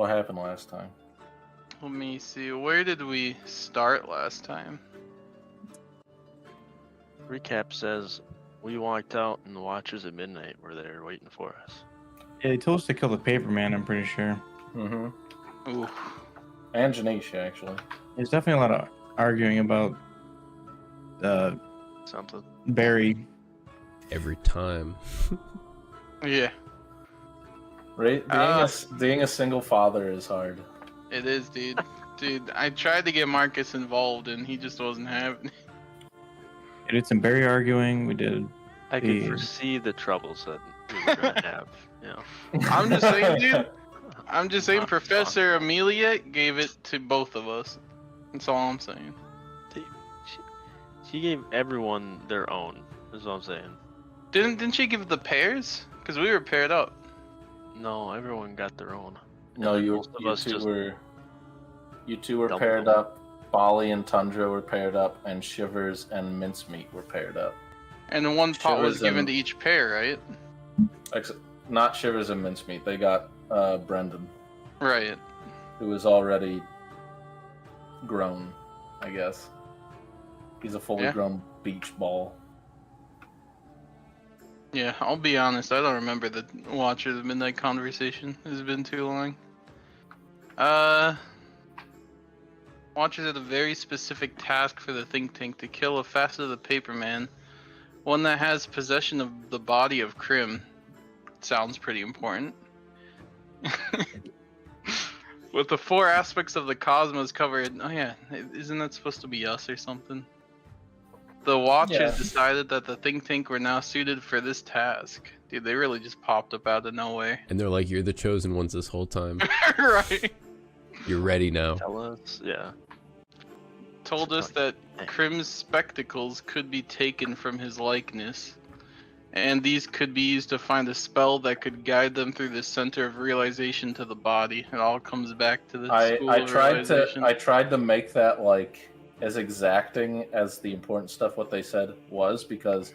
What happened last time? Let me see. Where did we start last time? Recap says we walked out and the Watchers at midnight were there waiting for us. Yeah, they told us to kill the paper man, I'm pretty sure. Mm-hmm. Ooh. And Janisha, actually. There's definitely a lot of arguing about Something. Barry. Every time. Yeah, Right? Being a single father is hard. it is, dude. Dude, I tried to get Marcus involved and he just wasn't having it. We did some Barry arguing. We did. I could The- foresee the troubles that we were gonna have. You know. I'm just saying, dude. I'm just saying, Not Professor Amelia gave it to both of us. That's all I'm saying. She gave everyone their own. Is what I'm saying. Didn't she give the pairs? Because we were paired up. No, everyone got their own. No, And then you most of us two just were. You two were doubled paired them. up. Bali and Tundra were paired up, and Shivers and Mincemeat were paired up. And the one pot was Shivers given and- to each pair, right? Except not Shivers and Mincemeat. They got Brendan, Right. who was already grown, I guess. He's a fully Yeah. grown beach ball. Yeah, I'll be honest, I don't remember the Watcher of the Midnight conversation. It's been too long. Watchers had a very specific task for the think tank to kill a facet of the paper man. One that has possession of the body of Krim. Sounds pretty important. With the 4 aspects of the cosmos covered. Oh yeah, isn't that supposed to be us or something? The Watchers Yeah. decided that the think tank were now suited for this task. Dude, they really just popped up out of nowhere. And they're like, you're the chosen ones this whole time. Right. You're ready now. tell us. Yeah. Told us that Krim's spectacles could be taken from his likeness. And these could be used to find a spell that could guide them through the center of realization to the body. It all comes back to the school I of tried realization. to make that like as exacting as the important stuff what they said was, because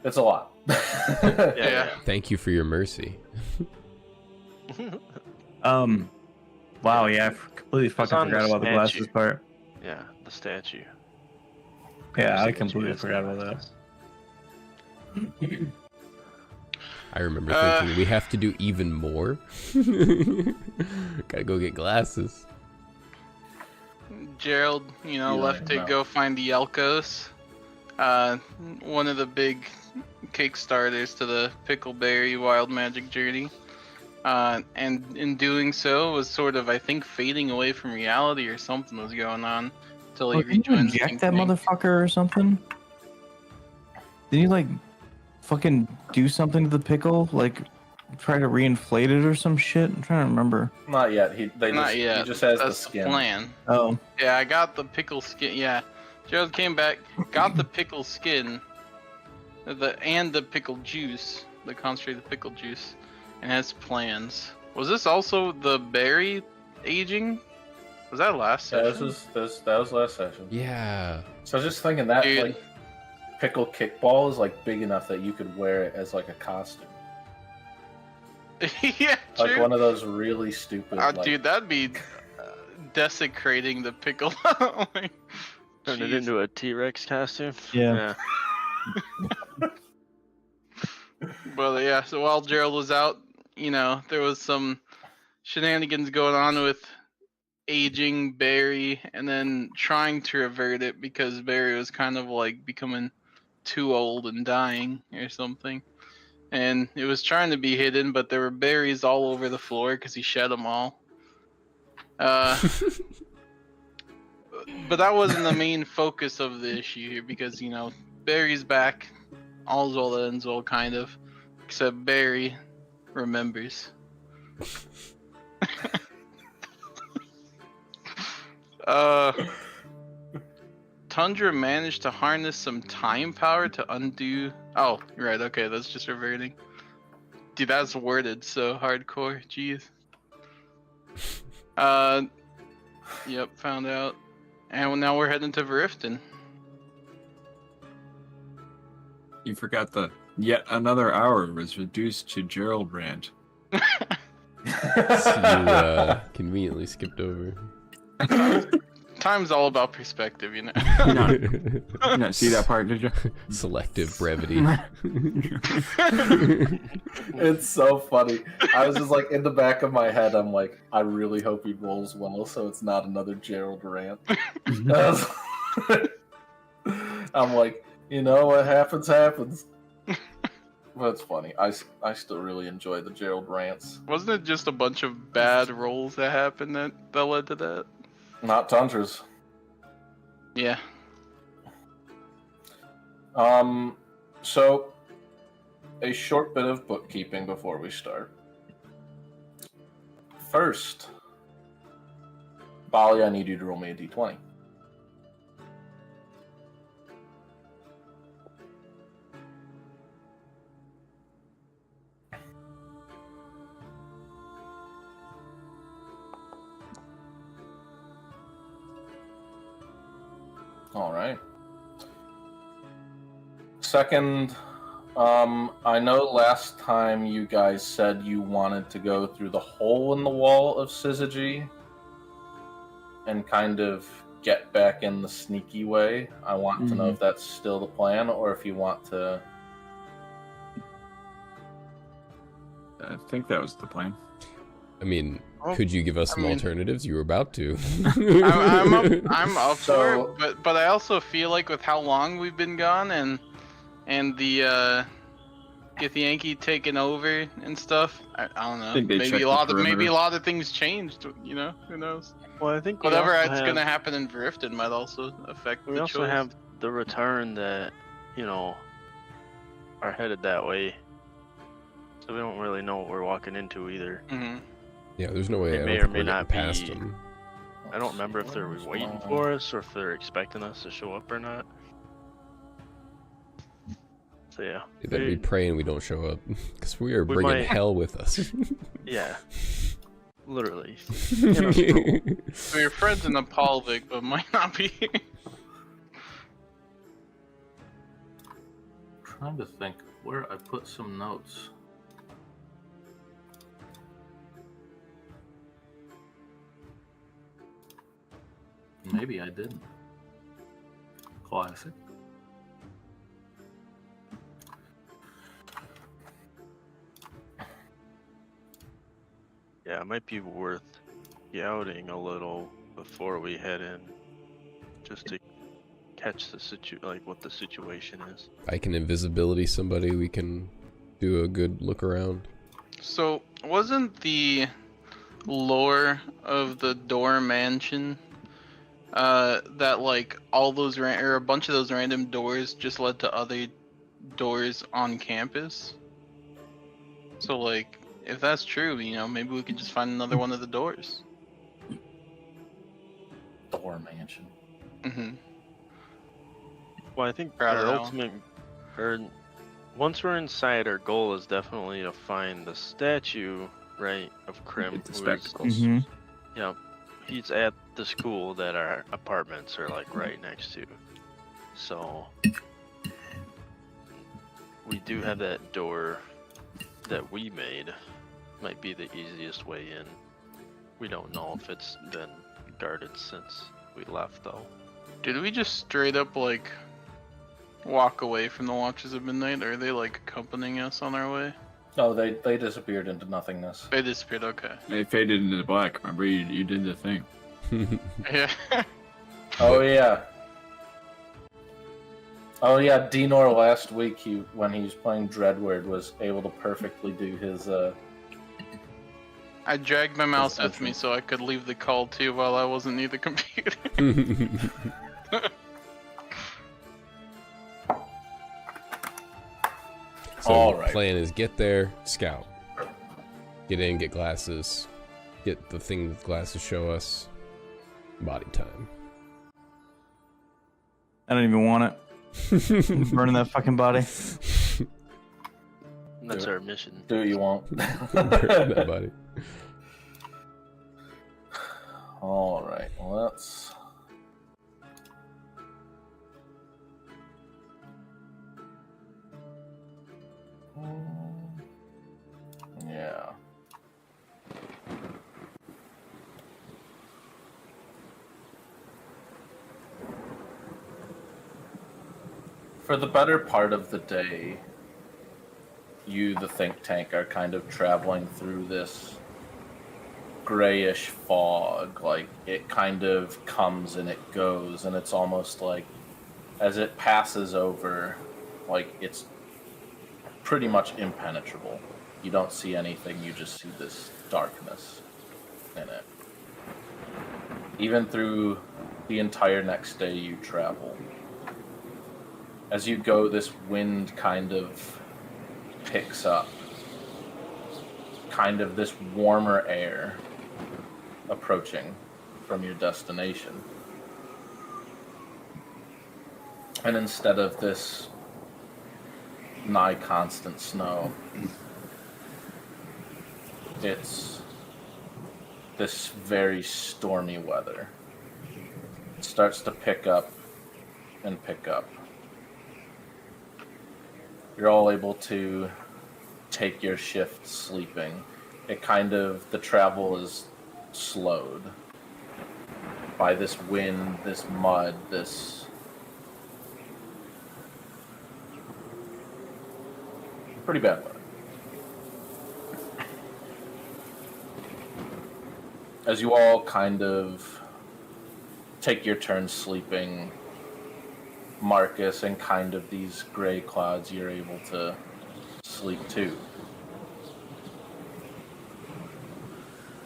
it's a lot. Yeah. Thank you for your mercy. Wow, yeah, I completely fucking on the forgot about the glasses statue. part. Yeah, the statue. Yeah, I Statue completely has forgot about glasses. I remember thinking, we have to do even more? Gotta go get glasses. Gerald, left to go find the Yelkos. One of the big kickstarters to the Pickleberry Wild Magic journey. And in doing so was sort of, I think, fading away from reality or something was going on until he Didn't you rejoined the inject think that tank. motherfucker or something? Didn't you, like, fucking do something to the pickle? Like, try to reinflate it or some shit? I'm trying to remember. Not yet. He Not just has the That's skin. plan. Oh. Yeah, I got the pickle skin. Yeah, Gerald came back, got the pickle skin, and the pickle juice, the concentrated pickle juice, and has plans. Was this also the berry aging? Was that last Yeah, session? that was last session. Yeah. So I was just thinking that Dude. like pickle kickball is like big enough that you could wear it as like a costume, Yeah, like true. one of those really stupid. like, Dude, that'd be desecrating the pickle. Like, Turned it jeez. into a T-Rex costume. Yeah. But yeah, so while Gerald was out, there was some shenanigans going on with aging Barry and then trying to revert it because Barry was kind of like becoming too old and dying or something. And it was trying to be hidden, but there were berries all over the floor because he shed them all. But that wasn't the main focus of the issue here because, Barry's back. All's well that ends well, kind of. Except Barry remembers. Tundra managed to harness some time power to undo... Oh, right, okay, that's just reverting. Dude, that's worded so hardcore, jeez. Yep, found out. And now we're heading to Verifton. You forgot that yet another hour was reduced to Gerald Rand. You conveniently skipped over. Time's all about perspective, you know. You not see that part, did you? Selective brevity. It's so funny. I was just like, in the back of my head, I'm like, I really hope he rolls well, so it's not another Gerald rant. I'm like, you know, what happens, happens. But it's funny. I still really enjoy the Gerald rants. Wasn't it just a bunch of bad rolls that happened that led to that? Not Tundras. Yeah. So, a short bit of bookkeeping before we start. First, Bali, I need you to roll me a d20. All right. Second, I know last time you guys said you wanted to go through the hole in the wall of Syzygy and kind of get back in the sneaky way. I want to know if that's still the plan or if you want to... I think that was the plan. I mean, could you give us some alternatives? You were about to. I'm up for it, but I also feel like with how long we've been gone and the Githyanki taking over and stuff, I don't know. Maybe a lot of things changed. You know, who knows? Well, I think whatever that's gonna happen in Verifted might also affect the choice. We also have the return that are headed that way, so we don't really know what we're walking into either. Mm-hmm. Yeah, there's no way They I may don't or think may we're not getting past be. them. I don't remember if they're waiting for us or if they're expecting us to show up or not. So yeah. They better be praying we don't show up, because we are bringing hell with us. Yeah. Literally. So your friend's in Apolvik, but might not be. Trying to think where I put some notes. Maybe I didn't. Classic. Yeah, it might be worth scouting a little before we head in, just to catch the what the situation is. I can invisibility somebody. We can do a good look around. So wasn't the lore of the Door Mansion that like all those or a bunch of those random doors just led to other doors on campus? So like, if that's true, maybe we could just find another one of the doors. Door Mansion. Mm-hmm. Well, I think our ultimate, once we're inside, our goal is definitely to find the statue, right, of Krim. The spectacles. Yeah, he's at the school that our apartments are like right next to. So we do have that door that we made. Might be the easiest way in. We don't know if it's been guarded since we left, though. Did we just straight up like walk away from the Watches of Midnight, or are they like accompanying us on our way? No, they disappeared into nothingness. They disappeared. Okay. They faded into the black. Remember, you did the thing. Yeah. Oh yeah. Oh yeah. Dinor last week, when he was playing Dreadward, was able to perfectly do his. I dragged my mouse with me so I could leave the call too while I wasn't near the computer. So the plan is get there, scout. Get in, get glasses. Get the thing that glasses show us. Body time. I don't even want it. I'm burning that fucking body. That's our mission. Do what you want. Burn that body. All right, let's. Yeah. For the better part of the day, you, the think tank, are kind of traveling through this grayish fog. Like, it kind of comes and it goes, and it's almost like as it passes over, like, it's pretty much impenetrable. You don't see anything, you just see this darkness in it. Even through the entire next day you travel. As you go, this wind kind of picks up. Kind of this warmer air approaching from your destination. And instead of this nigh constant snow, it's this very stormy weather. It starts to pick up and pick up. You're all able to take your shift sleeping. It kind of, the travel is slowed by this wind, this mud, this pretty bad weather. As you all kind of take your turn sleeping, Marcus, and kind of these gray clouds, you're able to sleep too.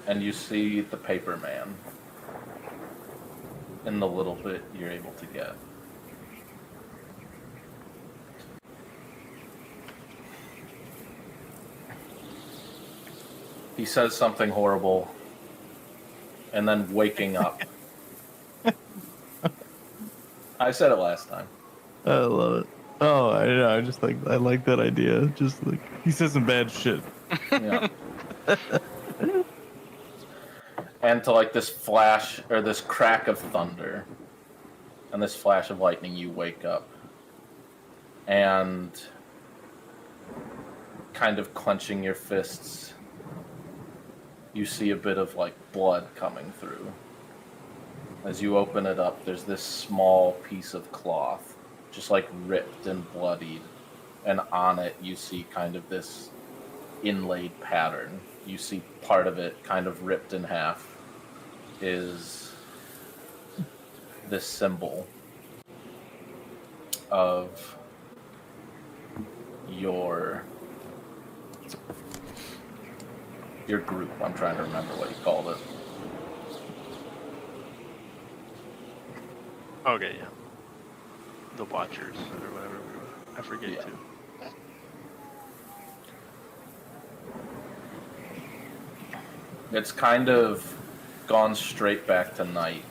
And you see the paper man in the little bit you're able to get. He says something horrible, and then waking up. I said it last time. I love it. Oh, I know. I just like, I like that idea. Just like, he says some bad shit. Yeah. And to like this flash, or this crack of thunder, and this flash of lightning, you wake up. And kind of clenching your fists, you see a bit of like blood coming through. As you open it up, there's this small piece of cloth, just like ripped and bloodied, and on it you see kind of this inlaid pattern. You see part of it kind of ripped in half is this symbol of your group. I'm trying to remember what he called it. Okay, yeah. The Watchers or whatever. I forget Yeah. too. It's kind of gone straight back to night.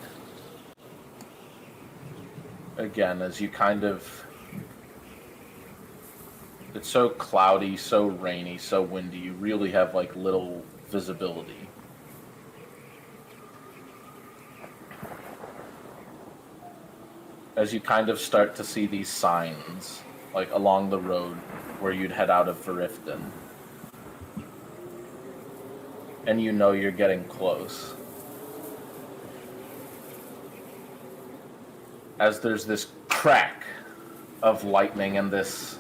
Again, as you kind of... It's so cloudy, so rainy, so windy, you really have like little visibility. As you kind of start to see these signs, like along the road where you'd head out of Verifton. And you know you're getting close. As there's this crack of lightning and this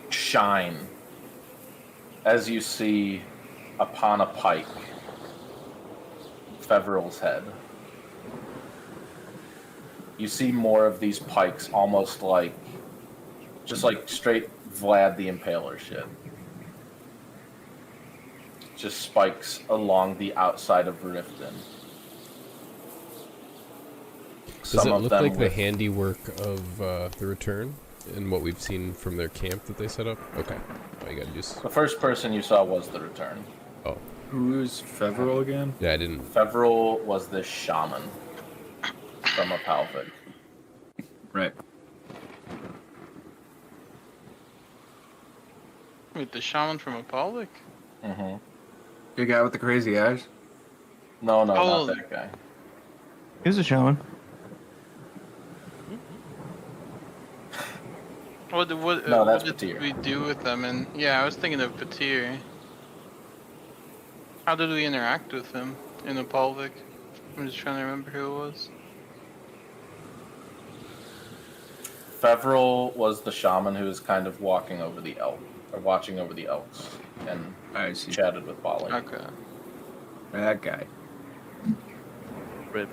shine, as you see upon a pike Feverel's head. You see more of these pikes, almost like, just like straight Vlad the Impaler shit. Just spikes along the outside of Verifton. Does it look like the handiwork of the Return and what we've seen from their camp that they set up? Okay. Oh, you gotta just... The first person you saw was the Return. Oh. Who's Feverel again? Yeah, I didn't... Feverel was this shaman from a Palvik. Right. Wait, the shaman from Apollic? Mm-hmm. The guy with the crazy eyes? No, Oh. not that guy. He's a shaman. What No, that's did Patir. we do with them? And yeah, I was thinking of Patir. How did we interact with him in Apollic? I'm just trying to remember who it was. Fevril was the shaman who was kind of walking over the elk, or watching over the elks, and I see. chatted with Bali. Okay. That guy. Rip.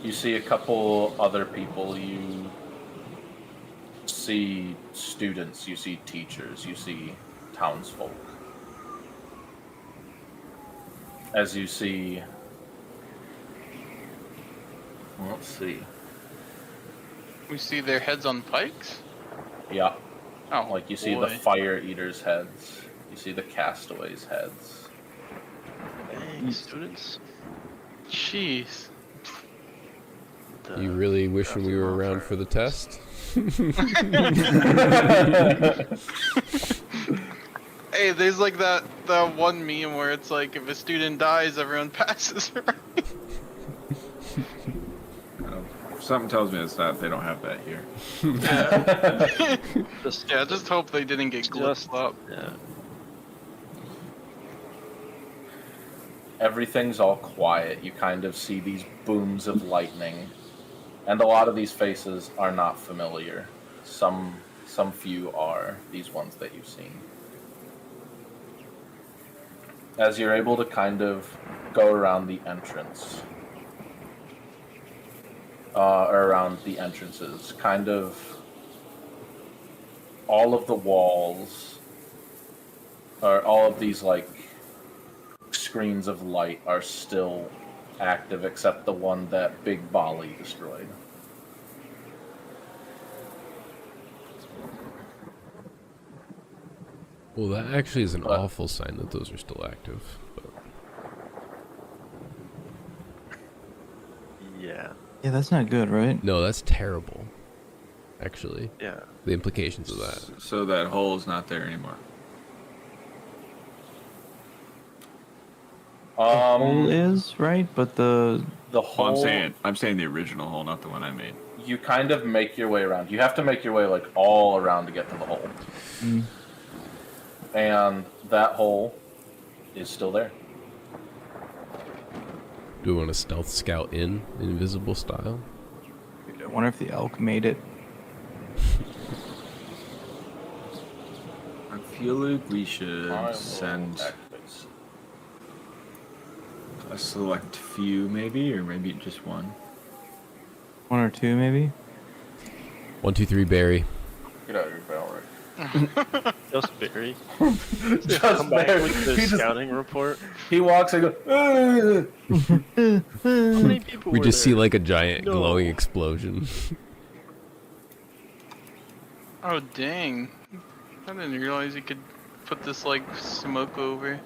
You see a couple other people. You see students. You see teachers. You see townsfolk. As you see, let's see. We see their heads on pikes? Yeah, Oh, like you see the boy. fire eaters' heads. You see the castaways' heads. Hey, students. Jeez. You really wishing we were around for the test? Hey, there's like that one meme where it's like if a student dies, everyone passes, right? Something tells me it's not. They don't have that here. Yeah, just hope they didn't get glitched up. Yeah. Everything's all quiet. You kind of see these booms of lightning, and a lot of these faces are not familiar. Some few are, these ones that you've seen. As you're able to kind of go around the entrance, or around the entrances, kind of all of the walls, or all of these like screens of light are still active, except the one that Big Bali destroyed. Well, that actually is an But- awful sign that those are still active. But Yeah. Yeah, that's not good, right? no, that's terrible. Actually, Yeah. the implications of that. So that hole's not there anymore. Hole is right, but the The Well, whole I'm saying the original hole, not the one I made. you kind of make your way around. You have to make your way like all around to get to the hole. Mm. And that hole is still there. Do we want to stealth scout in invisible style? I wonder if the elk made it. I feel like we should I will send activate s- a select few, maybe, or maybe just one. One or two, maybe. 1, 2, 3, Barry. Get out of your barrel, Rick. Just Barry. Just Come back there. with the He, just, scouting report. he walks and goes, "Ugh." How many people We were just see there? like a giant No. glowing explosion. Oh, dang. I didn't realize you could put this, like, smoke over.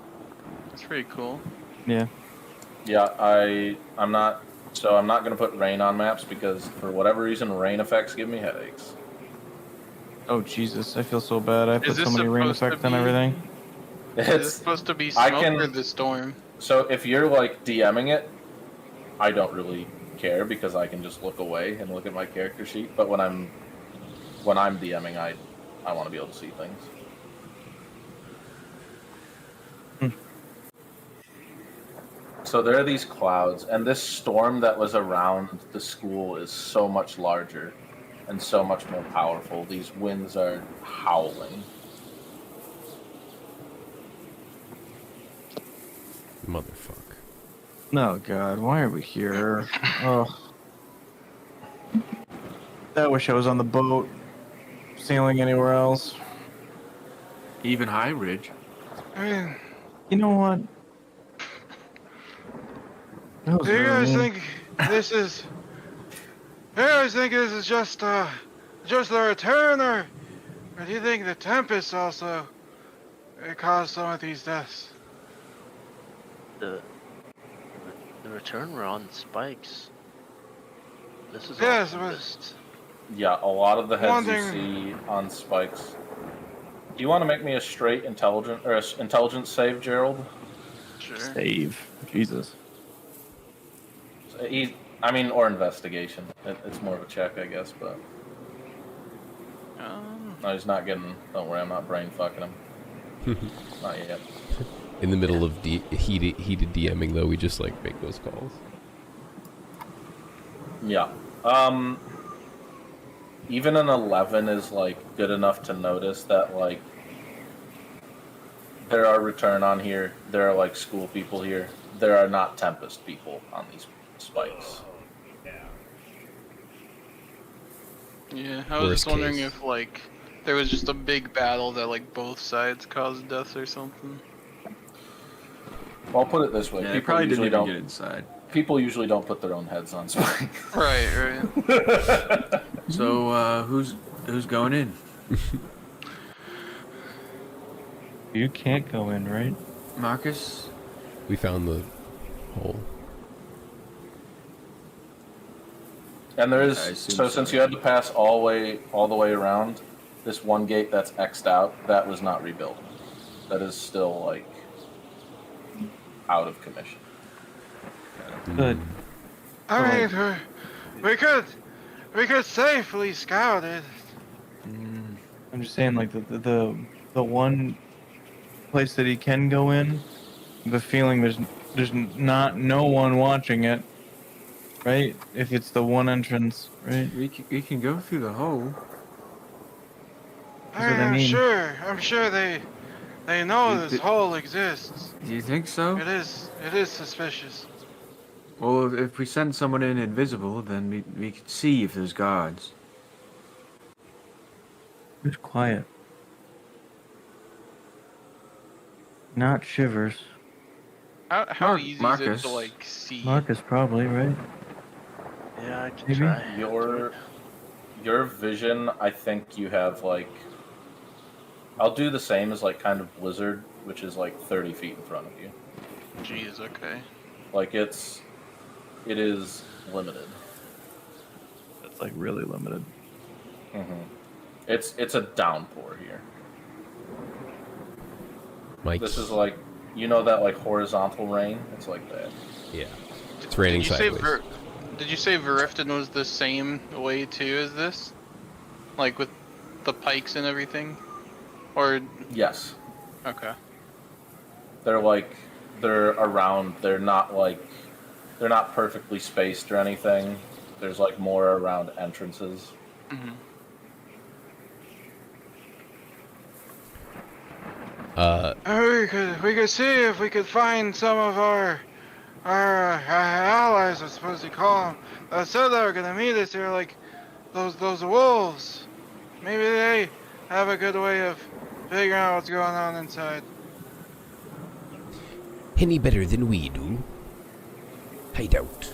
It's pretty cool. Yeah. Yeah, I'm not gonna put rain on maps because for whatever reason rain effects give me headaches. Oh Jesus, I feel so bad. I put this so many rain supposed to effects on be- everything. Is this It's supposed to be I smoke can- or the storm? so if you're like DMing it, I don't really care because I can just look away and look at my character sheet. But when I'm DMing, I want to be able to see things. So there are these clouds, and this storm that was around the school is so much larger and so much more powerful. These winds are howling. Motherfuck. Oh God, why are we here? Oh. I wish I was on the boat, sailing anywhere else. Even High Ridge. I mean, You know what? That was do you really guys mean. think this is... Do you guys think this is just the return, or do you think the Tempest also caused some of these deaths? The return were on spikes. This is Yes, all but- Tempest. Yeah, a lot of the heads One you thing- see on spikes. Do you want to make me a straight intelligence save, Gerald? Sure. Save. Jesus. Or investigation. It's more of a check, I guess, but no, he's not getting. Don't worry, I'm not brain fucking him. Not yet. In the middle of heated DMing, though, we just like make those calls. Yeah. even an 11 is like good enough to notice that like there are return on here. There are like school people here. There are not Tempest people on these spikes. Yeah, I was Worst just wondering case. if like there was just a big battle that like both sides caused deaths or something. Well, I'll put it this way: Yeah, they probably didn't even don't. get inside. People usually don't put their own heads on spikes. Right. So who's going in? You can't go in, right? Marcus? We found the hole. And there is I assume so so. since you had to pass all the way around, this one gate that's X'd out, that was not rebuilt. That is still like out of commission. Good. I mean, we could safely scout it. I'm just saying, like the one place that he can go in, the feeling there's not no one watching it, right? If it's the one entrance, right? We can go through the hole. That's what I mean. I'm sure they know It- this it- hole exists. Do you think so? It is suspicious. Well, if we send someone in invisible, then we could see if there's guards. Who's quiet? Not Shivers. How easy is Marcus. it to like see? Marcus probably, right? Yeah, I can Maybe? try. Your vision, I think you have like. I'll do the same as like kind of Blizzard, which is like 30 feet in front of you. Jeez, okay. Like it is limited. That's like really limited. It's a downpour here. Mike. This is like, you know that like horizontal rain? It's like that. Yeah. It's raining Did you say sideways. Did you say Verifton was the same way too as this? Like with the pikes and everything? Or Yes. okay. They're around, they're not perfectly spaced or anything. There's like more around entrances. Mm-hmm. We could see if we could find some of our allies, I suppose you call them. That said they were gonna meet us here, like those wolves. Maybe they have a good way of figuring out what's going on inside. Any better than we do? I doubt.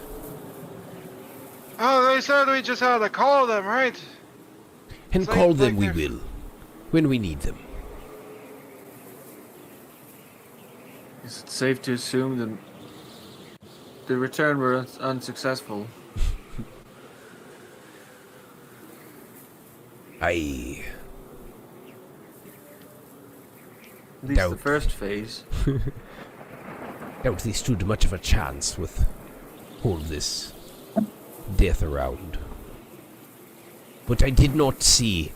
Oh, they said we just had to call them, right? And It's call like them we they're- will. When we need them. Is it safe to assume that the return were unsuccessful? I At least Doubt. the first phase. doubt they stood much of a chance with all this death around. But I did not see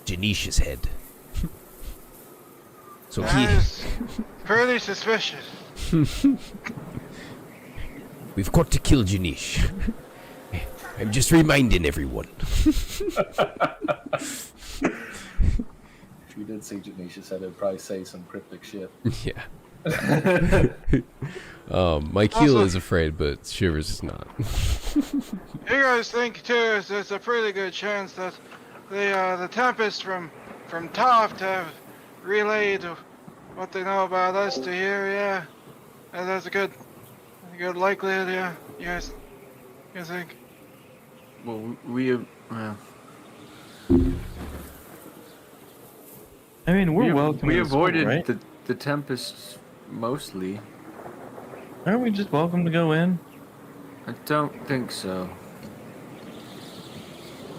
Janish's head. So That is pretty suspicious. we've got to kill Janish. I'm just reminding everyone. If you did see Janisha said, it'd probably say some cryptic shit. Yeah. Mike Heel Also- is afraid, but Shivers is not. You guys think too? There's a pretty good chance that the Tempest from Toft have relayed what they know about us to here. Yeah, and that's a good likelihood. Yeah, you guys think? Well, well, I mean, we're welcome. we to the school, avoided right? the Tempests mostly. Aren't we just welcome to go in? I don't think so.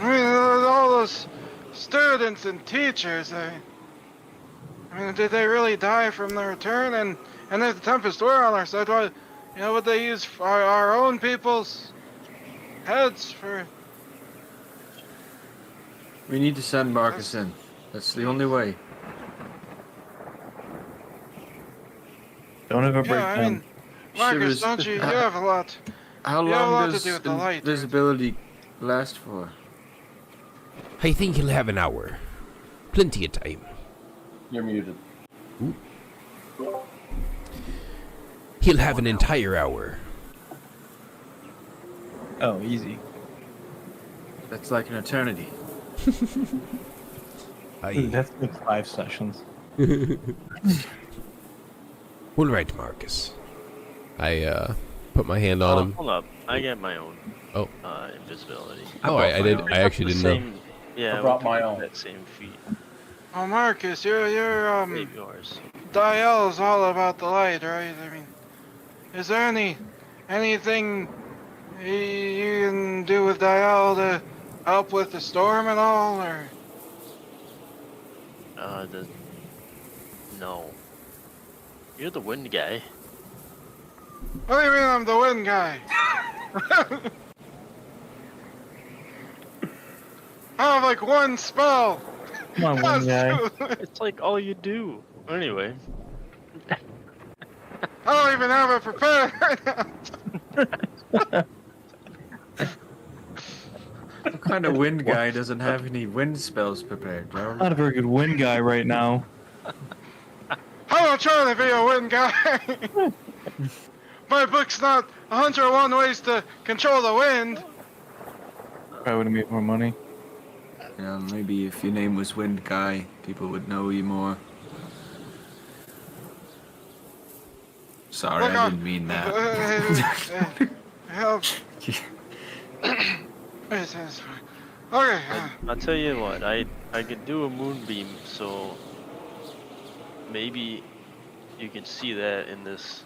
I mean, all those students and teachers. I mean, did they really die from the return? And if the Tempest were on our side, why, would they use our own people's heads for? We need to send Marcus in. That's the only way. Don't ever break Yeah, I down. mean, Marcus, Shivers. don't you? You have a lot. How You have a lot long to does do with the light, invisibility last for? I think he'll have an hour. Plenty of time. You're muted. He'll have an entire hour. Oh, easy. That's like an eternity. That's like 5 sessions. All right, Marcus. I put my hand on him. Hold up, I get my own. Oh. Invisibility. Oh, I didn't. I actually didn't know. Yeah, I brought we my picked own. that same feat. Oh, Marcus, you're Save yours. Dial's all about the light, right? I mean, is there anything you can do with Dial to help with the storm and all, or? No. You're the wind guy. What do you mean I'm the wind guy? I have like one spell. Come on, one guy. It's like all you do. Anyway. I don't even have it prepared right now. What kind of wind guy doesn't have any wind spells prepared, bro? Not a very good wind guy right now. I'm not trying to be a wind guy. My book's not 101 ways to control the wind. Probably would have made more money. Yeah, maybe if your name was Wind Guy, people would know you more. Sorry, Look, I didn't mean that. Help. It's fine. Okay. I'll tell you what, I could do a moonbeam, so maybe you can see that in this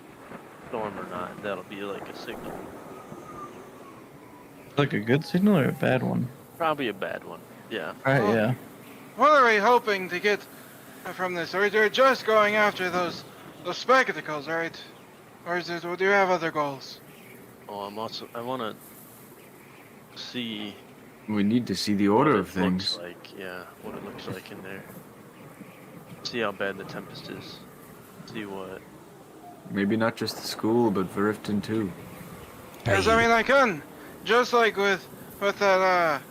storm or not. That'll be like a signal. Like a good signal or a bad one? Probably a bad one. Yeah. Right, yeah. What are we hoping to get from this? We're just going after those spectacles, right? Or is it, do you have other goals? Oh, I want to see We need to see the order what of it things. looks like. Yeah, what it looks like in there. See how bad the tempest is. See what. Maybe not just the school, but Verifton too. Because I mean, I can, just like with that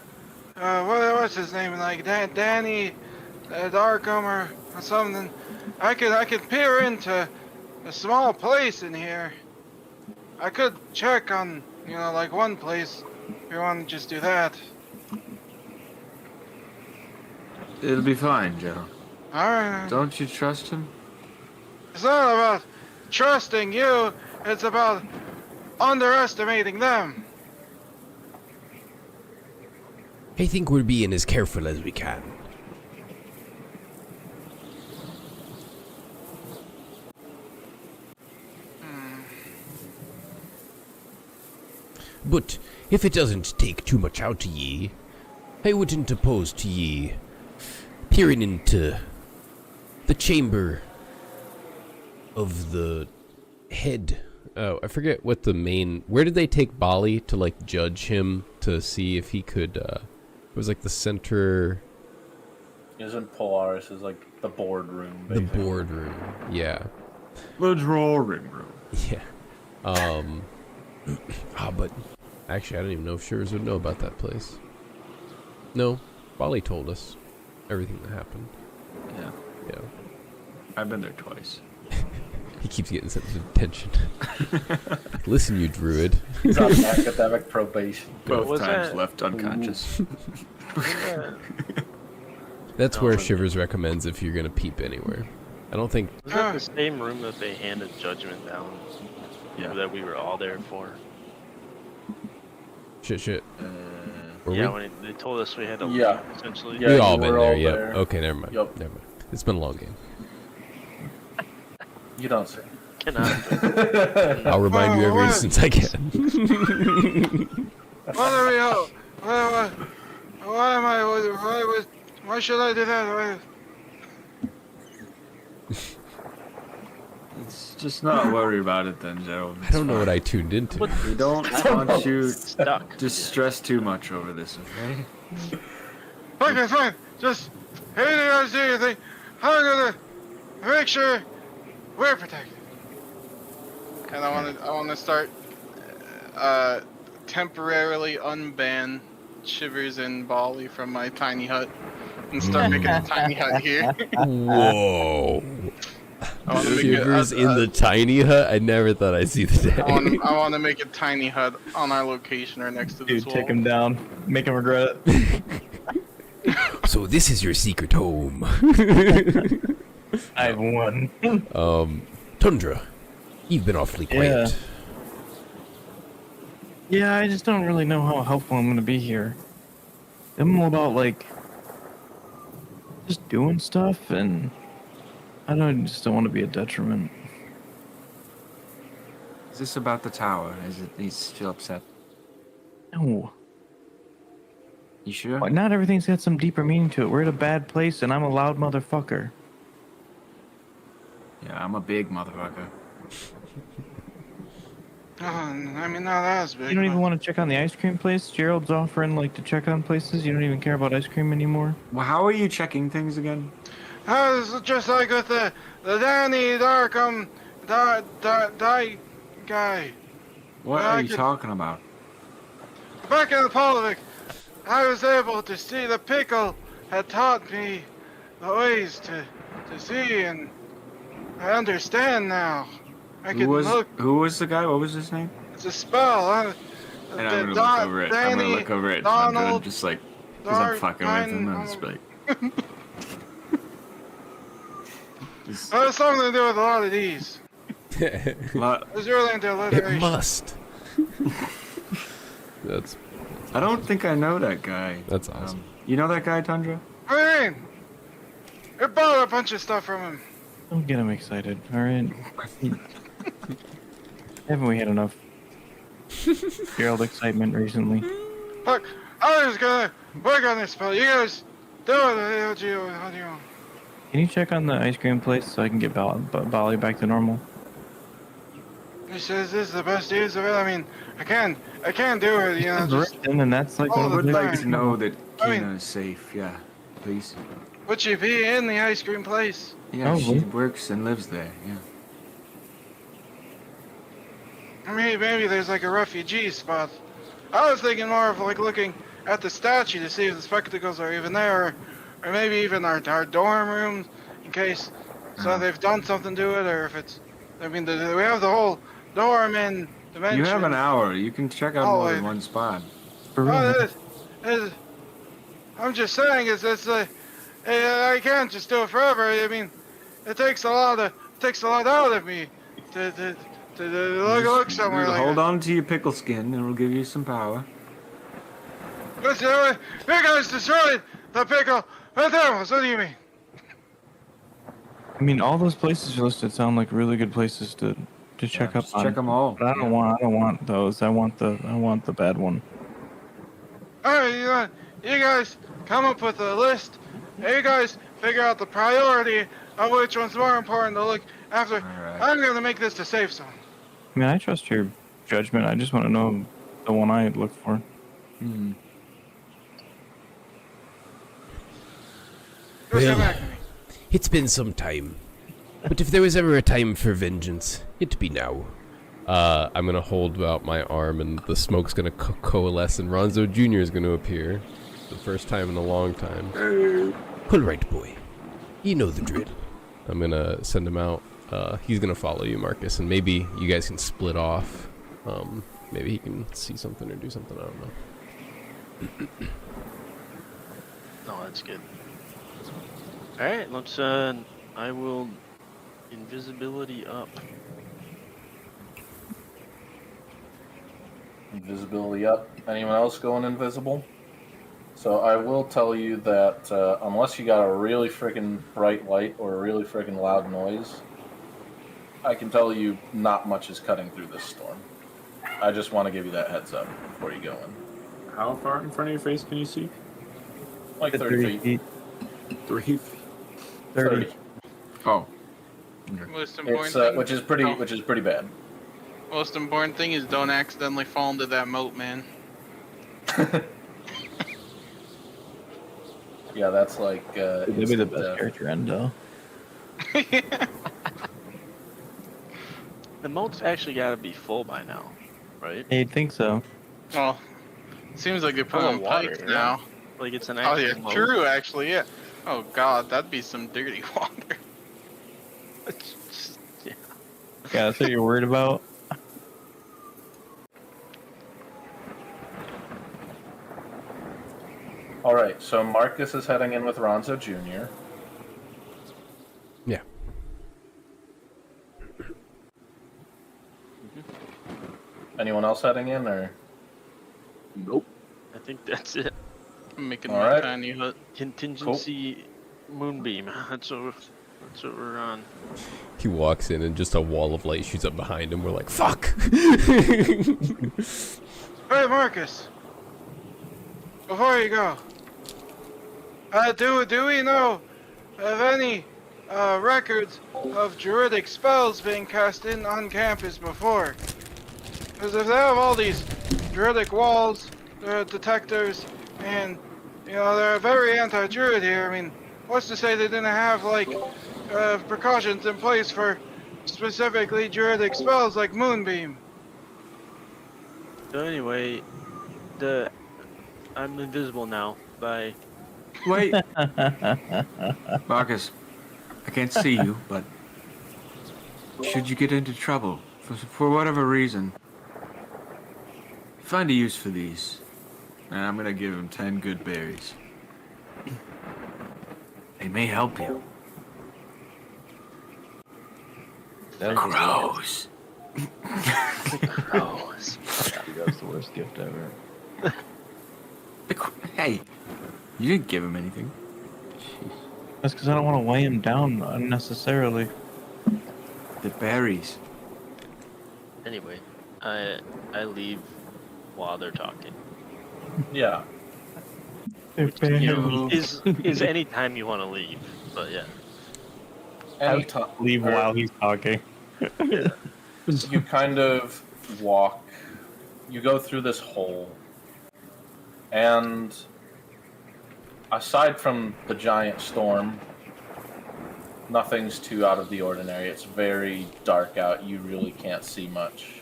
what's his name, like Danny Darkham or something. I could peer into a small place in here. I could check on, like one place. If you want to just do that. It'll be fine, Joe. All right. Don't you trust him? It's not about trusting you. It's about underestimating them. I think we're being as careful as we can. But if it doesn't take too much out of ye, I wouldn't oppose to ye peering into the chamber of the head. Oh, I forget what the main... Where did they take Bali to, like, judge him to see if he could, it was, like, the center... Isn't Polaris is like the boardroom, The basically. boardroom, yeah. The drawing room. Yeah. But actually, I don't even know if Shivers would know about that place. No, Bali told us everything that happened. Yeah, Yeah. I've been there twice. He keeps getting sensitive attention. Listen, you druid. He's on academic probation. Both was times that? left unconscious. That's No, where but- Shivers recommends if you're gonna peep anywhere. I don't think. Was that the same room that they handed judgment down? Yeah. That we were all there for. Shit. Were Yeah, we? when they told us we had to Yeah. leave, essentially. Yeah. We you all been were there. all Yep. there. Okay, never mind. Yup. Never mind. It's been a long game. You don't say. Cannot. I'll remind you every what? instance I can. What are we all? Why am I? Why should I do that? Let's just not worry about it then, Joe. I don't know what I tuned into. We don't want you Stuck. to stress too much over this, okay? Okay, fine. Just hey, you guys do your thing. I'm gonna make sure we're protected. And I want to start temporarily unban shivers in Bali from my tiny hut and start making a tiny hut here. Whoa. I want to make Shivers in the tiny hut? I never thought I'd see the day. I want to make a tiny hut on our location or next to this Dude, wall. take him down. Make him regret it. So this is your secret home. I have one. Tundra, you've been awfully quiet. Yeah, I just don't really know how helpful I'm gonna be here. I'm all about, like, just doing stuff, and just don't want to be a detriment. Is this about the tower? Is it? He's still upset. No. You sure? Like, not everything's got some deeper meaning to it. We're at a bad place, and I'm a loud motherfucker. Yeah, I'm a big motherfucker. Oh, I mean, not as big. You don't even want to check on the ice cream place? Gerald's offering, like, to check on places. You don't even care about ice cream anymore? Well, how are you checking things again? Oh, this is just like with the Danny Darkham die guy. What Well, are I you could- talking about? Back in the Polivic, I was able to see the pickle had taught me the ways to see, and I understand now. I can look. Who was the guy? What was his name? It's a spell. And I'm gonna look over it. I'm gonna look over it. Donald, just like, because I'm fucking with him. I'm just like. Just, It's something to do with a lot of these. lot- It's really into alliteration. It must. That's I don't think I know that guy. That's awesome. You know that guy, Tundra? I mean, I bought a bunch of stuff from him. Don't get him excited, alright? Haven't we had enough Gerald excitement recently? Look, I was gonna work on this spell. You guys do it. How do you want? Can you check on the ice cream place so I can get Bali back to normal? He says this is the best use of it. I mean, I can't do it. You know, just And then that's like all one I of would the like to know that I mean- Kina is safe. Yeah, please. would she be in the ice cream place? Yeah, Oh, she really? works and lives there. Yeah. Maybe there's like a refugee spot. I was thinking more of like looking at the statue to see if the spectacles are even there, or maybe even our dorm rooms in case they've done something to it, or if it's. I mean, we have the whole dorm in dimension. You have an hour. You can check out more than one spot. For real. I'm just saying, I can't just do it forever. I mean, it takes a lot out of me to look somewhere like Hold that. on to your pickle skin, and it'll give you some power. But you guys destroyed the pickle. What do you mean? I mean, all those places you listed sound like really good places to check up Just on. check them all. But I don't want those. I want the bad one. All right, you guys come up with a list. You guys figure out the priority of which one's more important to look after. Alright. I'm gonna make this the safe zone. I mean, I trust your judgment. I just want to know the one I look for. Hmm. Just Well- come back to me. It's been some time. But if there was ever a time for vengeance, it'd be now. I'm gonna hold out my arm and the smoke's gonna coalesce and Ronzo Jr. is gonna appear. The first time in a long time. Alright, boy. You know the drill. I'm gonna send him out. He's gonna follow you, Marcus, and maybe you guys can split off. Maybe he can see something or do something, I don't know. No, that's good. Alright, let's, I will invisibility up. Invisibility up. Anyone else going invisible? So I will tell you that unless you got a really freaking bright light or a really freaking loud noise, I can tell you not much is cutting through this storm. I just want to give you that heads up before you go in. How far in front of your face can you see? Like 30 feet. 3 feet. 30. Oh. Most important It's thing. which is pretty bad. Most important thing is don't accidentally fall into that moat, man. Yeah, that's like That'd be the best character end, though. The moat's actually gotta be full by now, right? You'd think so. Well, Seems like they're Full putting of on water, pikes yeah. now. Like it's an Oh actual yeah, moat. true. Actually, yeah. Oh god, that'd be some dirty water. It's just- yeah. Yeah, that's what you're worried about. All right, so Marcus is heading in with Ronzo Jr. Yeah. Anyone else heading in, or Nope. I think that's it. I'm making All my right. tiny hut. Contingency moonbeam. That's what we're on. He walks in and just a wall of light shoots up behind him. We're like, fuck! Hey, Marcus. Before you go, do we know of any records of druidic spells being cast in on campus before? Because if they have all these druidic walls, detectors, and they're very anti-druid here. I mean, what's to say they didn't have like precautions in place for specifically druidic spells like Moonbeam? So anyway, I'm invisible now. Bye. Wait, Marcus. I can't see you, but should you get into trouble for whatever reason, find a use for these, and I'm gonna give him 10 good berries. They may help you. Gross. Gross. That's the worst gift ever. Hey, you didn't give him anything. That's because I don't want to weigh him down unnecessarily. The berries. Anyway, I leave while they're talking. yeah, Is any time you want to leave, but yeah. anytime. Leave while he's talking. You kind of walk. You go through this hole, and aside from the giant storm, nothing's too out of the ordinary. It's very dark out. You really can't see much.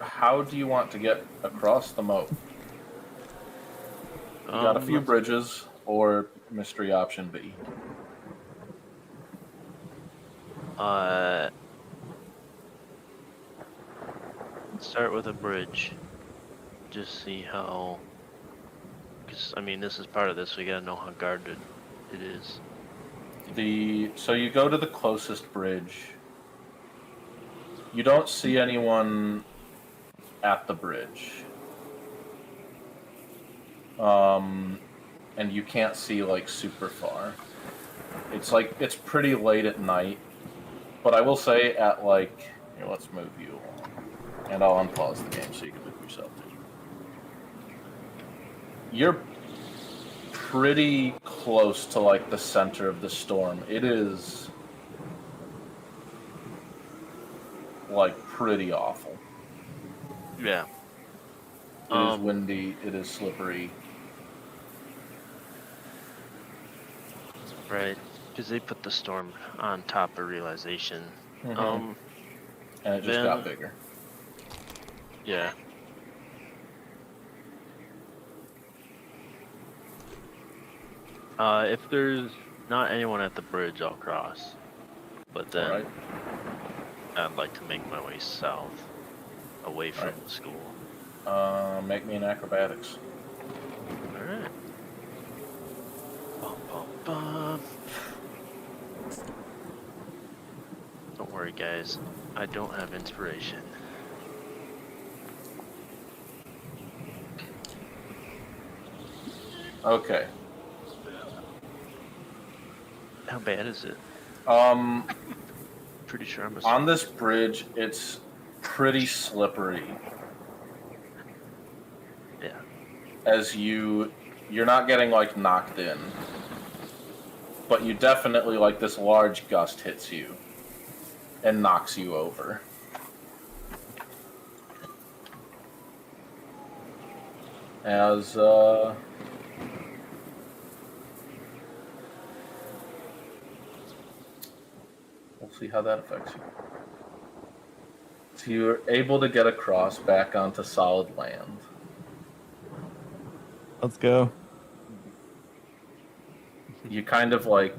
How do you want to get across the moat? You got a few bridges, or mystery option B. Start with a bridge. Just see how. Because I mean, this is part of this. We gotta know how guarded it is. So you go to the closest bridge. You don't see anyone at the bridge. And you can't see like super far. It's pretty late at night. But I will say at like, here, let's move you along. And I'll unpause the game so you can move yourself too. You're pretty close to like the center of the storm. It is like pretty awful. Yeah. It is windy, it is slippery. Right. Because they put the storm on top of realization. And it just then- got bigger. Yeah. If there's not anyone at the bridge, I'll cross. But then Alright. I'd like to make my way south, away from Alright. the school. Make me an acrobatics. Alright. Bum, bum, bum. Don't worry, guys. I don't have inspiration. Okay. How bad is it? Pretty sure I'm a On this bridge, it's pretty slippery. Yeah. As you're not getting like knocked in, but you definitely like this large gust hits you and knocks you over. As we'll see how that affects you. So you're able to get across back onto solid land. Let's go. You kind of like,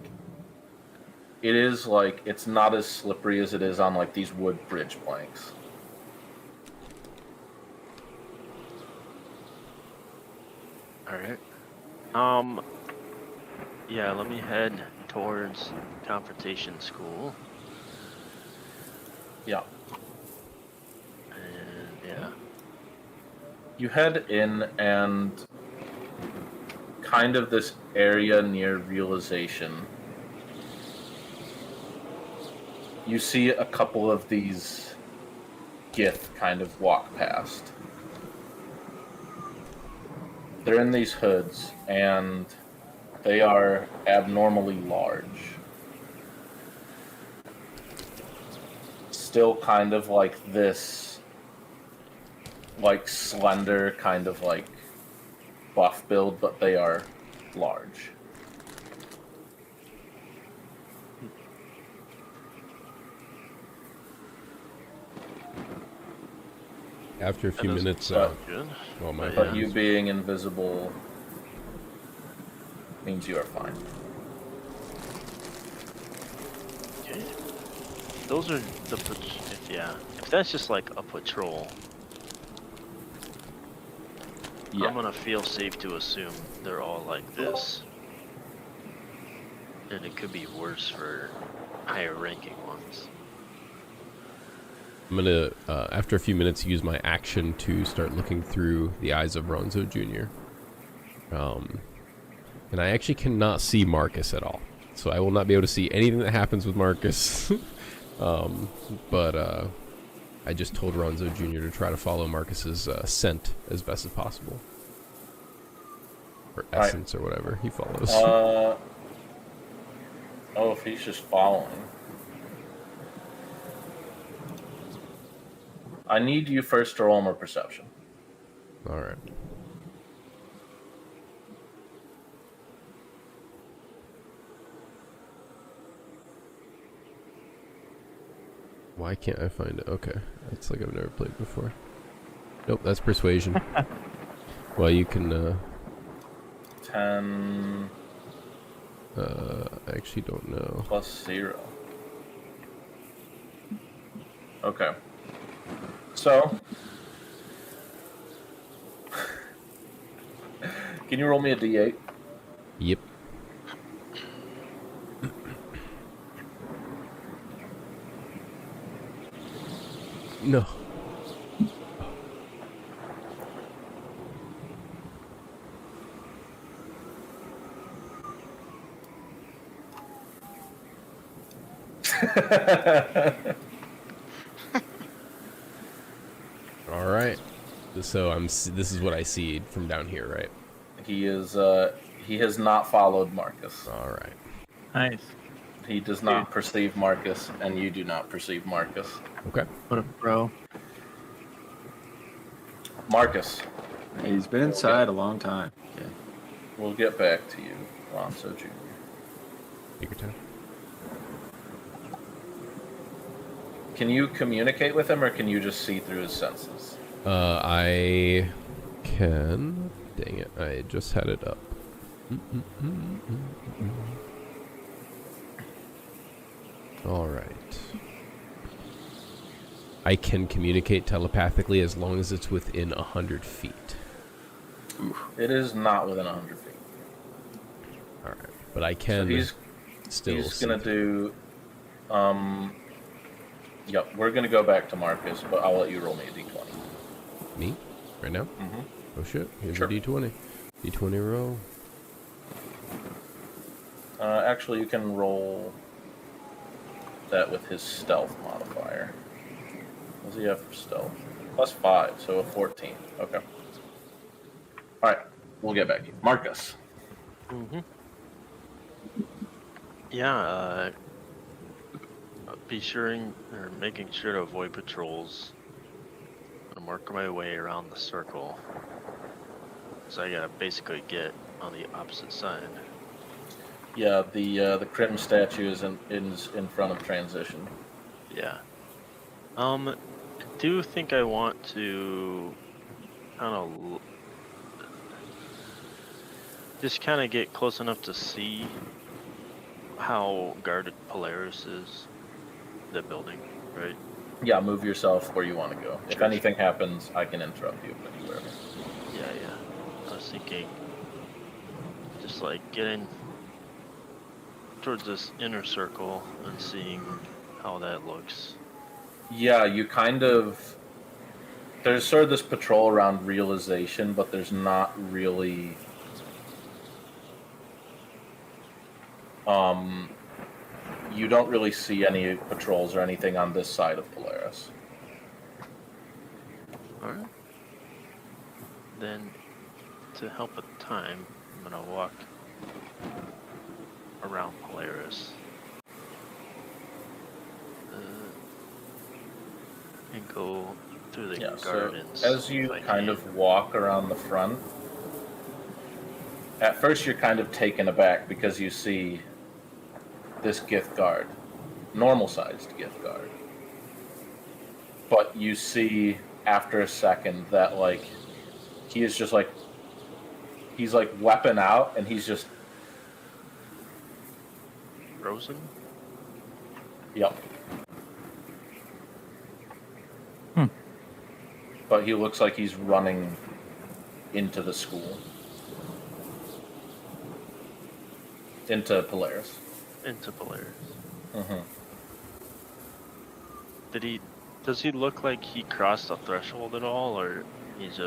it is like, it's not as slippery as it is on like these wood bridge planks. All right. Yeah, let me head towards confrontation school. Yeah. And yeah. You head in, and kind of this area near realization, you see a couple of these Gith kind of walk past. They're in these hoods, and they are abnormally large. Still kind of like this, like slender, kind of like buff build, but they are large. After a few That doesn't minutes, sound good. well, my But But yeah. you being invisible means you are fine. Okay. Those are the if that's just like a patrol, Yeah. I'm gonna feel safe to assume they're all like this. And it could be worse for higher ranking ones. I'm gonna, after a few minutes, use my action to start looking through the eyes of Ronzo Jr. And I actually cannot see Marcus at all, so I will not be able to see anything that happens with Marcus. But I just told Ronzo Jr. to try to follow Marcus's scent as best as possible, or Alright. essence, or whatever he follows. Oh, if he's just following. I need you first to roll more perception. All right. Why can't I find it? Okay, that's like I've never played before. Nope, that's persuasion. Well, you can. 10 I actually don't know. plus 0. Okay. So, can you roll me a d8? Yep. No. All right. So this is what I see from down here, right? He is. He has not followed Marcus. All right. Nice. He does not perceive Marcus, and you do not perceive Marcus. Okay. What a pro. Marcus, He's been inside a long time. Yeah. we'll get back to you, Ronzo Jr. Take your time. Can you communicate with him, or can you just see through his senses? I can. Dang it! I just had it up. All right. I can communicate telepathically as long as it's within 100 feet. It is not within 100 feet. All right, but I So can he's still. gonna do. Yep, we're gonna go back to Marcus, but I'll let you roll me a d20. Me? Right now? Mm-hmm. Oh shit! Here's Sure. a d20. D20 roll. Actually, you can roll that with his stealth modifier. What does he have for stealth? +5, so a 14. Okay. All right, we'll get back to you, Marcus. Mm-hmm. Yeah, making sure to avoid patrols. I'm gonna mark my way around the circle. So I gotta basically get on the opposite side. Yeah, the Krims statue is in front of transition. Yeah. I do think I want to kind of just kind of get close enough to see how guarded Polaris is, the building, right? Yeah, move yourself where you want to go. If Sure. anything happens, I can interrupt you anywhere. Yeah. I was thinking just like getting towards this inner circle and seeing how that looks. Yeah, you kind of... There's sort of this patrol around realization, but there's not really... You don't really see any patrols or anything on this side of Polaris. Alright. Then, to help with time, I'm gonna walk around Polaris. And go through the gardens. So as you kind of walk around the front, at first you're kind of taken aback because you see this gift guard, normal-sized gift guard. But you see after a second that, like, he is just like, he's like weapon out and he's just... Frozen? Yep. But he looks like he's running into the school. Into Polaris. Into Polaris. Mm-hmm. Does he look like he crossed the threshold at all, or he's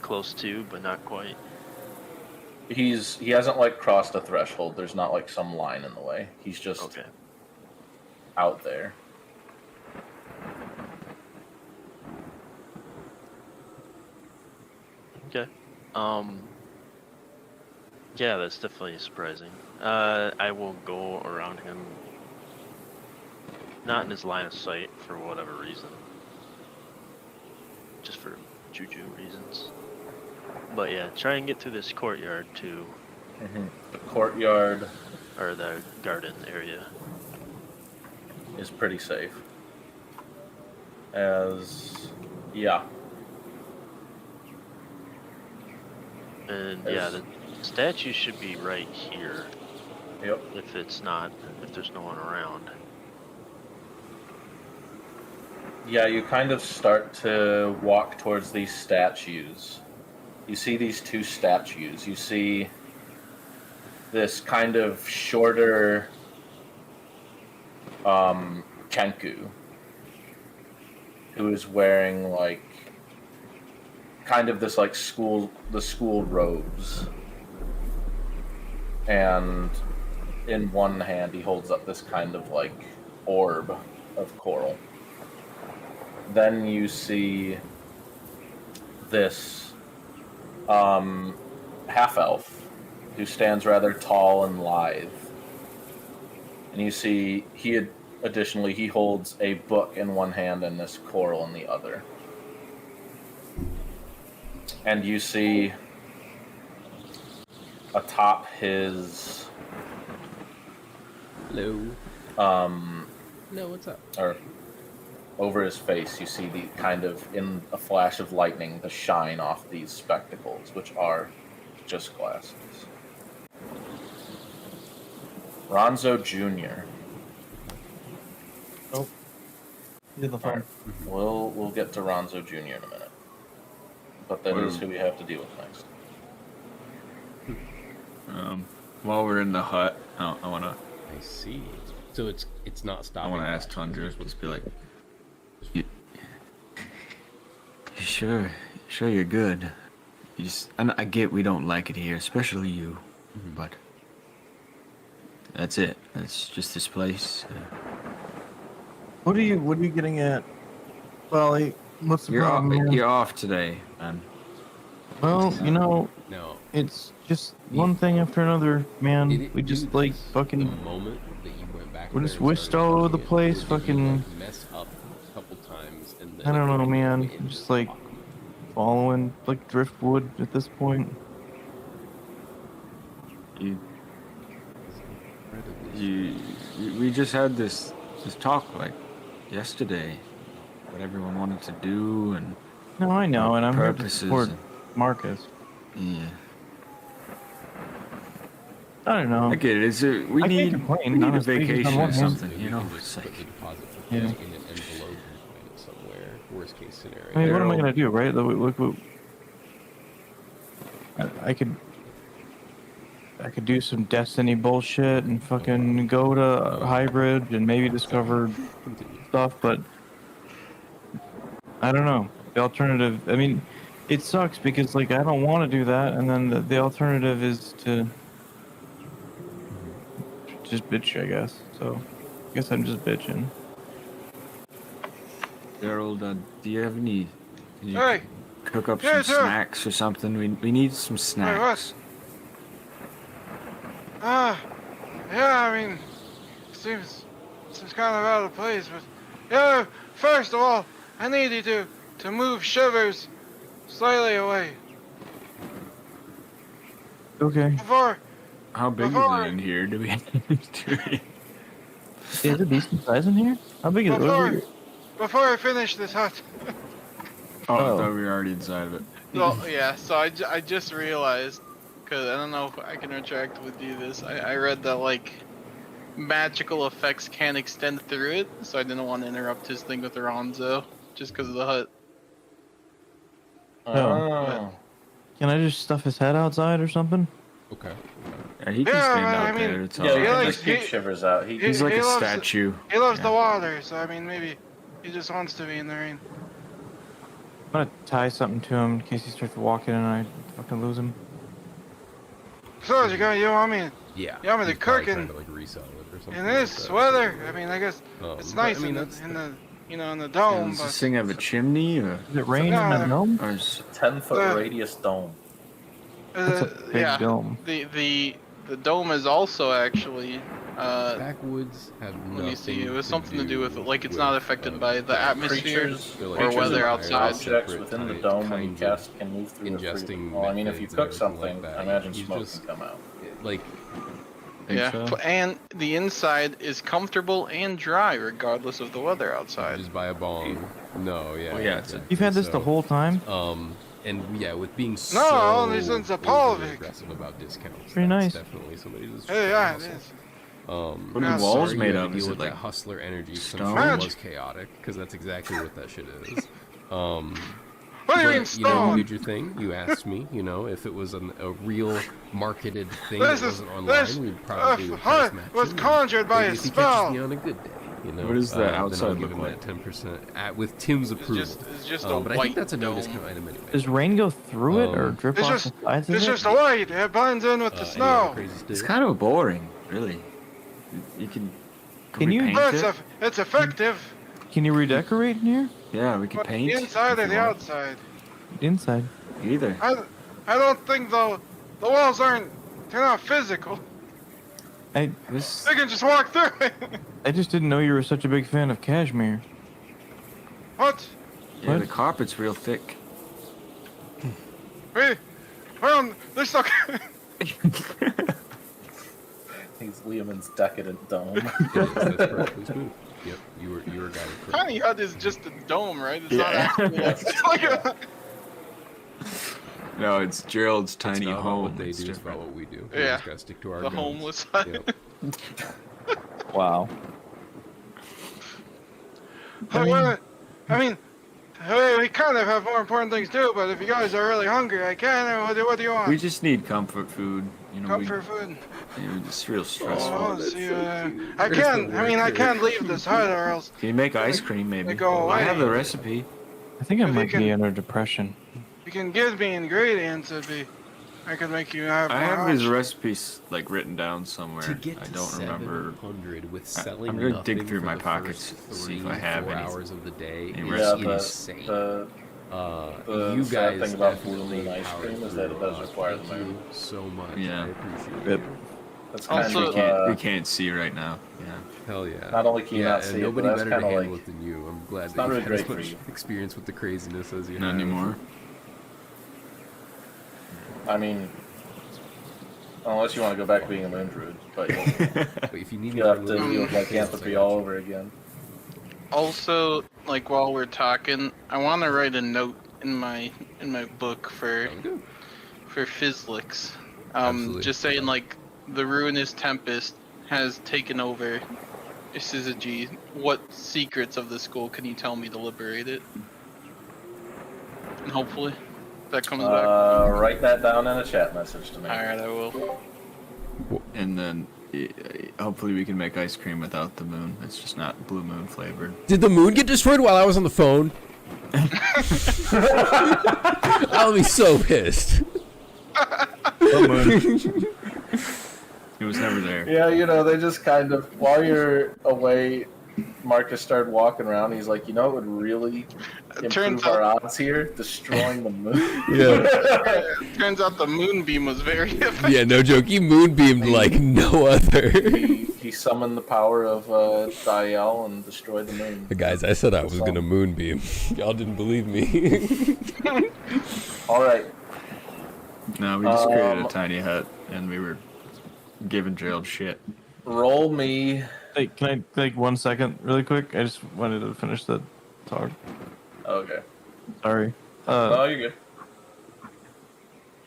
close to, but not quite? He hasn't like crossed a threshold. There's not like some line in the way. He's just out there. Okay. Yeah, that's definitely surprising. I will go around him, not in his line of sight for whatever reason. Just for juju reasons. But yeah, try and get through this courtyard too. Mm-hmm. The courtyard... Or the garden area. Is pretty safe. Yeah. And yeah, the statue should be right here. Yep. If there's no one around. Yeah, you kind of start to walk towards these statues. You see these two statues. You see this kind of shorter Kenku, who is wearing like kind of this like school robes, and in one hand he holds up this kind of like orb of coral. Then you see this half-elf who stands rather tall and lithe. And you see he holds a book in one hand and this coral in the other. And you see atop his... Hello. No, what's up? Or over his face, you see the kind of, in a flash of lightning, the shine off these spectacles, which are just glasses. Ronzo Jr. Oh. He's on the phone. Right. We'll get to Ronzo Jr. in a minute. But that is who we have to deal with next. While we're in the hut, I wanna. I see. So it's not stopping. I wanna ask Tundra. Just be like, you sure you're good. I get we don't like it here, especially you, but that's it. That's just this place. What are you getting at? Well, what's the problem here? You're off today, man. Well, No. it's just one thing after another, man. We just like fucking. The moment that you went back. We just whisked all over the place, fucking. Mess up a couple times, and then I don't know, man. Just like following like driftwood at this point. we just had this talk like yesterday. What everyone wanted to do and No, I know, and I'm here to purposes. support Marcus. Yeah. I don't know. I get it. We I can't need complain, we need a honestly, because on vacation one or hand- something, you know. It's Put like the deposit for Yeah. cash in an envelope and find it somewhere. Worst case scenario. I mean, what am I Daryl- gonna do, right? Look, I could do some Destiny bullshit and fucking go to Hybrid and maybe discover Continue. stuff, but I don't know. The alternative, I mean, it sucks because like I don't want to do that, and then the alternative is to just bitch, I guess. So, I guess I'm just bitching. Gerald, do you have any? Can you Hey, cook up yeah, some sure. snacks or something? We need some snacks. Yeah, I mean, seems kind of out of place, but yeah. First of all, I need you to move Shivers slightly away Okay. before. How big is Before- it in here? Do we? Is it decent size in here? How big is it? Before I finish this hut. Oh, I Oh. thought we were already inside of it. So yeah, so I just realized, because I don't know if I can retroactively do this. I read that like magical effects can't extend through it, so I didn't want to interrupt his thing with Ronzo just because of the hut. Oh. Can I just stuff his head outside or something? Okay. Yeah, he can Yeah, stand out I mean, there. It's Yeah, all you he can right. likes- just keep he- Shivers out. He's like he a loves- statue. He loves Yeah. the water, so I mean, maybe he just wants to be in the rain. I'm gonna tie something to him in case he starts walking and I fucking lose him. So you want me Yeah. Yeah, I mean, the he's probably cooking trying to, like, resell it or something in like this that. weather? I mean, I guess it's But, nice I mean, in that's the in the Yeah, dome, does this but thing have a chimney or? Does it rain in No, the dome? Or is, 10-foot radius dome. That's a big yeah, dome. the dome is also actually Backwoods have let me nothing see. It was to something to do with do like it's not with, affected by the atmosphere. Creatures, They're like or creatures weather and outside. objects separate within the type- dome when you kinds of cast can move through or through. ingesting Well, I mean, if you methods cook and something, everything like I that. imagine You smoke just- can come out. Like, think Yeah, so? and the inside is comfortable and dry regardless of the weather outside. just buy a bong. No, yeah. Well, yeah, it's a- exactly. You've had this the So, whole time? And yeah, with being No, only so since the overly Polvik. aggressive about discounts, Pretty that's nice. definitely somebody who's hey, yeah, it hustle. is. What are Yeah, the walls Sorry, made you had of? to Is deal it with like that hustler energy. Some stone? shit was chaotic because that's exactly what that shit is. What do you But, mean you know, you stone? did your thing. You asked me, you know, if it was a real marketed thing This that is- wasn't this, online, we'd probably would hut price match was you. conjured by Maybe a if he catches me spell. on a good day, you know. What does the then I'll outside give look him like? that 10% with Tim's approval. It's just a But I white think that's a no dome. discount item anyway. Does rain go through it or drip It's off just- the sides of It's it? just a white. It blends in with the Any other snow. crazy It's stuff? kind of boring, really. You can. Can we you- paint But it? it's effective. Can you redecorate in here? Yeah, we could But paint. the inside if or you the want. outside? Inside. Either. I don't think the walls they're not physical. This. They can just walk through it. I just didn't know you were such a big fan of cashmere. What? Yeah, What? the carpet's real thick. Well, they're stuck. He's Liam's decadent dome. That's perfectly smooth. Yep, you were guided correctly. Tiny hut is just a dome, right? It's not Yeah. actually like, it's like a, No, it's Gerald's It's tiny not about home. what they It's do, it's different. about what we do. Yeah. We just gotta stick to our the guns. homeless hut. Yep. Wow. I mean, hey, we kind of have more important things too. But if you guys are really hungry, I can. What do you want? We just need comfort food. You know, Comfort food. it's real stressful. Oh, that's see, so cute. I Where's can't. the I mean, I worker? can't leave this hut, or else Can you make ice cream, maybe? go I have away. the recipe. I think I If you might can- be under depression. you can give me ingredients. I could make you have. I more have his options. recipes like written down somewhere. To get I to don't remember. 700 with selling I'm gonna dig nothing through for my the pockets first to see if 3, I have 4 any- hours of the day any is recipes. insane. The You sad guys thing about definitely food and ice powered cream is through that it does a lot. require the Thank you moon. so much. Yeah. I appreciate Yep. it. That's kind Also- of We can't see right now. Yeah. Hell yeah. Not only can you yeah, not and see it, nobody but that's better to kinda handle like- it than you. I'm glad it's that not you've really had as great for much you. experience with the craziness as you Not have. anymore. I mean, Unless you want to go back to being a moon druid, but Wait, if you need me you'll have to for deal with lycanthropy all over again. Also, like while we're talking, I want to write a note in my book for Fizzlix. Absolutely. Just saying like the ruinous tempest has taken over Syzygy. What secrets of the school can you tell me to liberate it? And hopefully that comes back. Write that down in a chat message to me. Alright, I will. And then hopefully we can make ice cream without the moon. It's just not blue moon flavored. Did the moon get destroyed while I was on the phone? I'll be so pissed. It was never there. Yeah, you know, they just kind of, while you're away, Marcus started walking around. He's like, you know, it would really improve our odds here, destroying the moon. Yeah. Turns out the moonbeam was very effective. Yeah, no joke. He moonbeamed like no other. He summoned the power of Diel and destroyed the moon. Guys, I said I was gonna moonbeam. Y'all didn't believe me. All right. No, we just created a tiny hut, and we were giving Gerald shit. Roll me. Hey, can I take 1 second, really quick? I just wanted to finish the talk. Okay. Sorry. No, you're good.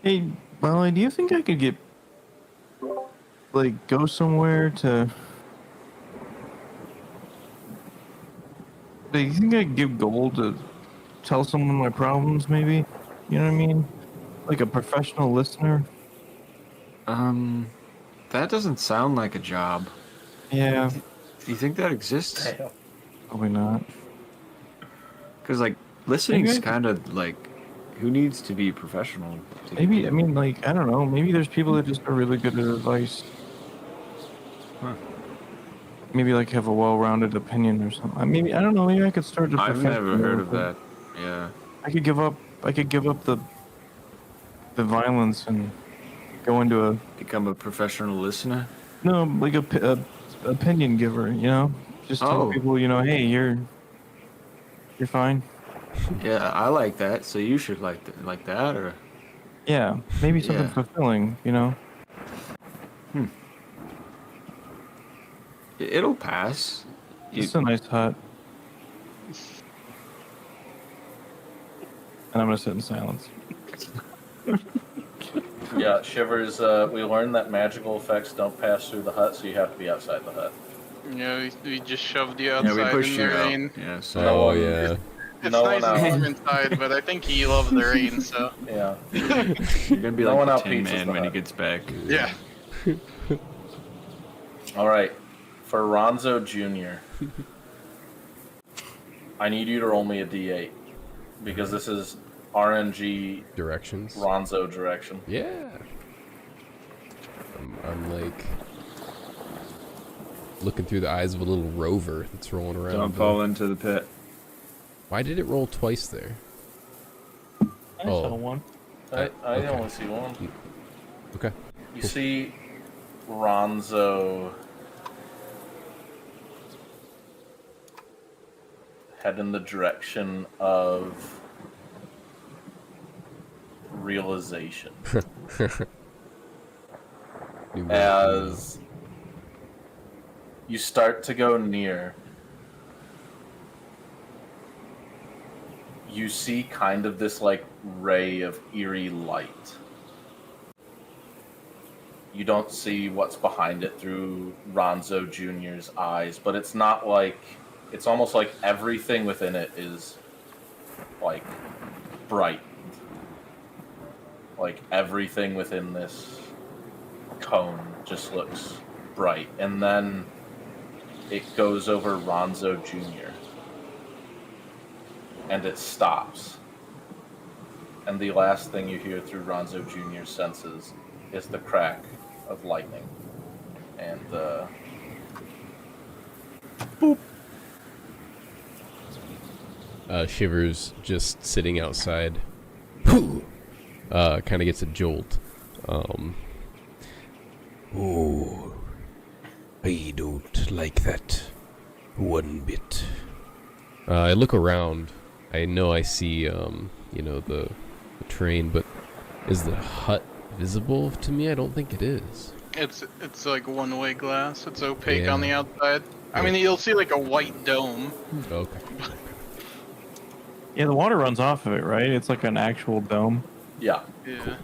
Hey, Molly, do you think I could get, like, go somewhere to... Do you think I could give gold to tell someone my problems, maybe? You know what I mean? Like a professional listener? That doesn't sound like a job. Yeah, Do you think that exists? probably not. Because, like, listening's Maybe I- kind of like, who needs to be professional? Maybe, I mean, like, I don't know. Maybe there's people that just are really good at advice. Huh. Maybe, like, have a well-rounded opinion or something. Maybe, I don't know. Maybe I could start a I've never professional heard of thing. that. Yeah. I could give up the violence and go into a Become a professional listener? like a opinion giver, you know? Just tell Oh. people, you know, hey, you're fine. Yeah, I like that, so you should like that, or... Yeah, maybe something Yeah. fulfilling, you know? It'll pass. It's a nice hut. And I'm gonna sit in silence. Yeah, Shivers, we learned that magical effects don't pass through the hut, so you have to be outside the hut. Yeah, we just shoved you Yeah, outside we pushed in you the out. rain. Yeah, so... Oh yeah. It's No nice one and out. warm inside, but I think he loves the rain, so Yeah. You're gonna be No one like the out Tin pizzas Man the when he hut. gets back. yeah. All right. For Ronzo Jr., I need you to roll me a d8 because this is RNG Directions. Ronzo direction. Yeah. I'm like looking through the eyes of a little rover that's rolling around. Don't fall into the pit. Why did it roll twice there? I Oh. saw one. I Okay. only see one. Okay. You see Ronzo head in the direction of realization. As you start to go near, you see kind of this like ray of eerie light. You don't see what's behind it through Ronzo Jr.'s eyes, but it's not like, it's almost like everything within it is like bright. Like everything within this cone just looks bright. And then it goes over Ronzo Jr. and it stops. And the last thing you hear through Ronzo Jr.'s senses is the crack of lightning. And Shivers just sitting outside. Kind of gets a jolt. Oh, I don't like that one bit. I look around. I know I see, the train, but is the hut visible to me? I don't think it is. It's like one-way glass. It's opaque on the Yeah. outside. I mean, you'll see like a white dome. Okay. Yeah, the water runs off of it, right? It's like an actual dome. Yeah. Yeah.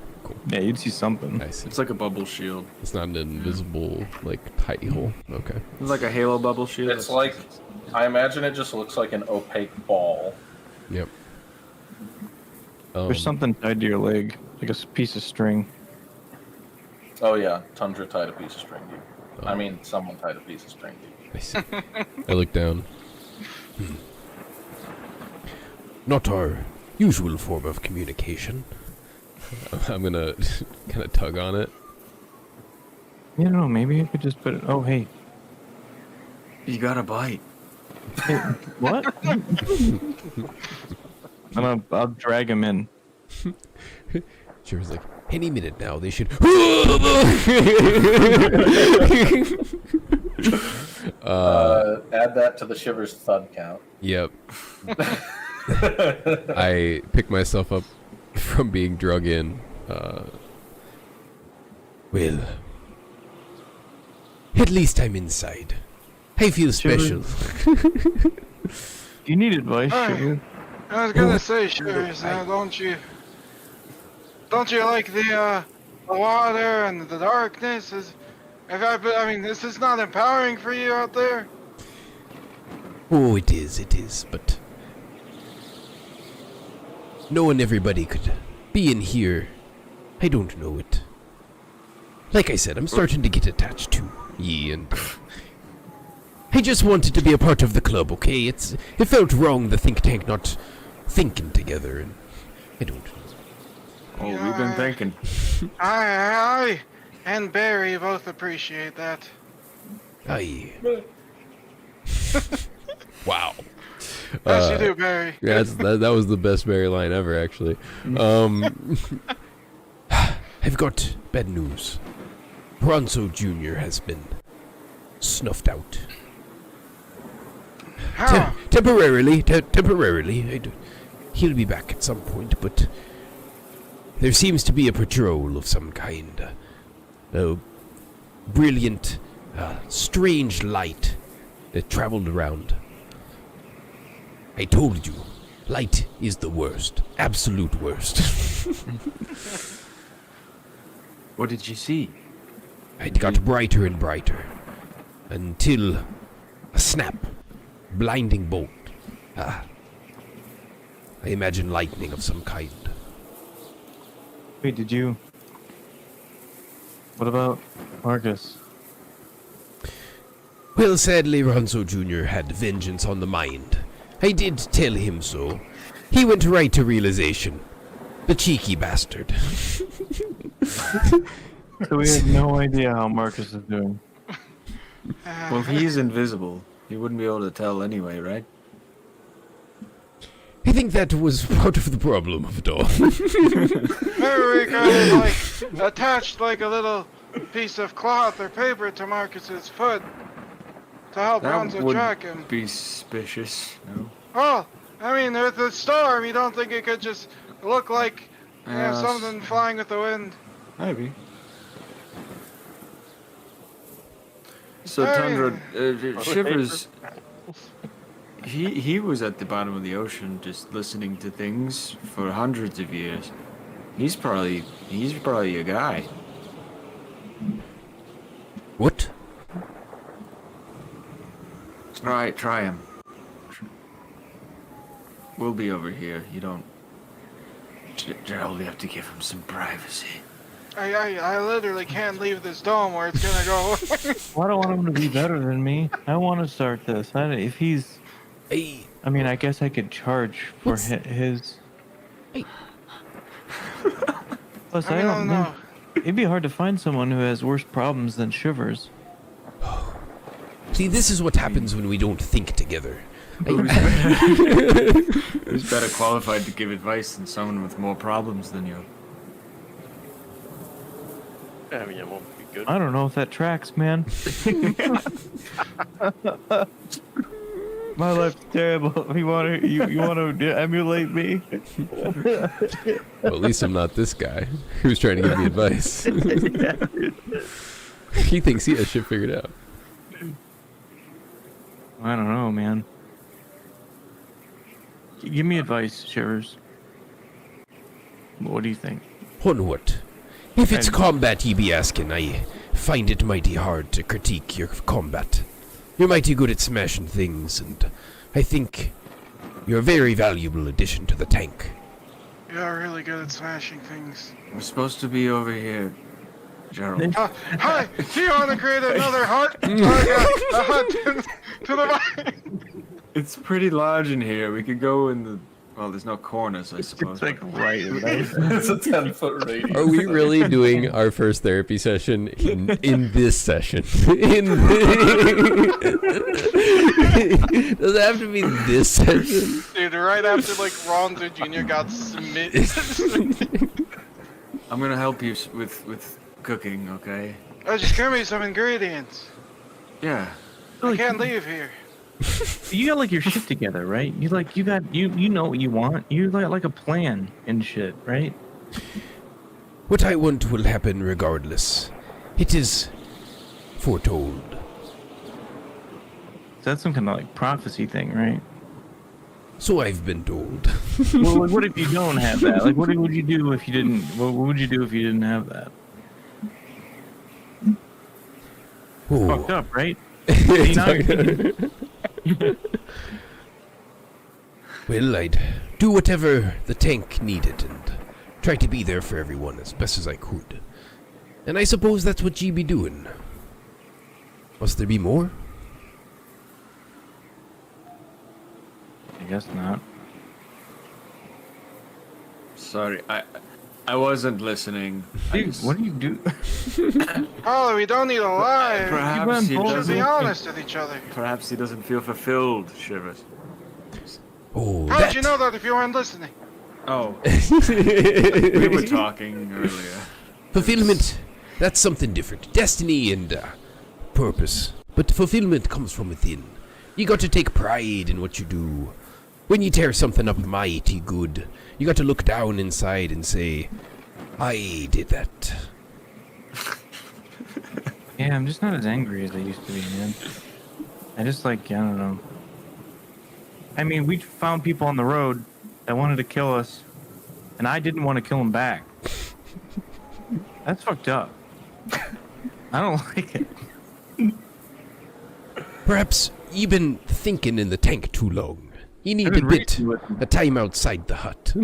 Yeah, you'd see something. I see. It's like a bubble shield. It's not an invisible, like, tiny hole. Okay. It's like a halo bubble shield. It's like, I imagine it just looks like an opaque ball. Yep. There's something tied to your leg, like a piece of string. Oh yeah, Tundra tied a piece of string to you. Oh. I mean, someone tied a piece of string to you. I see. I look down. Not our usual form of communication. I'm gonna kind of tug on it. You know, maybe I could just put it. Oh, hey. You got a bite. Hey, what? I'll drag him in. She was like, any minute now, they should. Add that to the Shivers thud count. Yep. I pick myself up from being drug in. Well, at least I'm inside. I feel special. Do you need advice, Hey. Sugar? I was gonna say, Shivers, don't you like the water and the darkness? I mean, this is not empowering for you out there. Oh, it is, but knowing everybody could be in here, I don't know it. Like I said, I'm starting to get attached to ye, and I just wanted to be a part of the club, okay? It felt wrong, the think tank not thinking together, and I don't know. Oh, we've been thinking. I and Barry both appreciate that. Aye. Wow. Yes, you do, Barry. Yeah, that was the best Barry line ever, actually. I've got bad news. Bronzo Jr. has been snuffed out. How? Temporarily. He'll be back at some point, but there seems to be a patrol of some kind. A brilliant, strange light that traveled around. I told you, light is the worst. Absolute worst. What did you see? It got brighter and brighter. Until a snap. Blinding bolt. I imagine lightning of some kind. Wait, did you... What about Marcus? Well, sadly, Ronzo Jr. had vengeance on the mind. I did tell him so. He went right to realization. The cheeky bastard. So we have no idea how Marcus is doing. Well, if he's invisible, he wouldn't be able to tell anyway, right? I think that was part of the problem of it all. Maybe we could like attach like a little piece of cloth or paper to Marcus's foot to help That Ronzo would track him. be suspicious, no? Oh, I mean, with the storm, you don't think it could just look like something flying with the wind? Maybe. So I Tundra, mean- Shivers, he was at the bottom of the ocean just listening to things for hundreds of years. He's probably a guy. What? Try him. We'll be over here. You don't. Gerald, you have to give him some privacy. I literally can't leave this dome where it's gonna go. Well, I don't want him to be better than me. I want to start this. If he's... Hey. I mean, I guess I could charge for What's- his... Hey. Plus, I don't know. It'd be hard to find someone who has worse problems than Shivers. See, this is what happens when we don't think together. Who's better qualified to give advice than someone with more problems than you? I mean, it won't be good. I don't know if that tracks, man. My life's terrible. You want to emulate me? Well, at least I'm not this guy who's trying to give me advice. He thinks he has shit figured out. I don't know, man. Give me advice, Shivers. What do you think? On what? If it's combat ye be asking, I find it mighty hard to critique your combat. You're mighty good at smashing things, and I think you're a very valuable addition to the tank. You're really good at smashing things. We're supposed to be over here, Gerald. Hi, do you want to create another hut? I got a hut to the right. It's pretty large in here. We could go in the... Well, there's no corners, I suppose. It's like right. It's a 10-foot radius. Are we really doing our first therapy session in this session? Does it have to be this session? Dude, right after like Ronzo Jr. got smitten. I'm gonna help you with cooking, okay? Oh, just give me some ingredients. Yeah. I can't leave here. You got like your shit together, right? You know what you want. You got like a plan and shit, right? What I want will happen regardless. It is foretold. That's some kind of like prophecy thing, right? So I've been told. Well, like, what if you don't have that? Like, what would you do if you didn't? What would you do if you didn't have that? Fucked up, right? Well, I'd do whatever the tank needed and try to be there for everyone as best as I could. And I suppose that's what ye be doing. Must there be more? I guess not. Sorry, I wasn't listening. Dude, what do you do? Oh, we don't need a lie. Perhaps he We should doesn't. be honest with each other. Perhaps he doesn't feel fulfilled, Shivers. Oh, How that. did you know that if you weren't listening? Oh, we were talking earlier. Fulfillment, that's something different. Destiny and purpose. But fulfillment comes from within. You got to take pride in what you do. When you tear something up mighty good, you got to look down inside and say, I did that. Yeah, I'm just not as angry as I used to be, man. I just like, I don't know. I mean, we found people on the road that wanted to kill us, and I didn't want to kill them back. That's fucked up. I don't like it. Perhaps you've been thinking in the tank too long. You need I've a been bit, reading with a time outside the hut. We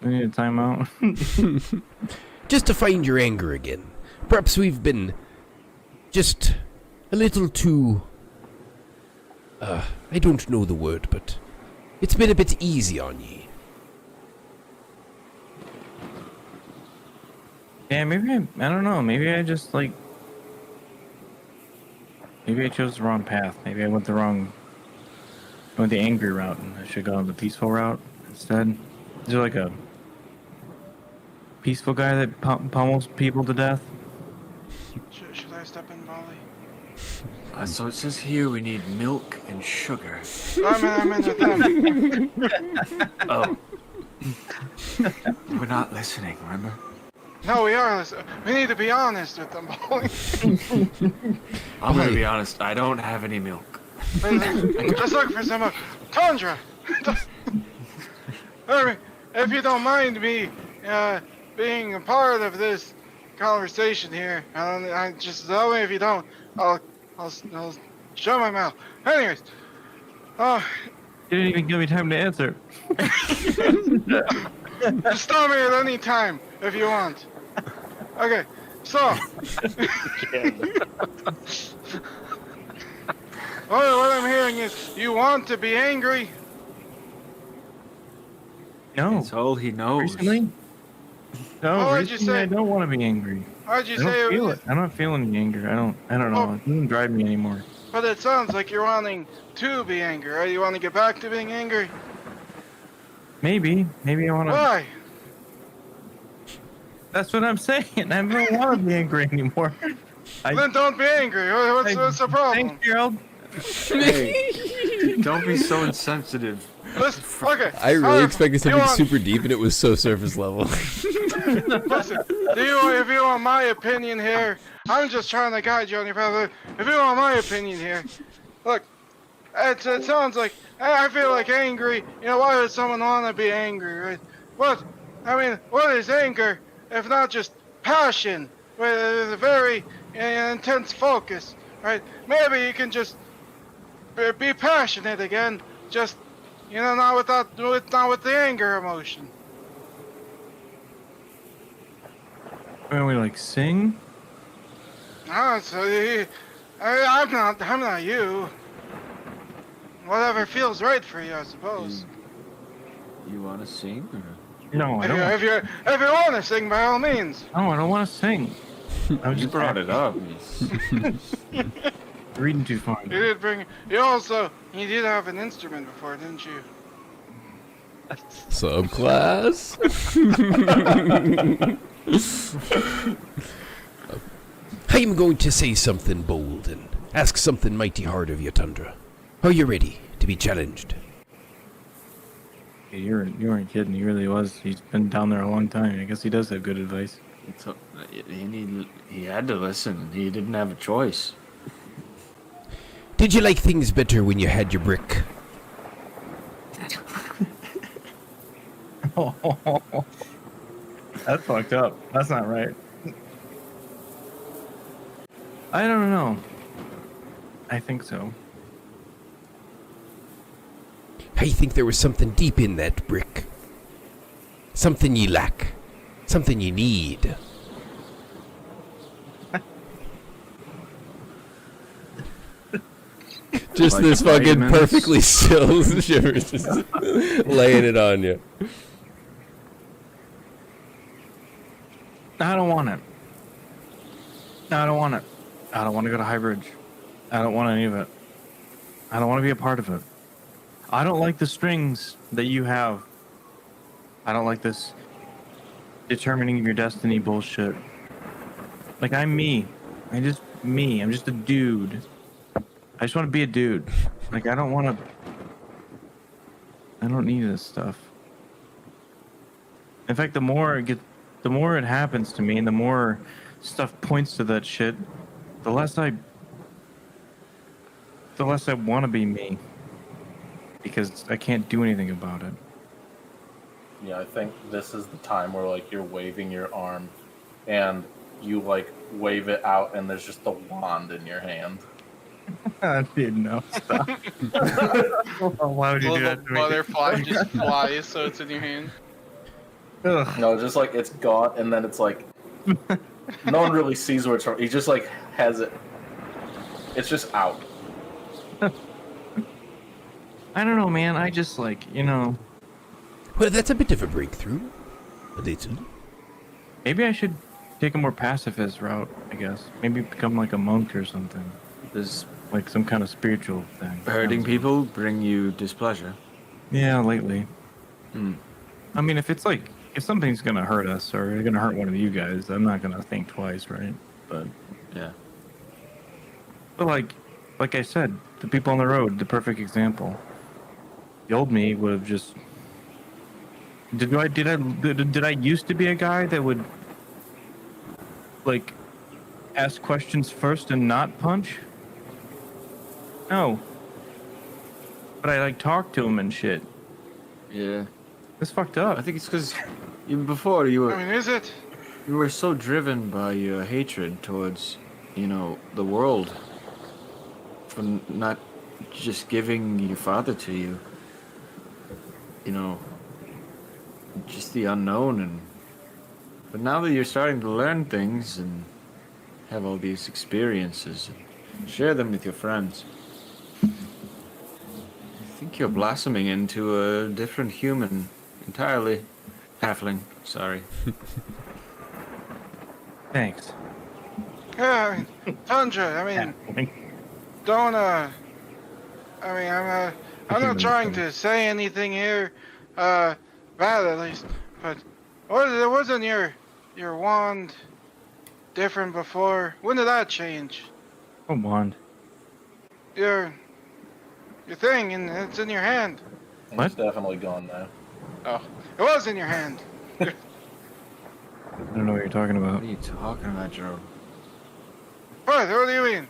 need a timeout. Just to find your anger again. Perhaps we've been just a little too... I don't know the word, but it's been a bit easy on ye. Yeah, maybe I don't know. Maybe I just like... Maybe I chose the wrong path. Maybe I went the angry route, and I should go on the peaceful route instead. Is there like a peaceful guy that pummels people to death? Should I step in, Molly? So it says here we need milk and sugar. I'm in with them. Oh. We're not listening, remember? No, we are listening. We need to be honest with them, Molly. I'm gonna be honest, I don't have any milk. Just look for some Tundra. If you don't mind me being a part of this conversation here, I just tell me if you don't. I'll shut my mouth. Anyways, You didn't even give me time to answer. just stop me at any time if you want. Okay, so. What I'm hearing is you want to be angry. No. That's all he knows. Recently? No, What would you recently say? I don't want to be angry. Why'd you I say don't feel was- it. I'm not feeling any anger. I don't know. Oh. It doesn't drive me anymore. But it sounds like you're wanting to be angry, right? You want to get back to being angry? Maybe I want to. Why? That's what I'm saying. I don't want to be angry anymore. Then don't be angry. What's the problem? Thanks, Gerald. Hey, don't be so insensitive. Listen, okay. I really alright, expected you something want- super deep, and it was so surface level. Listen, if you want my opinion here, I'm just trying to guide you on your path. If you want my opinion here, look, it sounds like I feel like angry. You know, why would someone want to be angry, right? What? I mean, what is anger if not just passion with a very intense focus, right? Maybe you can just be passionate again, just not with the anger emotion. When we like sing? Ah, so I'm not you. Whatever feels right for you, I suppose. You want to sing? Or? No, I don't. If you want to sing, by all means. No, I don't want to sing. I was You just brought it up. reading too far. You did bring. You did have an instrument before, didn't you? Subclass. I am going to say something bold and ask something mighty hard of you, Tundra. Are you ready to be challenged? You weren't kidding. He really was. He's been down there a long time. I guess he does have good advice. He had to listen. He didn't have a choice. Did you like things better when you had your brick? That's fucked up. That's not right. I don't know. I think so. I think there was something deep in that brick. Something you lack. Something you need. Just Like this fucking vitamins. perfectly still Shivers just laying it on you. I don't want it. I don't want it. I don't want to go to High Bridge. I don't want any of it. I don't want to be a part of it. I don't like the strings that you have. I don't like this determining your destiny bullshit. Like, I'm me. I'm just a dude. I just want to be a dude. Like, I don't want to... I don't need this stuff. In fact, the more it happens to me, and the more stuff points to that shit, the less I want to be me. Because I can't do anything about it. Yeah, I think this is the time where like you're waving your arm, and you like wave it out, and there's just a wand in your hand. I didn't know. Stop. Why would you Well, do the that to me? butterfly just flies, so it's in your hand. Ugh. No, just like it's gone, and then it's like no one really sees where it's from. He just like has it. It's just out. I don't know, man. I just like, Well, that's a bit of a breakthrough. A little. maybe I should take a more pacifist route, I guess. Maybe become like a monk or something. Does Like some kind of spiritual thing. hurting Sounds- people bring you displeasure? Yeah, lately. Hmm. I mean, if something's gonna hurt us or gonna hurt one of you guys, I'm not gonna think twice, right? But Yeah. like I said, the people on the road, the perfect example. The old me would have just. Did I used to be a guy that would like ask questions first and not punch? No. But I like talk to him and shit. Yeah. That's fucked I up. think it's because even before you I mean, is it? were so driven by your hatred towards, the world, for not just giving your father to you. Just the unknown, but now that you're starting to learn things and have all these experiences, share them with your friends. I think you're blossoming into a different human entirely. Halfling, sorry. Thanks. Yeah, I mean, Tundra. I mean, don't. I mean, I'm not trying to say anything here, bad at least. But wasn't your wand different before? When did that change? What wand? Your your thing, and it's in your hand. It's definitely gone now. Oh, it was in your hand. I don't know what you're talking What about. are you talking about, Gerald? What do you mean?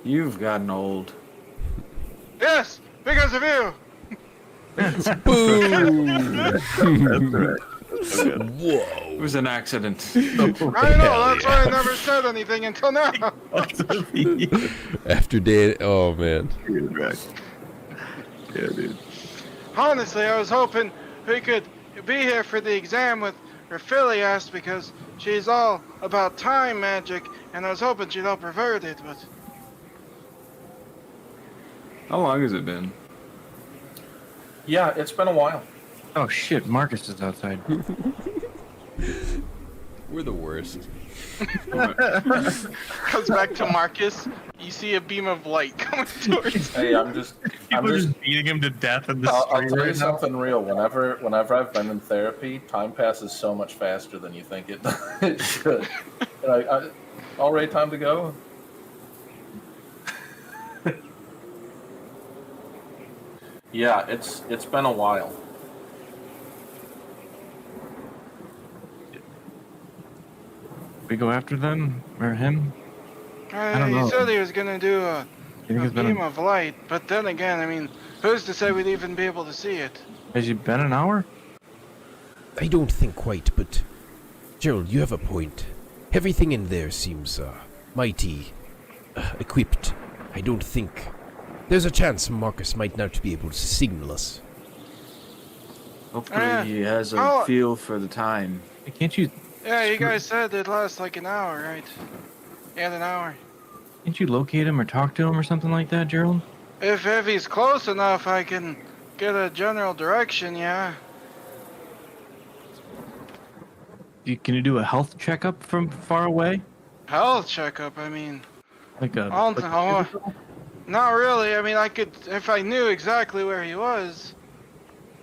You've gotten old. Yes, because of you. Whoa. It was an accident. I know, that's why I never said anything until now. After day, oh man. Yeah, dude. Honestly, I was hoping we could be here for the exam with Raphilias because she's all about time magic, and I was hoping she'd all pervert it, but How long has it been? Yeah, it's been a while. Oh shit, Marcus is outside. We're the worst. Goes back to Marcus. You see a beam of light coming towards. Hey, I'm just beating him to death in the I'll tell you something real. Whenever I've been in therapy, time passes so much faster than you think it should. All right, time to go. Yeah, it's been a while. We go after them or him? don't he know. said he was gonna do a You think it's been beam of light, but then again, I mean, who's to say we'd even be able to see it? has it been an hour? I don't think quite, but Gerald, you have a point. Everything in there seems mighty equipped. I don't think there's a chance Marcus might not be able to signal us. Hopefully he has a Oh. feel for the time. Can't you Yeah, you guys said it lasts like an hour, right? Yeah, an hour. locate him or talk to him or something like that, Gerald? If he's close enough, I can get a general direction, yeah. Can you do a health checkup from far away? Health checkup, I mean, Like a I'll- like a I'll- physical? not really. I mean, I could, if I knew exactly where he was,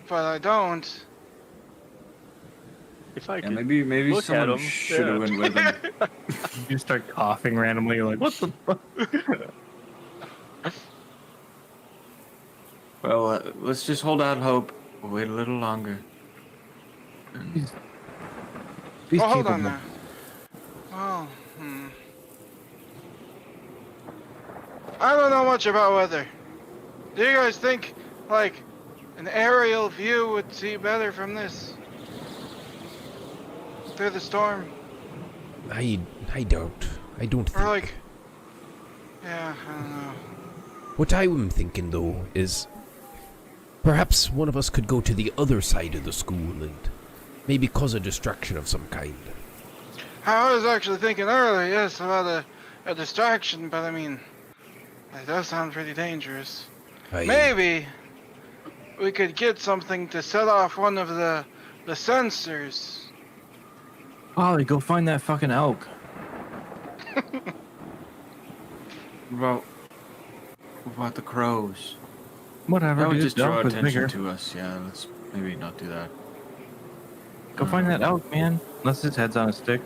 but I don't. If I Yeah, could maybe look at someone him, should have yeah. went with him. You start coughing randomly, you're like, what the fuck? Well, let's just hold out hope. We'll wait a little longer. He's Oh, hold on capable. now. Oh, I don't know much about weather. Do you guys think, like, an aerial view would see better from this? Through the storm? I don't. I don't Or think. like... Yeah, I don't know. What I'm thinking though is perhaps one of us could go to the other side of the school and maybe cause a distraction of some kind. I was actually thinking earlier, yes, about a distraction, but I mean, that does sound pretty dangerous. Maybe we could get something to set off one of the sensors. Ollie, go find that fucking elk. What about the crows? Whatever, That would dude. just The draw elk was attention bigger. to us. Yeah, let's maybe not do that. Go find that elk, man. Unless his head's on a stick.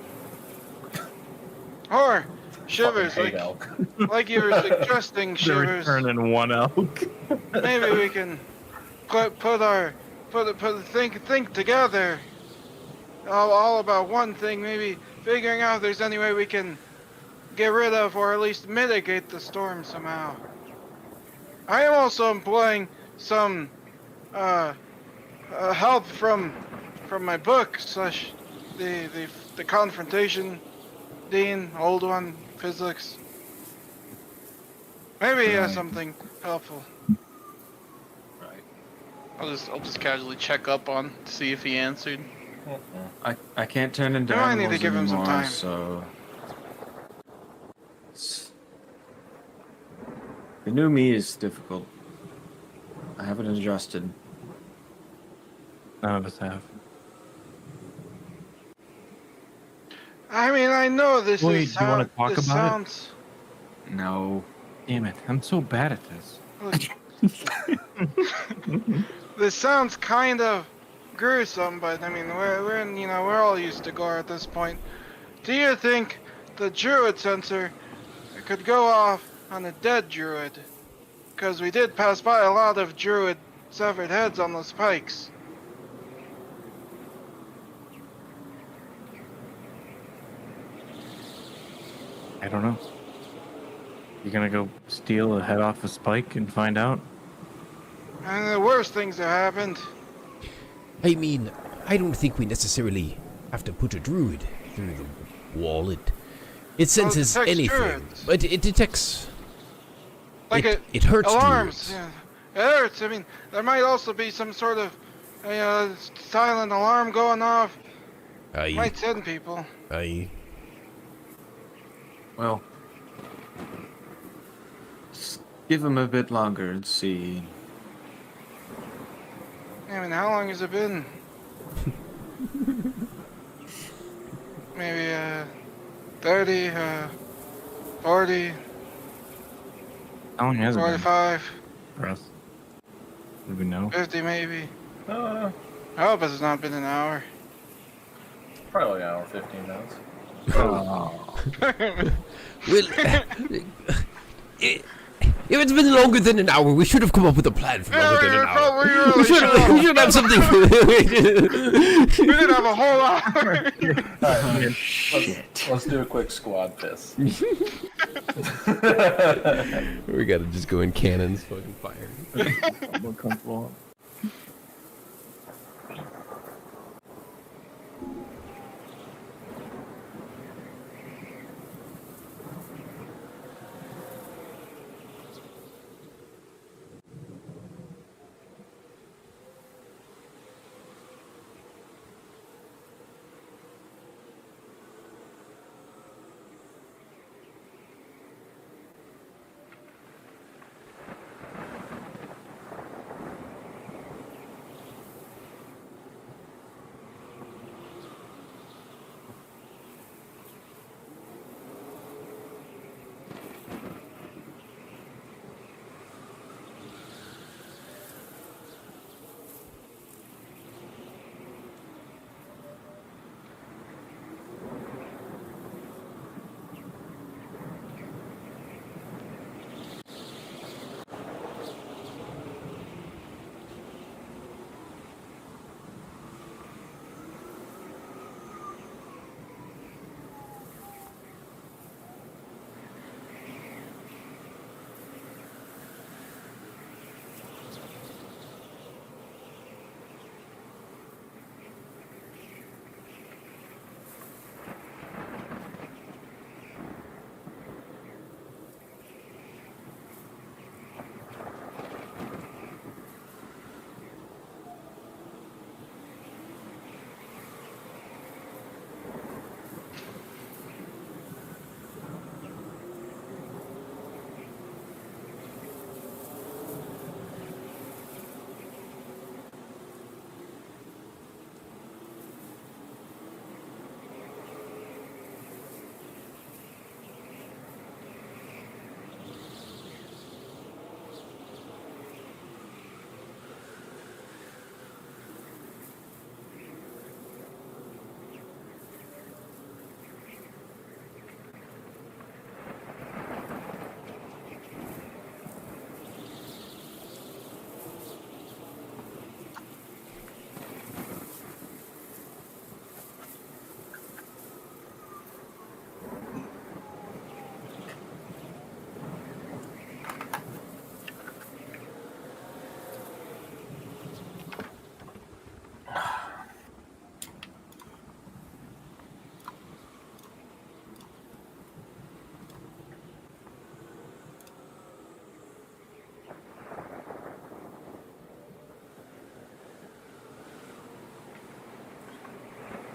Or Shivers, Fucking hate like, elk. like you were suggesting, The Shivers. return in one elk. Maybe we can think together. All about one thing. Maybe figuring out if there's any way we can get rid of or at least mitigate the storm somehow. I am also employing some help from my book slash the confrontation dean, old one, physics. Maybe he has something helpful. Right. I'll just casually check up on to see if he answered. I can't turn into No, I need to animals give him some anymore, time. so the new me is difficult. I haven't adjusted. None of us have. I mean, I know this Wait, is do you wanna talk this about it? sounds, No. Damn it, I'm so bad at this. This sounds kind of gruesome, but I mean, we're all used to gore at this point. Do you think the druid sensor could go off on a dead druid? Because we did pass by a lot of druid severed heads on those pikes. I don't know. You gonna go steal a head off a spike and find out? And the worst things have happened. I mean, I don't think we necessarily have to put a druid through the wall. It senses detects anything, druids. but it detects. Like it hurts alarms. druids. Yeah. It hurts. I mean, there might also be some sort of silent alarm going off. Might send people. Well, just give him a bit longer and see. I mean, how long has it been? Maybe 30, 40, How long has it been 45, for us? Do we know? 50 maybe. I hope it's not been an hour. Probably an hour, 15 minutes. Oh. Well, if it's been longer than an hour, we should have come up with a plan for longer than an hour. Really We should have something. We did have a whole hour. Let's do a quick squad piss. We gotta just go in cannons, fucking fire. More comfortable.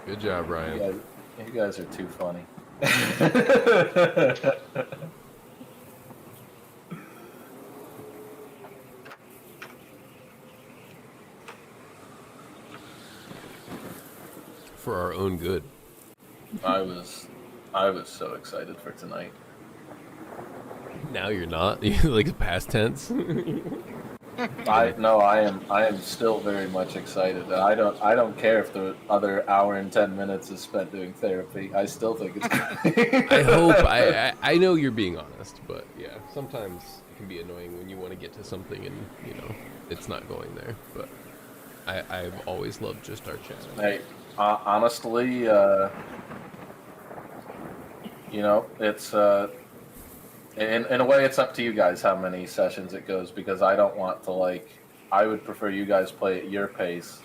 Good job, Ryan. You guys are too funny. For our own good. I was so excited for tonight. Now you're not. You're like past tense. I am still very much excited. I don't care if the other hour and 10 minutes is spent doing therapy. I still think it's great. I hope. I know you're being honest, but yeah, sometimes it can be annoying when you want to get to something and it's not going there. But I've always loved just our chat. Hey, honestly, it's in a way, it's up to you guys how many sessions it goes, because I don't want to I would prefer you guys play at your pace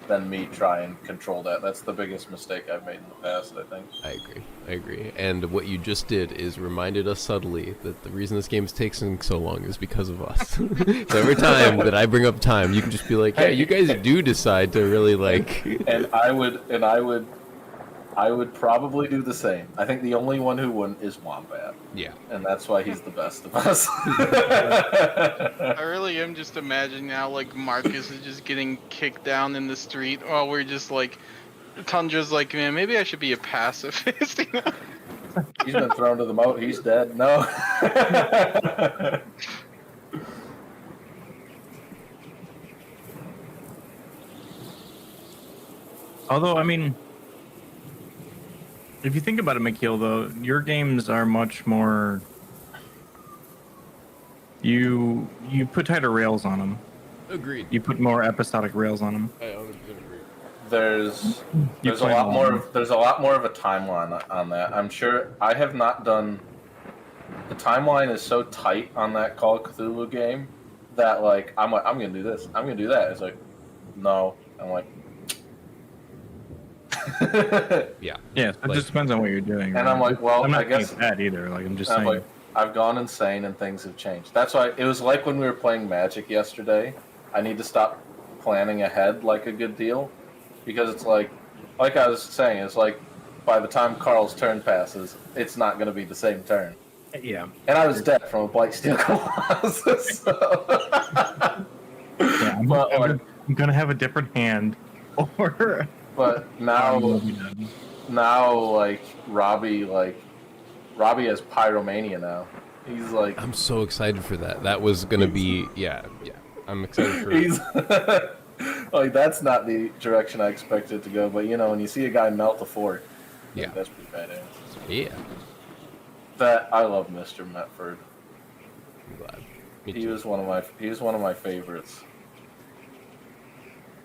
than me try and control that. That's the biggest mistake I've made in the past, I think. I agree. And what you just did is reminded us subtly that the reason this game is taking so long is because of us. So every time that I bring up time, you can just be like, "Hey, you guys do decide to really like." And I would probably do the same. I think the only one who wouldn't is Wombat. Yeah. And that's why he's the best of us. I really am just imagining now, like, Marcus is just getting kicked down in the street while we're just like, Tundra's like, man, maybe I should be a pacifist. He's been thrown to the moat. He's dead. No. Although, I mean, if you think about it, Mikhail, though, your games are much more. You put tighter rails on them. Agreed. You put more episodic rails on them. I 100% agree. There's a lot more of a timeline on that. I'm sure I have not done. The timeline is so tight on that Call of Cthulhu game that I'm gonna do this, I'm gonna do that. It's like, no. I'm like. Yeah. Yeah, it just depends on what you're doing. And I'm like, well, I'm not I guess that either. Like, I'm just I'm saying. like, I've gone insane and things have changed. That's why it was like when we were playing Magic yesterday. I need to stop planning ahead like a good deal, because it's like I was saying, it's like by the time Carl's turn passes, it's not going to be the same turn. Yeah. And I was dead from a Blight Steel Colossus. So. Yeah, I'm gonna have a different hand, or. But now Robbie has pyromania now. He's like, I'm so excited for that. That was gonna be yeah. I'm excited for. He's that's not the direction I expected it to go. But when you see a guy melt a fork, Yeah. that's pretty badass. Yeah. That I love Mr. Metford. I'm glad. He was one of my favorites.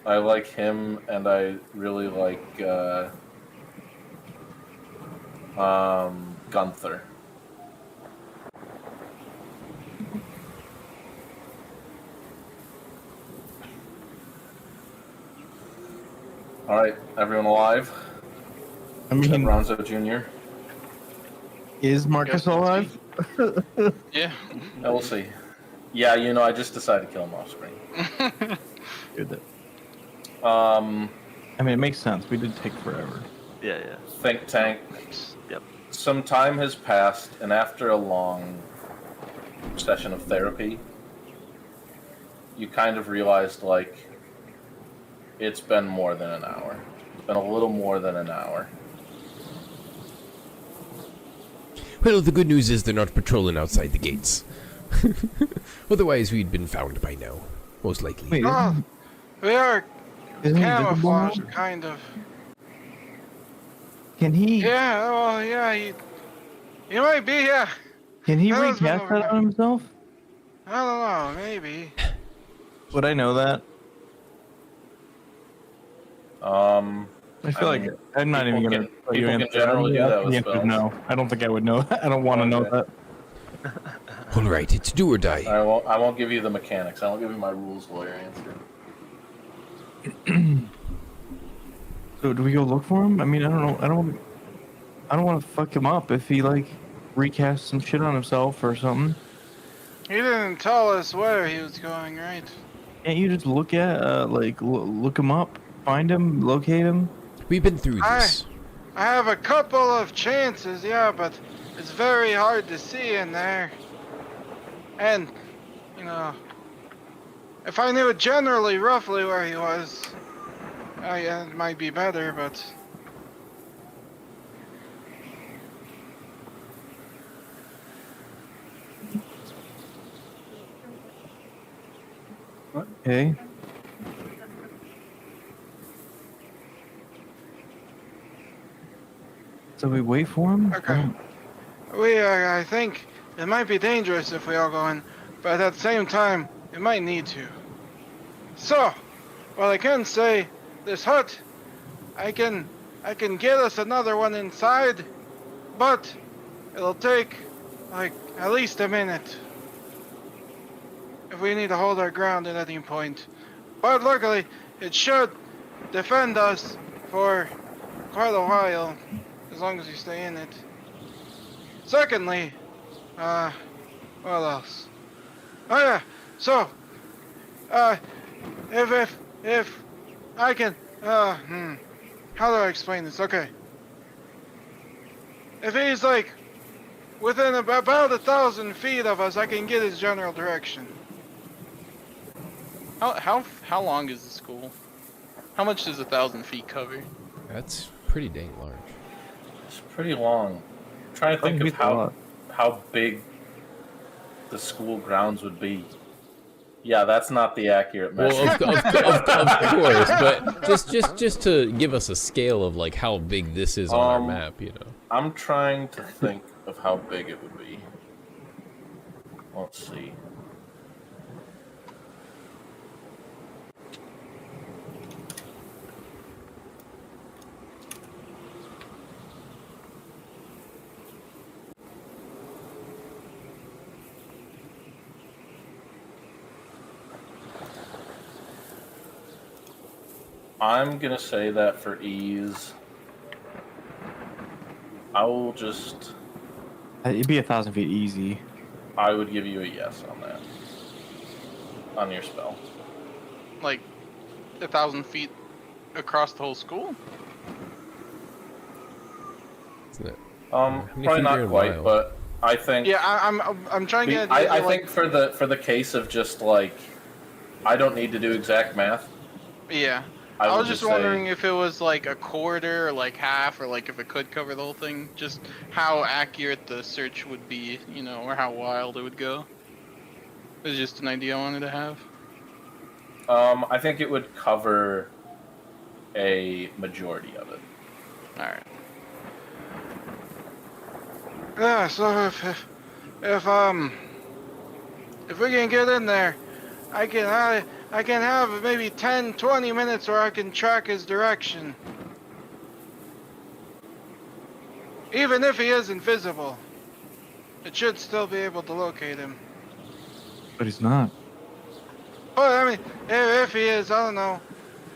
I like him, and I really like Gunther. All right, everyone alive? I mean, Ronzo Jr. Is Marcus alive? Yeah. We'll see. Yeah, I just decided to kill him off screen. I mean, it makes sense. We did take forever. Yeah. Think tank. Yep. Some time has passed, and after a long session of therapy, you kind of realized, it's been more than an hour. It's been a little more than an hour. Well, the good news is they're not patrolling outside the gates. Otherwise, we'd been found by now, most likely. Wait, Oh, we are isn't he invisible camouflaged, now? kind of. Can he? Yeah, well, yeah, he might be, yeah. Can he That was recast over that on himself? I don't know, maybe. Would I know that? I feel like I'm not even gonna. people can generally do that with The answer is spells. no, I don't think I would know that. I don't want to know Okay. that. All right, it's do or die. I won't give you the mechanics. I won't give you my rules lawyer answer. So do we go look for him? I mean, I don't know. I don't want to fuck him up if he recasts some shit on himself or something. He didn't tell us where he was going, right? Can't you just look at look him up, find him, locate him? We've been through this. I have a couple of chances, yeah, but it's very hard to see in there. And, if I knew generally roughly where he was, yeah, it might be better, but... Okay. So we wait for him? Okay. I think it might be dangerous if we all go in, but at the same time, it might need to. So, well, I can say, this hut, I can get us another one inside, but it'll take, like, at least a minute. If we need to hold our ground at any point. But luckily, it should defend us for quite a while, as long as you stay in it. Secondly, what else? Oh yeah, so, if I can, how do I explain this? Okay. If he's like within about 1,000 feet of us, I can get his general direction. How long is the school? How much does 1,000 feet cover? That's pretty dang large. It's pretty long. I'm trying to think of how big the school grounds would be. Yeah, that's not the accurate measure. Well, of course, but just to give us a scale of like how big this is on our map, you know. I'm trying to think of how big it would be. Let's see. I'm gonna say that for ease, I will just. It'd be 1,000 feet easy. I would give you a yes on that. On your spell. Like 1,000 feet across the whole school? Isn't it? Probably not quite, but I think. Yeah, I'm trying to get. I think for the case of just like, I don't need to do exact math. Yeah. I was just wondering if it was like a quarter or like half or like if it could cover the whole thing. Just how accurate the search would be, you know, or how wild it would go. It was just an idea I wanted to have. I think it would cover a majority of it. Alright. Yeah, so if we can get in there, I can have maybe 10, 20 minutes where I can track his direction. Even if he is invisible, it should still be able to locate him. But he's not. But I mean, if he is, I don't know.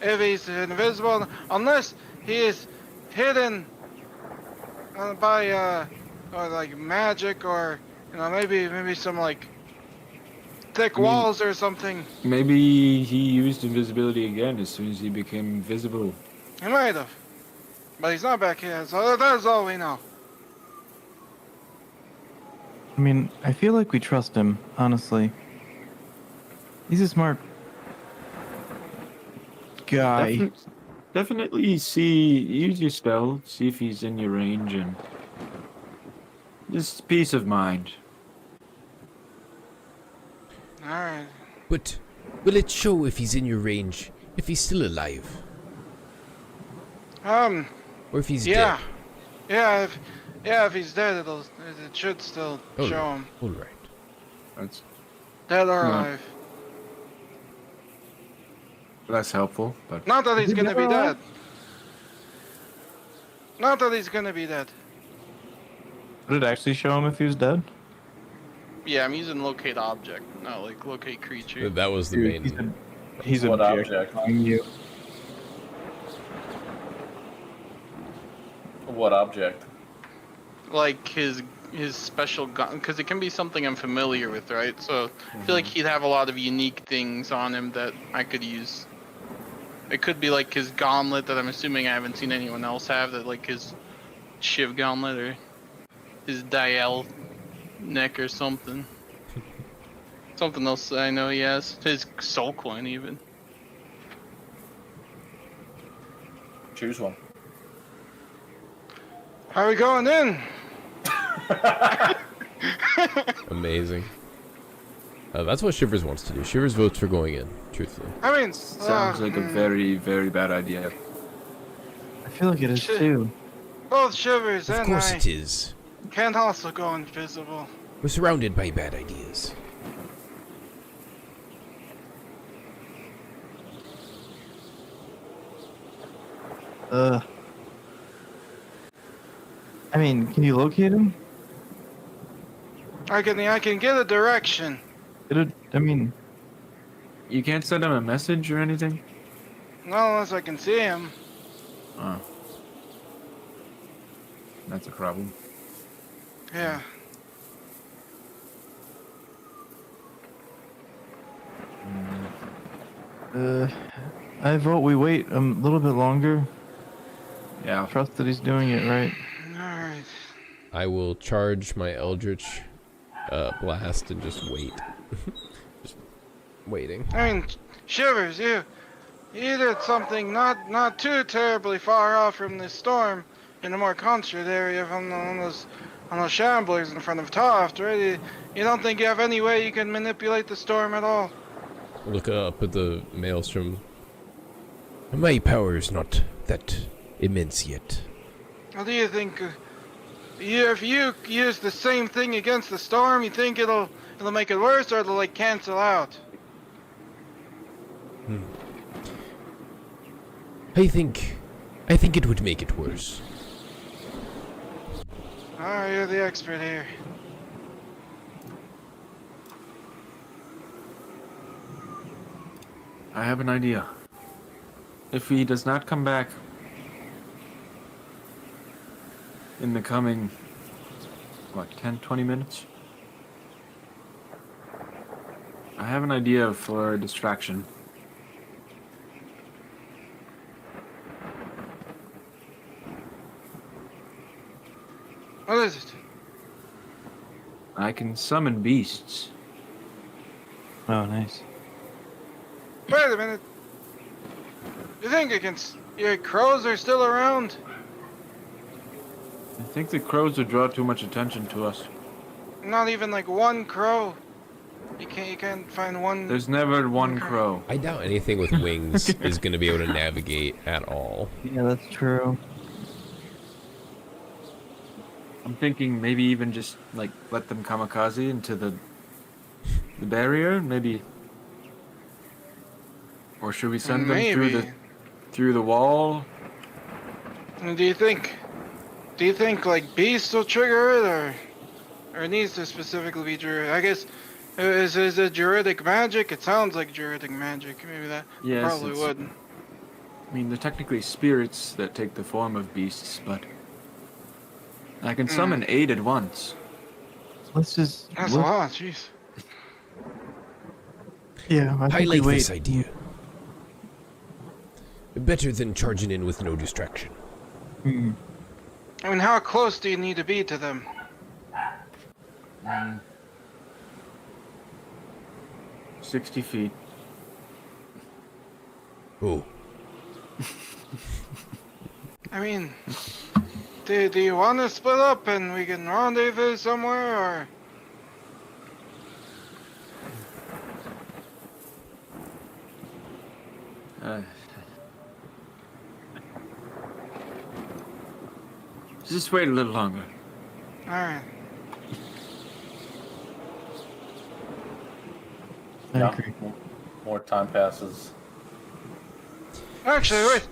If he's invisible, unless he is hidden by or like magic, or you know, maybe some like thick walls or something. Maybe he used invisibility again as soon as he became invisible. He might have, but he's not back here, so that's all we know. I mean, I feel like we trust him, honestly. He's a smart guy. Definitely use your spell, see if he's in your range, and just peace of mind. Alright. But will it show if he's in your range, if he's still alive? Or if he's dead? If he's dead, it should still show him. Alright. That's Dead or alive. less helpful, but Not that he's gonna be dead. Not that he's gonna be dead. Would it actually show him if he was dead? Yeah, I'm using locate object, not like locate creature. That was the main. He's What object? objectifying you. What object? Like his special gun, because it can be something I'm familiar with, right? So I feel like he'd have a lot of unique things on him that I could use. It could be like his gauntlet that I'm assuming I haven't seen anyone else have, that like his Shiv gauntlet or his Dial neck or something. Something else I know he has. His soul coin even. Choose one. Are we going in? Amazing. That's what Shivers wants to do. Shivers votes for going in, truthfully. I mean, Sounds like a very, very bad idea. I feel like it is Shit. too. both Shivers Of and course I it is. can also go invisible. We're surrounded by bad ideas. I mean, can you locate him? I can get a direction. I mean, You can't send him a message or anything? Not unless I can see him. Oh. That's a problem. Yeah. I vote we wait a little bit longer. Yeah. Trust that he's doing it right. Alright. I will charge my Eldritch Blast and just wait. Just waiting. I mean, Shivers, you did something not too terribly far off from this storm in a more concentrated area on those shamblers in front of Toft, right? You don't think you have any way you can manipulate the storm at all? Look up at the maelstrom. My power is not that immense yet. Or do you think if you use the same thing against the storm, you think it'll make it worse, or it'll like cancel out? I think it would make it worse. Alright, you're the expert here. I have an idea. If he does not come back in the coming, 10, 20 minutes? I have an idea for a distraction. What is it? I can summon beasts. Oh, nice. Wait a minute. You think I can? Your crows are still around? I think the crows would draw too much attention to us. Not even like one crow. You can't find one. There's never one crow. I doubt anything with wings is going to be able to navigate at all. Yeah, that's true. I'm thinking maybe even just like let them kamikaze into the barrier, maybe. Or should we send them through the wall? And do you think like beasts will trigger it, or it needs to specifically be druid? I guess is it druidic magic? It sounds like druidic magic. Maybe that Yes, probably it's- would. I mean, they're technically spirits that take the form of beasts, but I can summon 8 at once. Let's just. That's a lot. Jeez. Yeah, I I think like we wait. this idea. Better than charging in with no distraction. Hmm. I mean, how close do you need to be to them? 60 feet. Oh, I mean, do you want to split up and we can rendezvous somewhere, or? Just wait a little longer. All right. I Yeah. agree. More time passes. Actually, wait.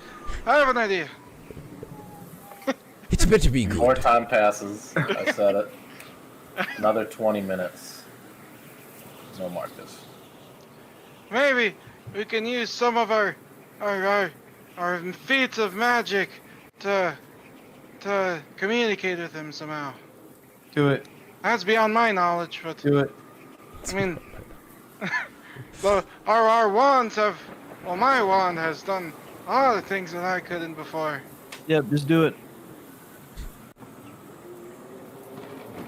I have an idea. it's better be More good. time passes. I said it. Another 20 minutes. No Marcus. Maybe we can use some of our feats of magic to communicate with him somehow. Do it. That's beyond my knowledge, but Do it. I mean, our wands have. Well, my wand has done a lot of things that I couldn't before. Yep, just do it.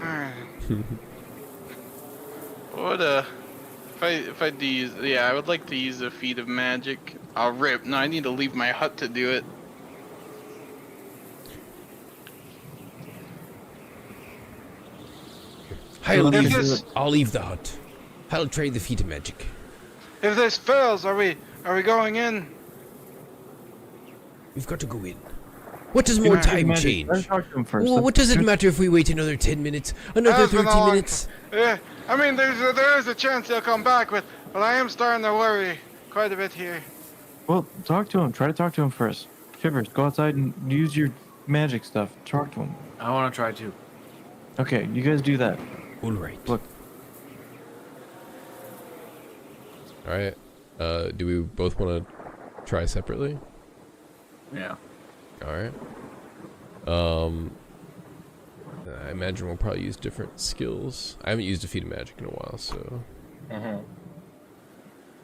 Alright. What if I do use, I would like to use a feat of magic. I'll rip. No, I need to leave my hut to do it. I'll If leave, this- I'll leave the hut. I'll try the feet of magic. If this fails, are we going in? We've got to go in. What does more time change? Let's talk to him first. Well, what does it matter if we wait another 10 minutes? Another Has been 30 a long minutes? Yeah, I mean, there is a chance he'll come back, but I am starting to worry quite a bit here. Well, talk to him. Try to talk to him first. Shivers, go outside and use your magic stuff. Talk to him. I want to try too. Okay, you guys do that. All right. Look. All right. Do we both want to try separately? Yeah. All right. I imagine we'll probably use different skills. I haven't used a feat of magic in a while, so.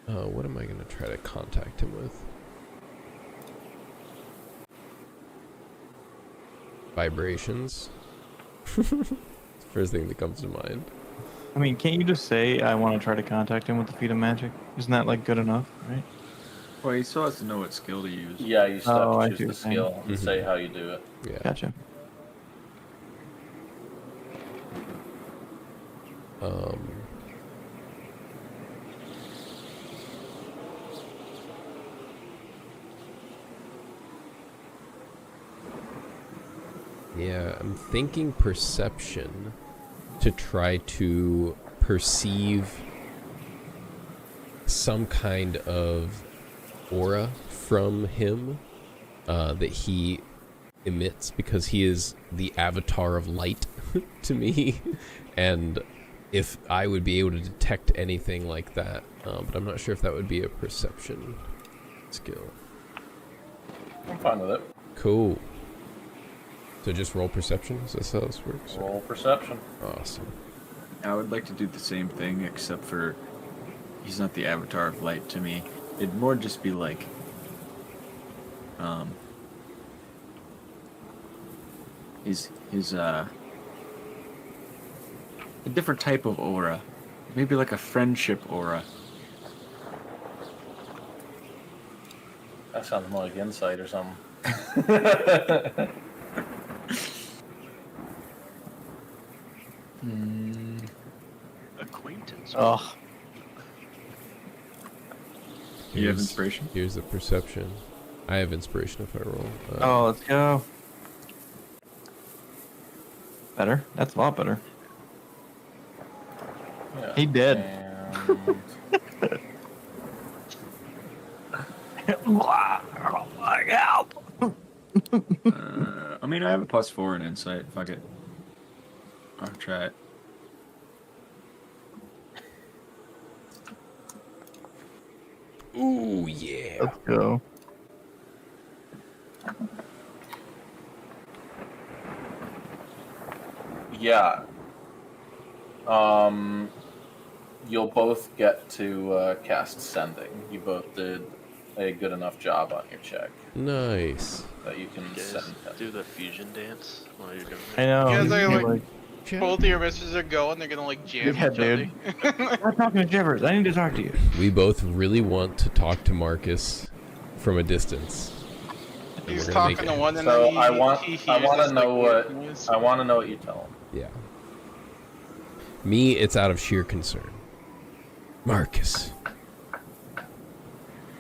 What am I gonna try to contact him with? Vibrations. First thing that comes to mind. I mean, can't you just say, I want to try to contact him with the feet of magic? Isn't that, like, good enough, right? Well, he still has to know what skill to use. Yeah, you still Oh, I have to see choose the what you're skill and say how you do it. Yeah. Gotcha. Yeah, I'm thinking perception to try to perceive some kind of aura from him that he emits, because he is the avatar of light to me, and if I would be able to detect anything like that, but I'm not sure if that would be a perception skill. I'm fine with it. Cool. So just roll perception? Is that how this works? Roll perception. Awesome. I would like to do the same thing, except for he's not the avatar of light to me. It'd more just be like, a different type of aura, maybe like a friendship aura. That sounds more like insight or something. Acquaintance. Oh, You have inspiration? Here's the perception. I have inspiration if I roll. oh, let's go. Better. That's a lot better. Yeah. He did. And I mean, I have a +4 in insight. Fuck it. I'll try it. Ooh, yeah. Let's go. yeah. You'll both get to cast sending. You both did a good enough job on your check Nice. that you can You guys send him. do the fusion dance while you're doing I it. know. You guys he's are like, Both of your misses are going. They're gonna like jam Yeah, each dude. other. I'm talking to Shivers. I need to talk to you. We both really want to talk to Marcus from a distance. And He's we're gonna make talking to it. one, and So then he I want hears to this, know like, weird what noise. I want to know what you tell him. Yeah. Me, it's out of sheer concern. Marcus.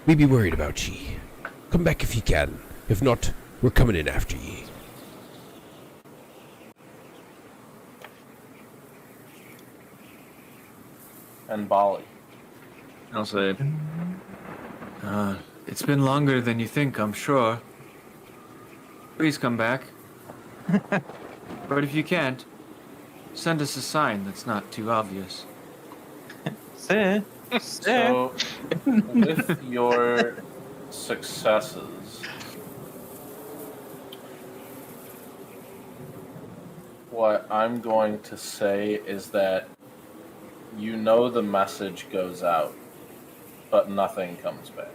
We be worried about ye. Come back if you can. If not, we're coming in after ye. And Bali. I'll say, it's been longer than you think, I'm sure. Please come back. But if you can't, send us a sign that's not too obvious. Say. So, with your successes, what I'm going to say is that you know the message goes out, but nothing comes back.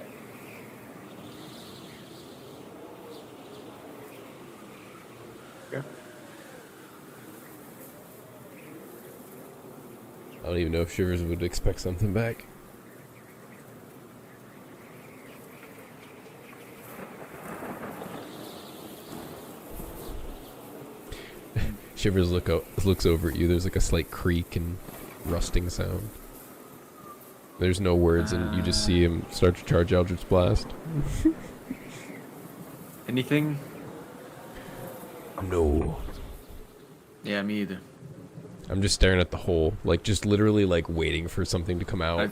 I don't even know if Shivers would expect something back. Shivers looks over at you. There's like a slight creak and rusting sound. There's no words, and you just see him start to charge Eldritch Blast. Anything? No. Yeah, me either. I'm just staring at the hole, like just literally like waiting for something to come out.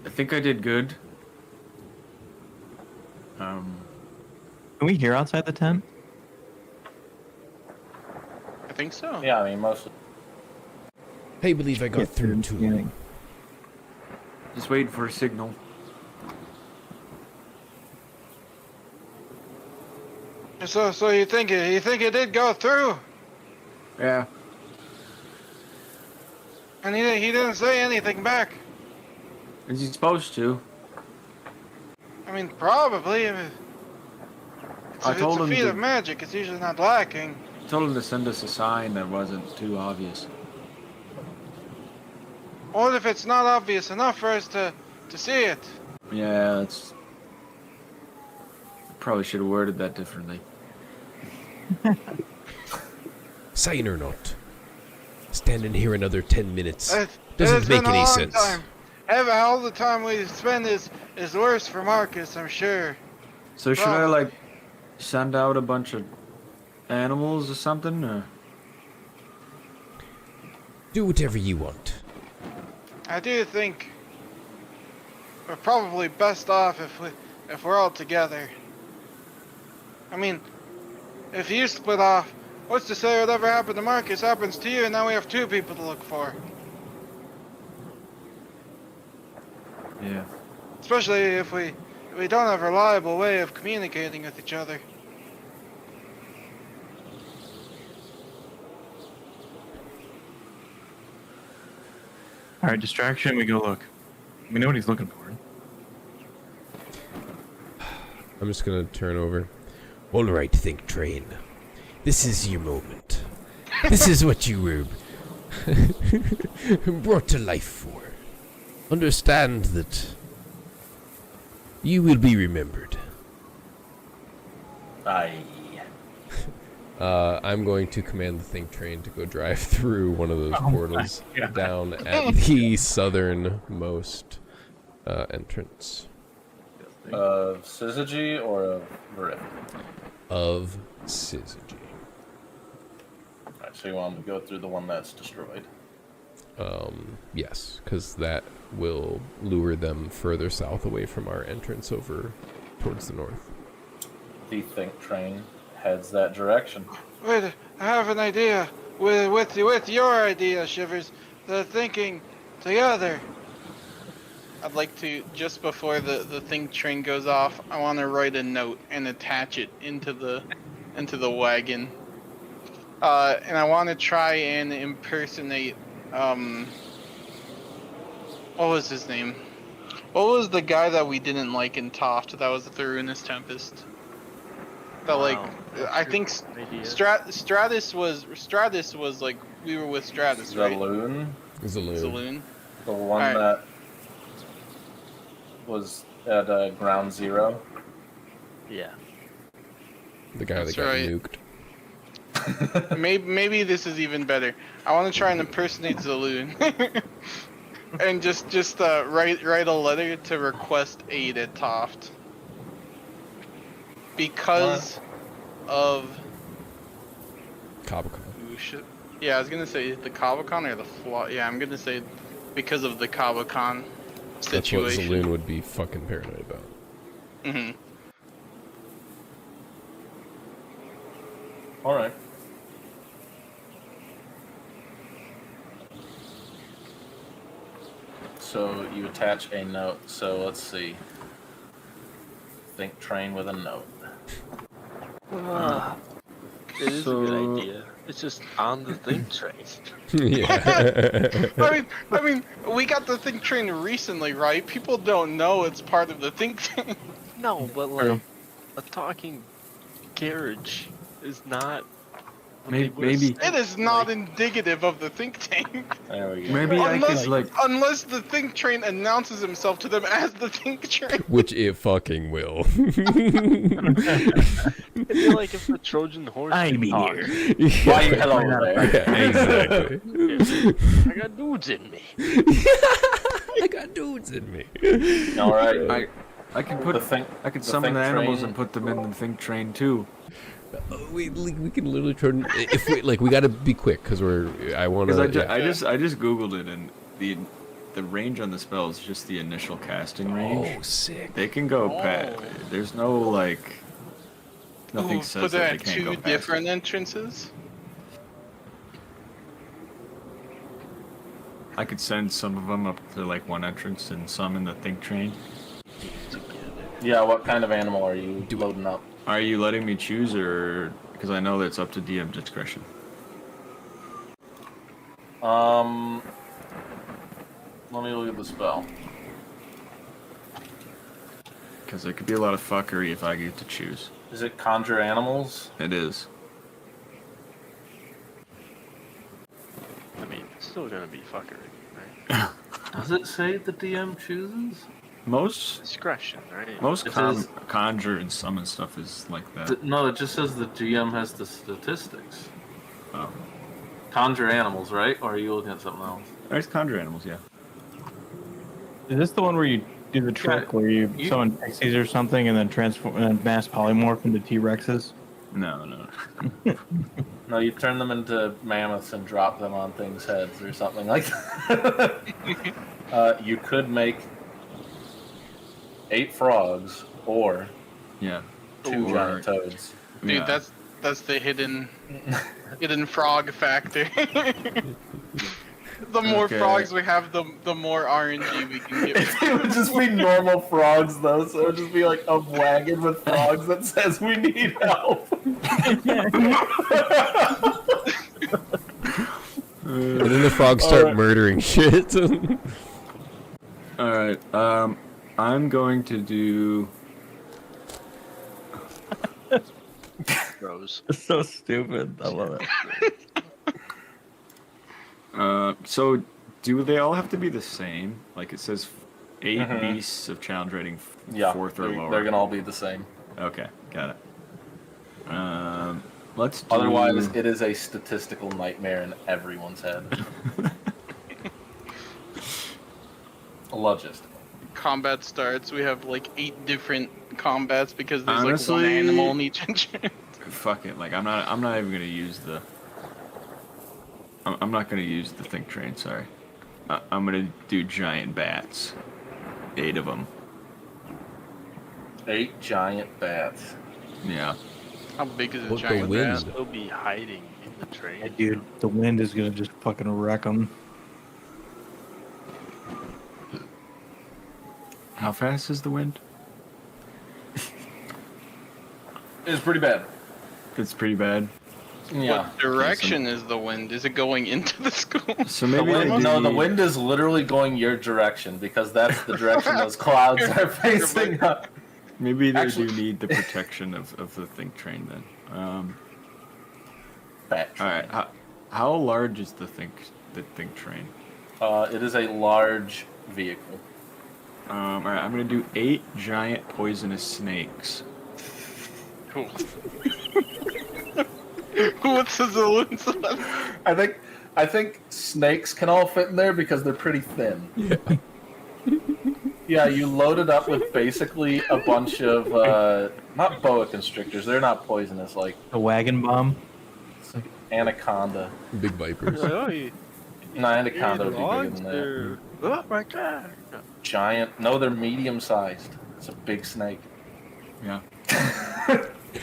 I think I did good. Can we hear outside the tent? I think so. Yeah, I mean, most. I believe I got through too. Just waiting for a signal. So you think it did go through? Yeah. And he didn't say anything back. Is he supposed to? I mean, probably. It's told a him feat to- of magic. It's usually not lacking. I told him to send us a sign that wasn't too obvious. What if it's not obvious enough for us to see it? Yeah, that's... Probably should have worded that differently. Sign or not. Standing here another 10 minutes. It Doesn't has make been a any long sense. Time. All the time we spend is worse for Marcus, I'm sure. So should I, Probably. like, send out a bunch of animals or something, or...? Do whatever you want. I do think we're probably best off if we're all together. I mean, if you split off, what's to say whatever happened to Marcus happens to you, and now we have 2 people to look for. Yeah. Especially if we don't have a reliable way of communicating with each other. Alright, distraction, we go look. We know what he's looking for. I'm just gonna turn over. Alright, Think Train. This is your moment. This is what you were brought to life for. Understand that you will be remembered. Aye. I'm going to command the Think Train to go drive through one of those portals God. down at the southernmost entrance Of Syzygy or of Verif? of Syzygy. Alright, so you want to go through the one that's destroyed. Yes, because that will lure them further south away from our entrance over towards the north. The Think Train heads that direction. Wait, I have an idea. With your idea, Shivers, the thinking together. I'd like to, just before the Think Train goes off, I want to write a note and attach it into the wagon. And I want to try and impersonate, what was his name? What was the guy that we didn't like in Toft that was the Ruinous Tempest? That I think Stratus was like, we were with Stratus, right? Zaloon, Zaloon. the one Alright. that was at Ground Zero. Yeah. The guy That's that got right. nuked. Maybe this is even better. I want to try and impersonate Zaloon. And just write a letter to request aid at Toft. Because of... Kabakon. Ooh, shit. Yeah, I was gonna say the Kabakon or the flaw. Yeah, I'm gonna say because of the Kabakon That's what situation. Zaloon would be fucking paranoid about. Mm-hmm. Alright. So you attach a note. So let's see. Think Train with a note. It is a good idea. It's just on the Think Train. Yeah. I mean, we got the Think Train recently, right? People don't know it's part of the Think Train. No, but like a talking carriage is not. Maybe It is not indicative of the Think Tank. There we go. maybe I could like Unless the Think Train announces himself to them as the Think Train. Which it fucking will. It'd be like if the Trojan horse. I could be talk. here. Why hello there? Yeah, exactly. I got dudes in me. I got dudes in me. All right. I can The put think, I can the summon think the animals train- and put them in the think train too. We can literally turn if we like. We got to be quick because I want Because to. I just googled it, and the range on the spell is just the initial casting range. Oh, sick. They can go past. There's no like nothing Ooh, says but that there they are can't two go past. different entrances. I could send some of them up to like one entrance and some in the think train. Yeah, what kind of animal are you loading up? Are you letting me choose, or because I know that's up to DM discretion? Let me look at the spell. Because there could be a lot of fuckery if I get to choose. Is it conjure animals? It is. I mean, it's still gonna be fuckery, right? Does it say the DM chooses? Most Discretion, right? most It says- conjure and summon stuff is like that. No, it just says the GM has the statistics. Oh, Conjure animals, right? Or are you looking at something else? there's conjure animals, yeah. Is this the one where you do the trick where you summon pixies or something and then transform and then mass polymorph into T-Rexes? No, no. No, you turn them into mammoths and drop them on things' heads or something like that. You could make 8 frogs or Yeah. 2 Or- giant toads. Dude, yeah. that's the hidden frog factor. The more Okay. frogs we have, the more RNG we can get. It would just be normal frogs, though, so it would just be like a wagon with frogs that says we need help. And then the frogs start Alright. murdering shit. All right. I'm going to do. Rose. It's so stupid. I love it. So, do they all have to be the same? Like it says, 8 Mhm. beasts of challenge rating Yeah, 4th or they're lower. gonna all be the same. Okay, got it. Let's do. Otherwise, it is a statistical nightmare in everyone's head. Logistical. Combat starts. We have like 8 different combats because there's like one Honestly- animal in each entrance. Fuck it. Like I'm not even gonna use the. I'm not gonna use the think train. Sorry. I'm gonna do giant bats. 8 of them. 8 giant bats. Yeah. How big is a What the giant wind? bat? They'll be hiding in the train. Hey, dude, the wind is gonna just fucking wreck them. How fast is the wind? It's pretty bad. It's pretty bad. Yeah. What direction is the wind? Is it going into the school? So The maybe wind, they no, the need- wind is literally going your direction because that's the direction those clouds are facing up. Maybe they Actually- do need the protection of the think train then. Bat All right. How large is the think train? It is a large vehicle. All right. I'm gonna do 8 giant poisonous snakes. Cool. What's the balloons on? I think snakes can all fit in there because they're pretty thin. Yeah. Yeah, you load it up with basically a bunch of not boa constrictors. They're not poisonous like The wagon bomb. anaconda. Big vipers. Oh, you No, anaconda would be bigger than that. Oh my god. Giant. No, they're medium sized. It's a big snake. Yeah.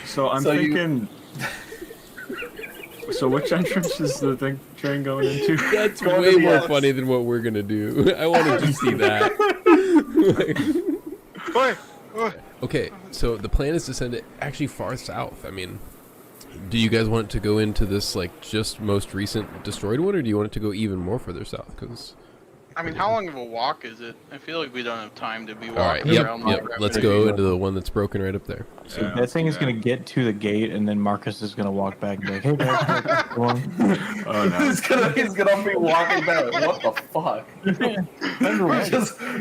So I'm So you- thinking. So which entrance is the think train going into? That's Go to way the more X. funny than what we're gonna do. I wanted to see that. Oi, oi. Okay, so the plan is to send it actually far south. I mean, do you guys want it to go into this like just most recent destroyed one, or do you want it to go even more further south? Because I mean, how long of a walk is it? I feel like we don't have time to be walking all right, around. yep. Let's go into the one that's broken right up there. So Yeah, that thing is yeah. gonna get to the gate, and then Marcus is gonna walk back and be like, "Hey guys, go on." Oh no. he's gonna be walking back. What the fuck?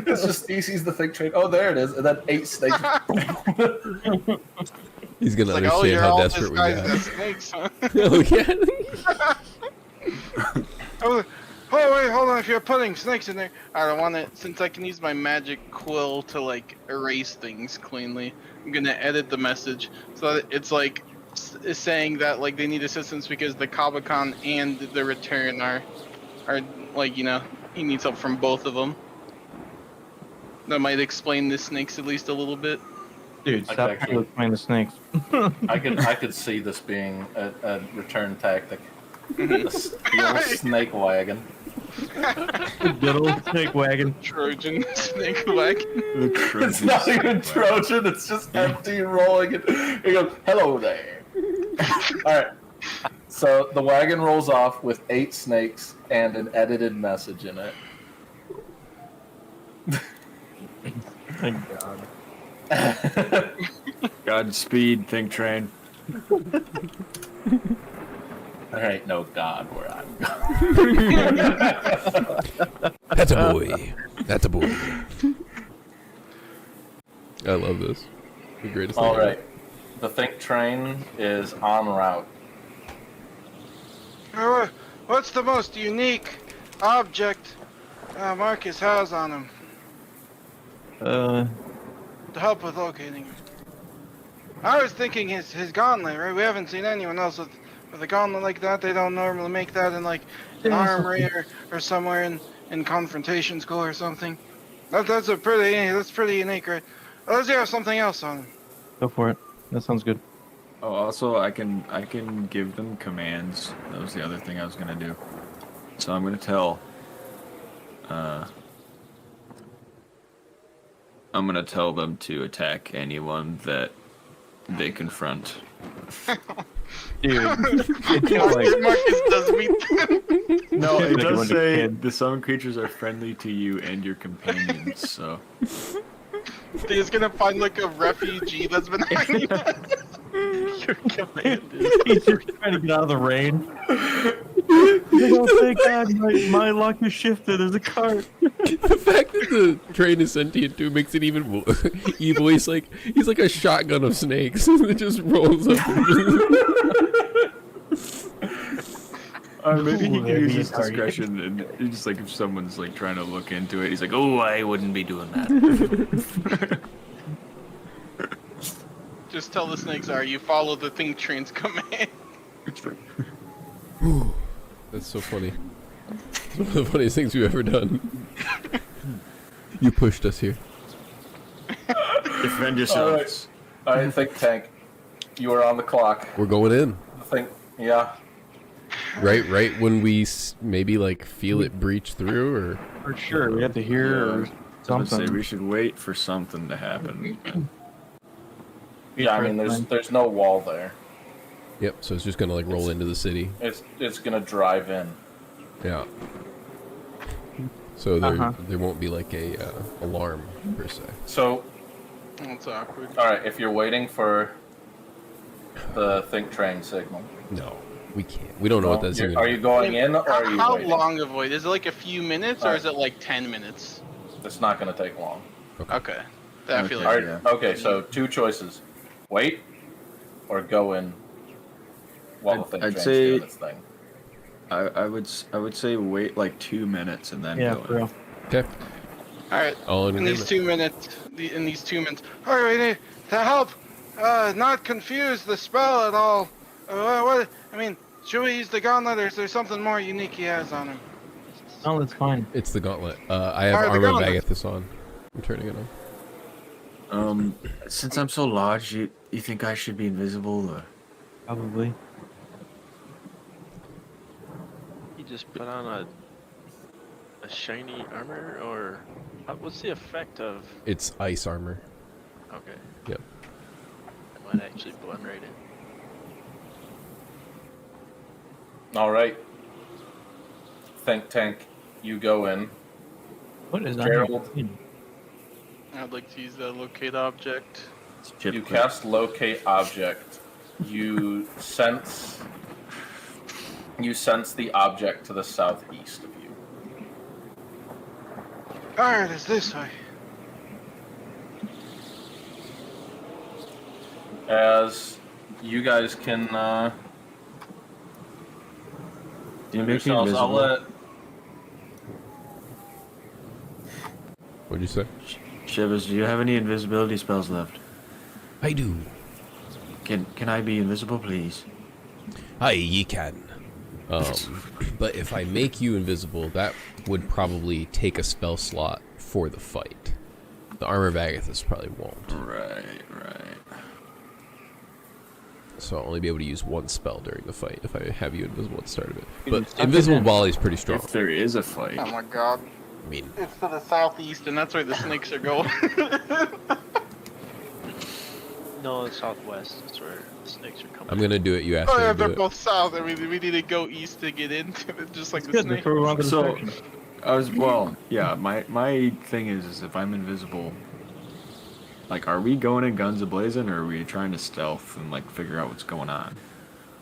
It's just he sees the fake train. Oh, there it is, and then 8 snakes. He's gonna It's like, oh, understand you're how all desperate we disguised got. as snakes, huh? Oh yeah. Oh, Oh wait, hold on. If you're putting snakes in there, I don't want it. Since I can use my magic quill to like erase things cleanly, I'm gonna edit the message so that it's like saying that like they need assistance because the Kabakan and the return are like he needs help from both of them. That might explain the snakes at least a little bit. Dude, I stop could trying to explain the snakes. I could see this being a return tactic. The old snake wagon. Good old snake wagon. Trojan snake wagon. It's not even Trojan, it's just empty rolling it. He goes, hello there. Alright. So the wagon rolls off with 8 snakes and an edited message in it. Thank God. Godspeed, think train. There ain't no God where I'm going. That's a boy. That's a boy. I love this. The greatest thing. Alright. The think train is en route. What's the most unique object Marcus has on him to help with locating him? I was thinking his gauntlet, right? We haven't seen anyone else with a gauntlet like that. They don't normally make that in like an armory or somewhere in confrontation school or something. That's pretty unique, right? Let's have something else on him. Go for it. That sounds good. Oh, also I can give them commands. That was the other thing I was gonna do. So I'm gonna tell. I'm gonna tell them to attack anyone that they confront. Dude, it's like, Marcus does meet them. No, it Like a does bunch of say kids. the summon creatures are friendly to you and your companions. So He's gonna find like a refugee that's been hiding. Your command he's just trying to get out of the rain. He's like, oh, thank God, my luck has shifted. There's a cart. The fact that the train is sentient too makes it even more evil. He's like a shotgun of snakes that just rolls up. maybe he Ooh, can that'd use be his a target. discretion and it's just like if someone's like trying to look into it, he's like, oh, I wouldn't be doing that. Just tell the snakes, you follow the think train's command. That's so funny. It's one of the funniest things we've ever done. You pushed us here. Defend yourselves. Alright, think tank. You are on the clock. We're going in. Yeah. Right when we maybe like feel it breach through, or For sure, we have to hear I would say something. we should wait for something to happen. Yeah, I mean there's no wall there. yep. So it's just gonna like roll into the city. It's gonna drive in. Yeah. So there won't be like a alarm per se. So That's awkward. alright, if you're waiting for the think train signal. No, we can't. We don't know what that's even. Are you going in or are you How waiting? long of a wait? Is it like a few minutes or Alright. is it like 10 minutes? It's not gonna take long. Okay. I feel Okay. like Alright, okay, so 2 choices. Wait or go in while the think I'd train's say- doing its thing. I would say wait like 2 minutes and then Yeah, go for in. real. Okay. Alright. All in In these agreement. 2 minutes, in these 2 minutes. Alright, we need to help not confuse the spell at all. Should we use the gauntlet or is there something more unique he has on him? No, that's fine. It's the gauntlet. I have Alright, the armor of gauntlet. Agathis on. I'm turning it on. Since I'm so large, you think I should be invisible or? Probably. You just put on a shiny armor, or what's the effect of? It's ice armor. Okay. Yep. I might actually blend right in. Alright. Think tank, you go in. What is Gerald. on I'd like to use that locate object. You cast locate object. You sense the object to the southeast of you. Alright, it's this way. As you guys can Do you move make me yourselves, invisible? What'd you say? Shivers, do you have any invisibility spells left? I do. Can I be invisible, please? Aye, ye can. But if I make you invisible, that would probably take a spell slot for the fight. The Armor of Agathis probably won't. Right. So I'll only be able to use one spell during the fight if I have you invisible at the start of it. But It's not Invisible that- Volley is pretty strong. If there is a fight. Oh my god. I mean, It's to the southeast, and that's where the snakes are going. No, it's southwest. That's where the snakes are coming. I'm gonna do it. You asked Oh me yeah, to they're do it. both south. I mean, we need to go east to get into it, just like the Good, snake. that's where we want the So, distraction. my thing is if I'm invisible, like, are we going in guns a-blazing, or are we trying to stealth and, like, figure out what's going on?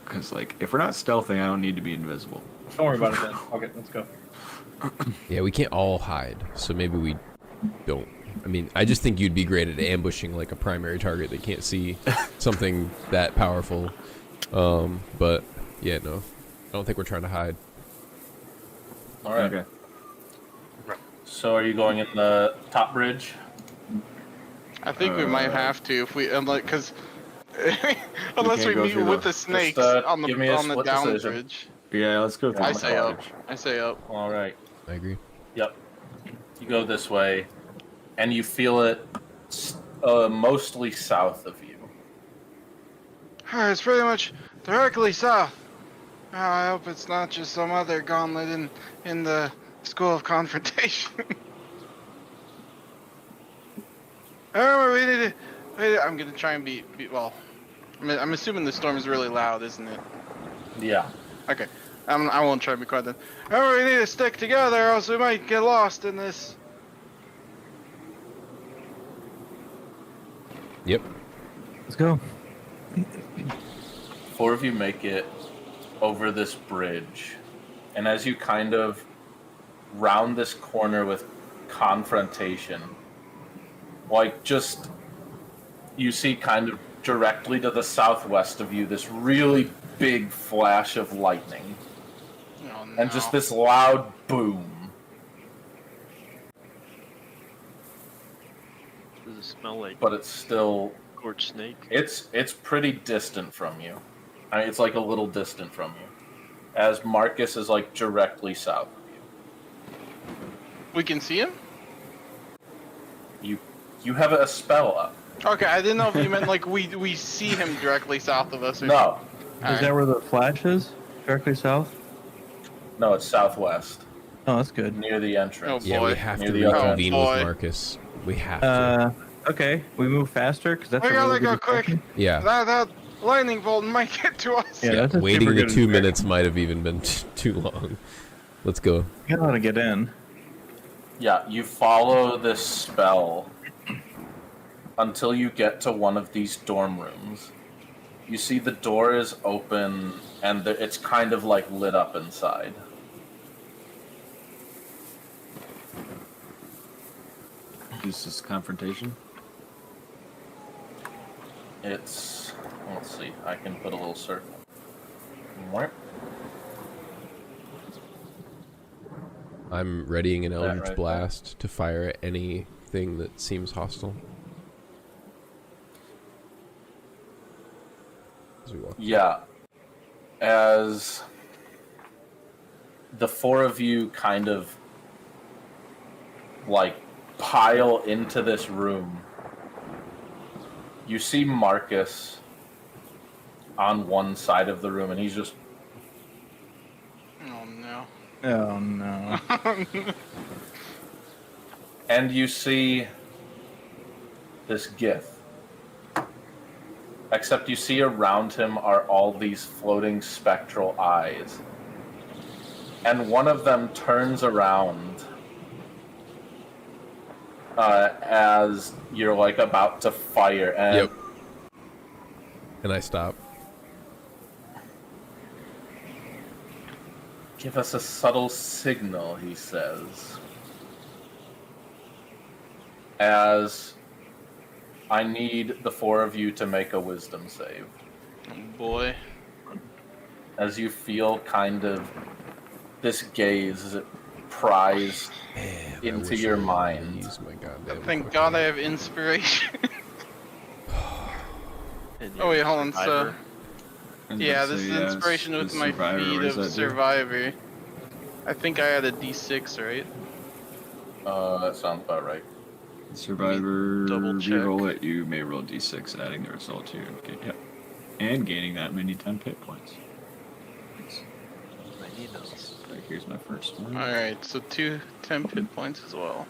Because, like, if we're not stealthing, I don't need to be invisible. Don't worry about it then. Okay, let's go. Yeah, we can't all hide, so maybe we don't. I mean, I just think you'd be great at ambushing like a primary target that can't see something that powerful. But yeah, no, I don't think we're trying to hide. All right. Okay. So are you going in the top bridge? I think we might have to if we, because unless we can't go meet through with the- the snakes on give the me a on the split down decision. bridge. Yeah, let's go through I the say up. bridge. I say up. All right. I agree. Yep. You go this way, and you feel it mostly south of you. It's pretty much directly south. I hope it's not just some other gauntlet in the School of Confrontation. Remember, we need to. I'm gonna try and be well. I'm assuming the storm is really loud, isn't it? Yeah. Okay. I won't try and be quiet then. Remember, we need to stick together, or else we might get lost in this. Yep. Let's go. 4 of you make it over this bridge, and as you kind of round this corner with confrontation, like just you see kind of directly to the southwest of you this really big flash of lightning Oh, no. and just this loud boom. Does it smell like But it's still scorched snake? it's pretty distant from you. I mean, it's like a little distant from you, as Marcus is like directly south of We can see him. you. You have a spell up. Okay, I didn't know if you meant like we see him directly south of us. Or No, All Is right. that where the flash is? Directly south? no, it's southwest, Oh, that's good. near the entrance. Oh, Yeah, we boy. have Near to the other end. reconvene Oh, with boy. Marcus. We have to. Okay, we move faster because that's We a gotta really go good quick. distraction. Yeah. That lightning bolt might get to us. Yeah, that's a Waiting super the good 2 distraction. minutes might have even been too long. Let's go. You gotta know how to get in. Yeah, you follow this spell until you get to one of these dorm rooms. You see the door is open and it's kind of like lit up inside. Is this confrontation? It's, let's see, I can put a little circle. What? I'm readying an Eldritch right Blast to fire at anything that seems hostile. As we walk. Yeah. As the 4 of you kind of like pile into this room, you see Marcus on one side of the room, and he's just Oh no. Oh no. and you see this Gith. Except you see around him are all these floating spectral eyes. And one of them turns around as you're like about to fire. And Yep. And I stop. give us a subtle signal, he says. As I need the 4 of you to make a wisdom save. Oh boy. As you feel kind of this gaze pries Man, I into wish your I had mind. used my goddamn Thank quick God I time. have inspiration. And Oh, you're wait, a hold on. So, survivor. I was yeah, about to this say, is yeah, inspiration with it's my Survivor, feed what does of that do? Survivor. I think I had a D6, right? That sounds about right. Survivor double check. reroll it. You may roll d6, adding the result to your yep, and gaining that many 10 hit points. Thanks. I need those. Right, here's my first one. Alright, so 2 temp hit points as well.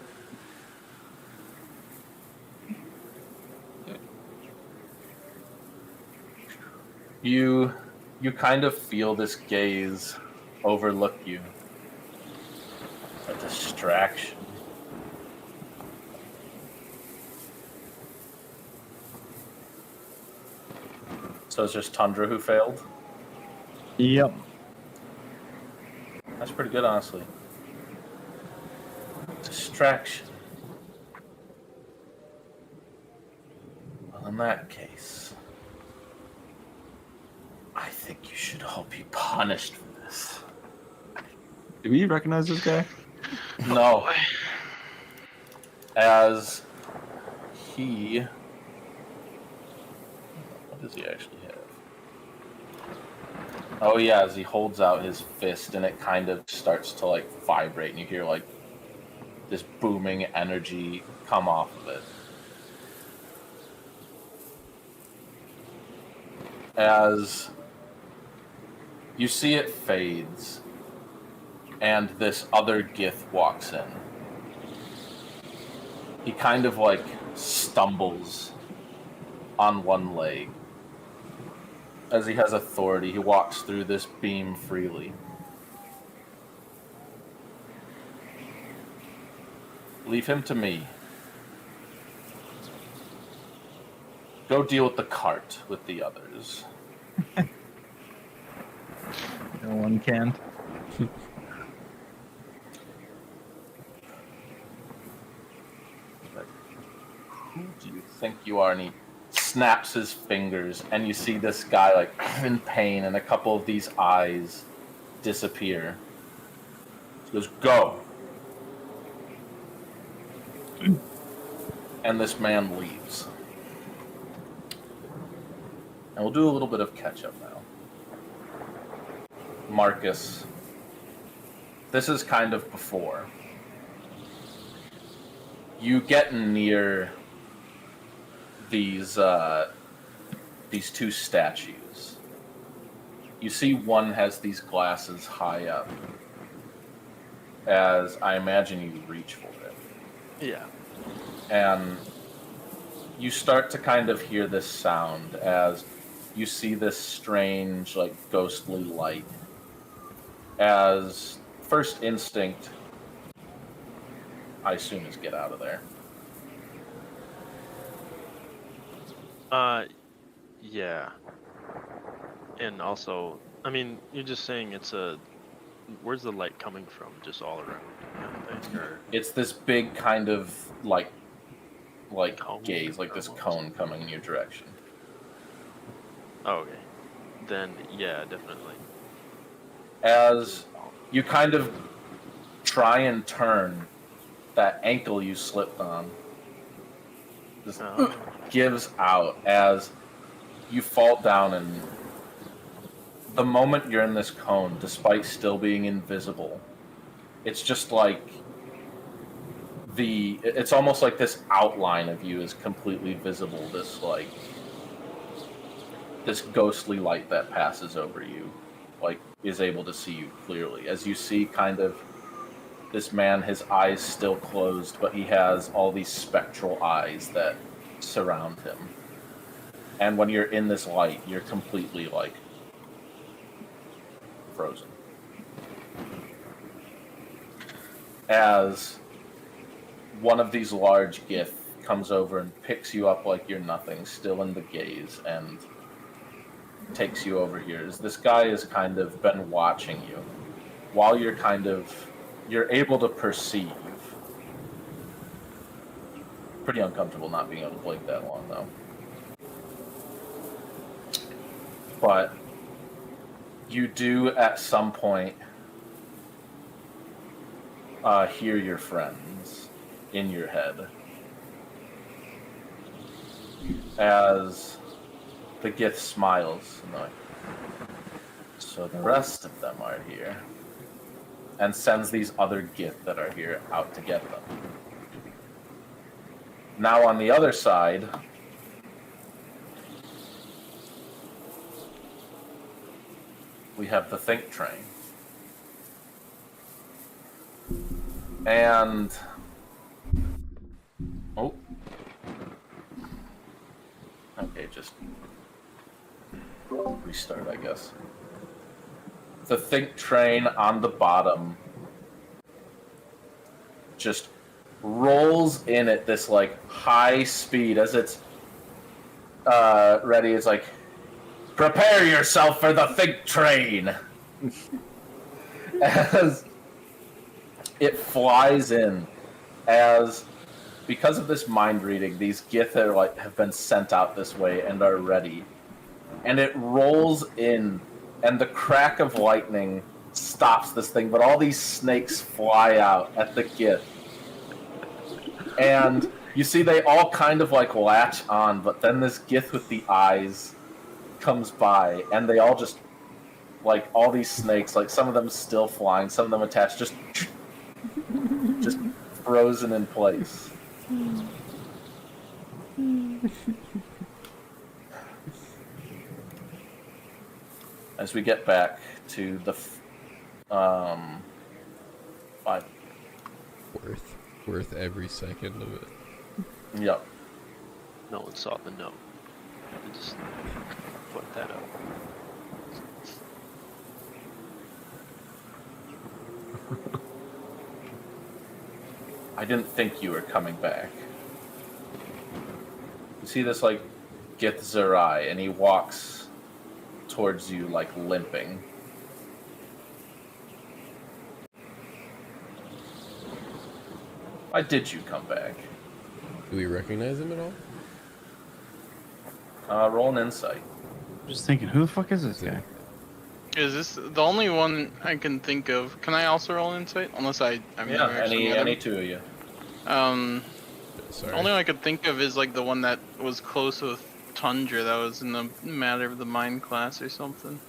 You kind of feel this gaze overlook you. A distraction. So it's just Tundra who failed? Yep. That's pretty good, honestly. Distraction. Well, in that case, I think you should all be punished for this. Do we recognize this guy? No. As he... What does he actually have? Oh yeah, as he holds out his fist and it kind of starts to like vibrate and you hear like this booming energy come off of it. As you see it fades and this other Gith walks in. He kind of like stumbles on one leg. As he has authority, he walks through this beam freely. Leave him to me. Go deal with the cart with the others. No one can. Who do you think you are? And he snaps his fingers, and you see this guy like in pain, and a couple of these eyes disappear. He goes, "Go!" And this man leaves. And we'll do a little bit of catch up now. Marcus, this is kind of before. You get near these two statues. You see one has these glasses high up. As I imagine you reach for it. Yeah. And you start to kind of hear this sound as you see this strange, like, ghostly light. As first instinct, I assume, is get out of there. Yeah. And also, I mean, you're just saying it's a... Where's the light coming from? Just all around kind of thing? Or... It's this big kind of, like Cone gaze, like this almost? cone coming in your direction. Oh, okay. Then, yeah, definitely. As you kind of try and turn, that ankle you slipped on just Oh. gives out as you fall down, and the moment you're in this cone, despite still being invisible, it's just like it's almost like this outline of you is completely visible, this ghostly light that passes over you, like, is able to see you clearly. As you see kind of this man, his eyes still closed, but he has all these spectral eyes that surround him. And when you're in this light, you're completely, like, frozen. As one of these large Gith comes over and picks you up like you're nothing, still in the gaze, and takes you over here. As this guy has kind of been watching you while you're able to perceive. Pretty uncomfortable not being able to blink that long, though. But you do at some point hear your friends in your head as the Gith smiles and like, so the rest of them are here, and sends these other Gith that are here out to get them. Now on the other side, we have the think train. And oh, okay, just restart, I guess. The think train on the bottom just rolls in at this like high speed as it's ready. It's like, prepare yourself for the think train. As it flies in, as because of this mind reading, these Gith are like have been sent out this way and are ready, and it rolls in, and the crack of lightning stops this thing, but all these snakes fly out at the Gith, and you see they all kind of like latch on, but then this Gith with the eyes comes by, and they all just like all these snakes, like some of them still flying, some of them attached, just frozen in place. As we get back to the 5. Worth every second of it. Yep. No one saw the note. I just put that up. I didn't think you were coming back. You see this like Gith Zerai, and he walks towards you like limping. Why did you come back? Do we recognize him at all? Roll an insight. Just thinking, who the fuck is this guy? Is this the only one I can think of? Can I also roll insight? Unless I mean, Yeah, I actually any two of you. The Sorry. only one I could think of is like the one that was close with Tundra, that was in the Matter of the Mind class or something.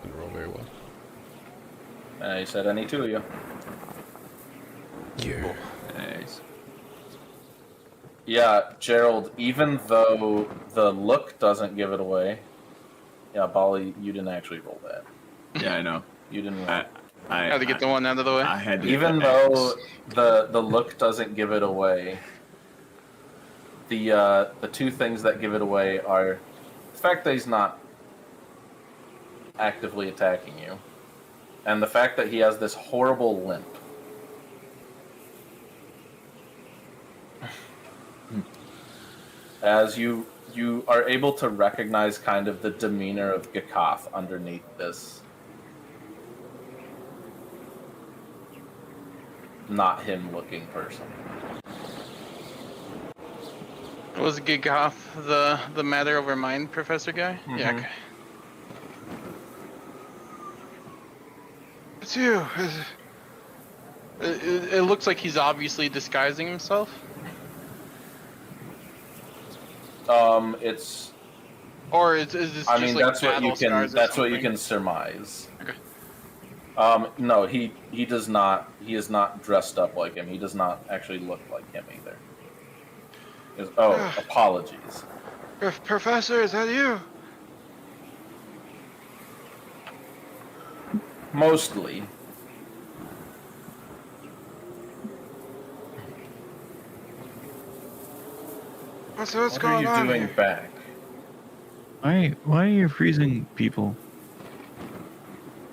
Didn't roll very well. You said any two of you. Yeah. Nice. Yeah, Gerald, even though the look doesn't give it away. Yeah, Bali, you didn't actually roll that. Yeah, I know. You didn't roll. I Had to get the one out of the way. I had to Even get though the look doesn't give it away, the two things that give it away are the fact that he's not actively attacking you, and the fact that he has this horrible limp. As you are able to recognize kind of the demeanor of Gakath underneath this. Not him looking person. Was Gigoth the Matter over Mind professor guy? Mhm. Yeah. Okay. It's you. It looks like he's obviously disguising himself. It's. Or is this I just mean, like that's what you battle can. scars or That's what you something? can surmise. Okay. No, he does not. He is not dressed up like him. He does not actually look like him either. Apologies. Professor, is that you? Mostly. What's What are going you on doing here? back? Why are you freezing people?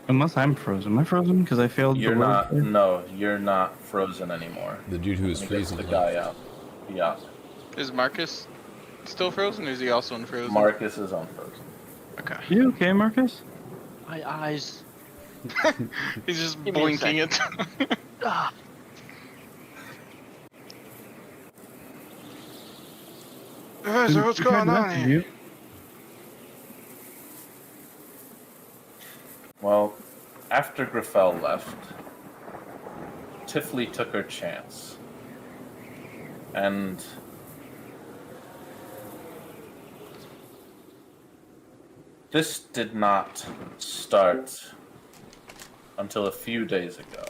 Unless I'm frozen. Am I frozen? Because I failed You're the word not. there? No, you're not frozen anymore. The dude who was Let me get freezing. the guy out. Yeah, Is Marcus still frozen, or is he also unfrozen? Marcus is unfrozen. Okay. You okay, Marcus? My eyes. He's just Give me a blinking it. Ah. Professor, what's You tried going to on message here? you. Well, after after Griffel left, Tifley took her chance. And this did not start until a few days ago.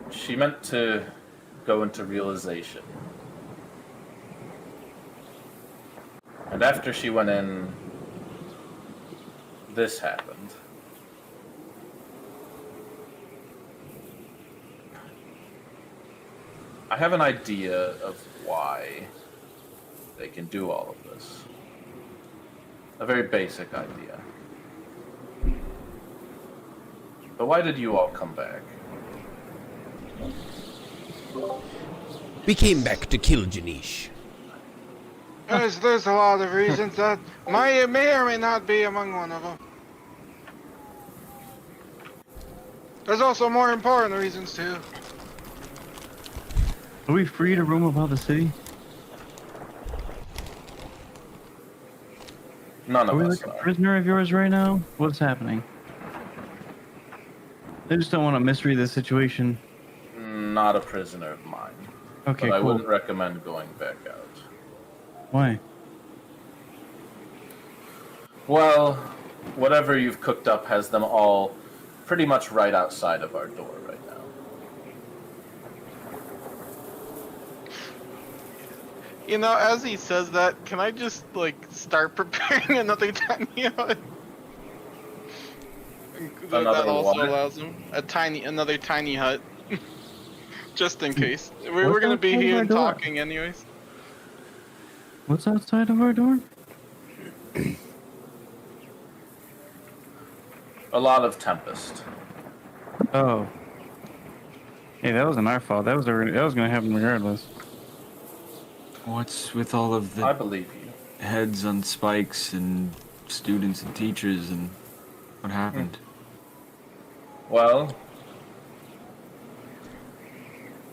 She meant to go into realization. And after she went in, this happened. I have an idea of why they can do all of this. A very basic idea. But why did you all come back? We came back to kill Janish. There's a lot of reasons that may or may not be among one of them. There's also more important reasons too. Are we free to roam about the city? None Are of we us like a are. prisoner of yours right now? What's happening? I just don't want to misread the situation. Not a prisoner of mine. Okay, but I cool. wouldn't recommend going back out. Why? Well, whatever you've cooked up has them all pretty much right outside of our door right now. You know, as he says that, can I just like start preparing another tiny hut? That Another also what? allows him another tiny hut, just in case. What's We're gonna be outside here our and door? talking anyways. What's outside of our door? A lot of tempest. Oh. Hey, that wasn't our fault. That was gonna happen regardless. What's with all of I the believe you. heads on spikes and students and teachers and what happened? Well,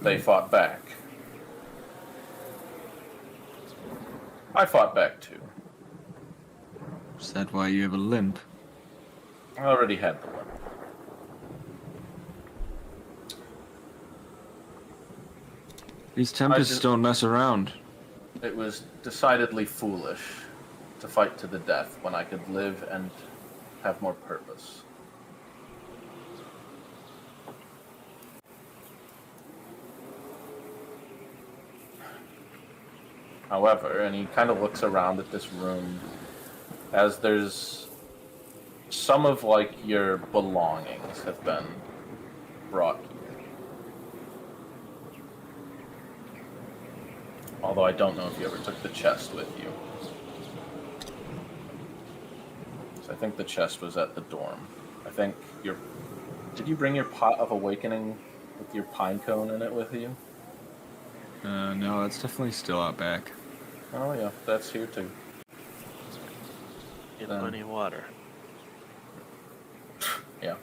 they fought back. I fought back too. Is that why you have a limp? I already had the limp. These tempests just- don't mess around. It was decidedly foolish to fight to the death when I could live and have more purpose. However, and he kind of looks around at this room as there's some of like your belongings have been brought here. Although I don't know if you ever took the chest with you. So I think the chest was at the dorm. I think your... Did you bring your pot of awakening with your pine cone in it with you? No, it's definitely still out back. Oh yeah, that's here too. Get Then- plenty of water. Yeah.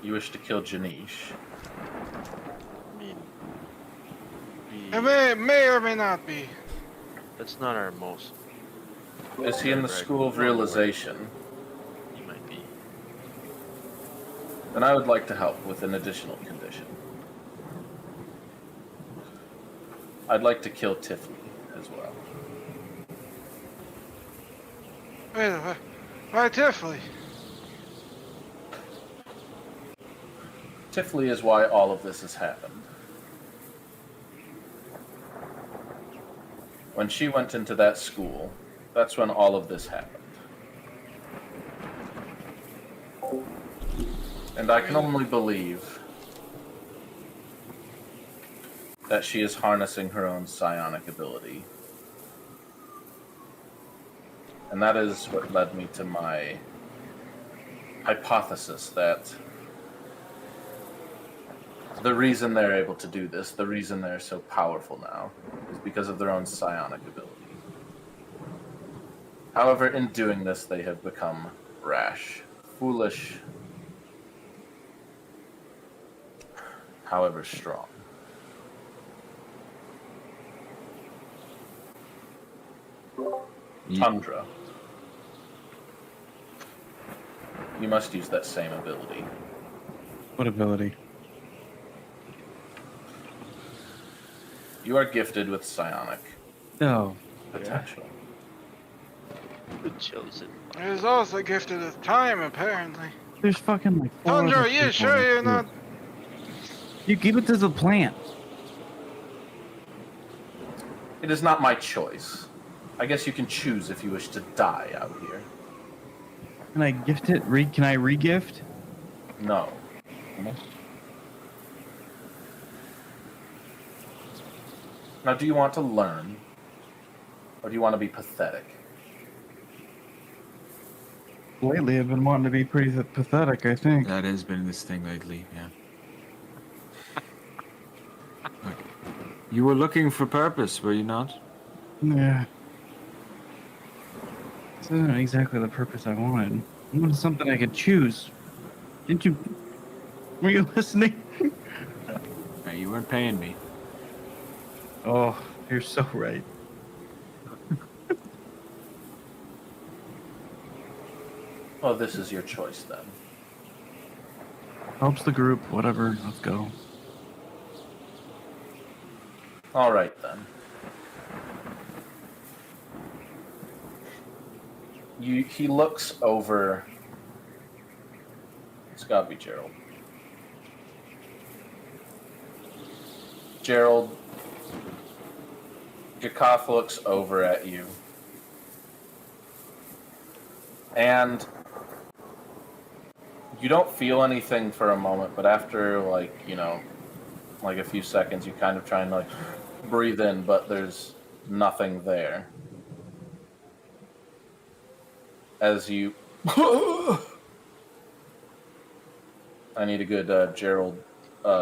You wish to kill Janish. I mean, It may or may not be. that's not our most. Is he in the School of Realization? He might be. Then I would like to help with an additional condition. I'd like to kill Tifley as well. Wait, why Tifley? Tifley is why all of this has happened. When she went into that school, that's when all of this happened. And I can only believe that she is harnessing her own psionic ability. And that is what led me to my hypothesis that the reason they're able to do this, the reason they're so powerful now, is because of their own psionic ability. However, in doing this, they have become rash, foolish, however strong. Tundra. You must use that same ability. What ability? You are gifted with psionic No. potential. The chosen. He's also gifted with time, apparently. There's fucking like 4 Tundra, other are you people sure in you're this not? group. You give it to the plant. It is not my choice. I guess you can choose if you wish to die out here. Can I gift it? Can I re-gift? No. Now, do you want to learn? Or do you want to be pathetic? Lately, I've been wanting to be pretty pathetic, I think. That has been this thing lately, yeah. Look, you were looking for purpose, were you not? Yeah. This isn't exactly the purpose I wanted. I wanted something I could choose. Didn't you? Were you listening? No, you weren't paying me. Oh, you're so right. Oh, this is your choice then. Helps the group, whatever. Let's go. All right then. He looks over. It's gotta be Gerald. Gerald, Jakoth looks over at you. And you don't feel anything for a moment, but after, like a few seconds, you kind of try and, breathe in, but there's nothing there. As you... I need a good Gerald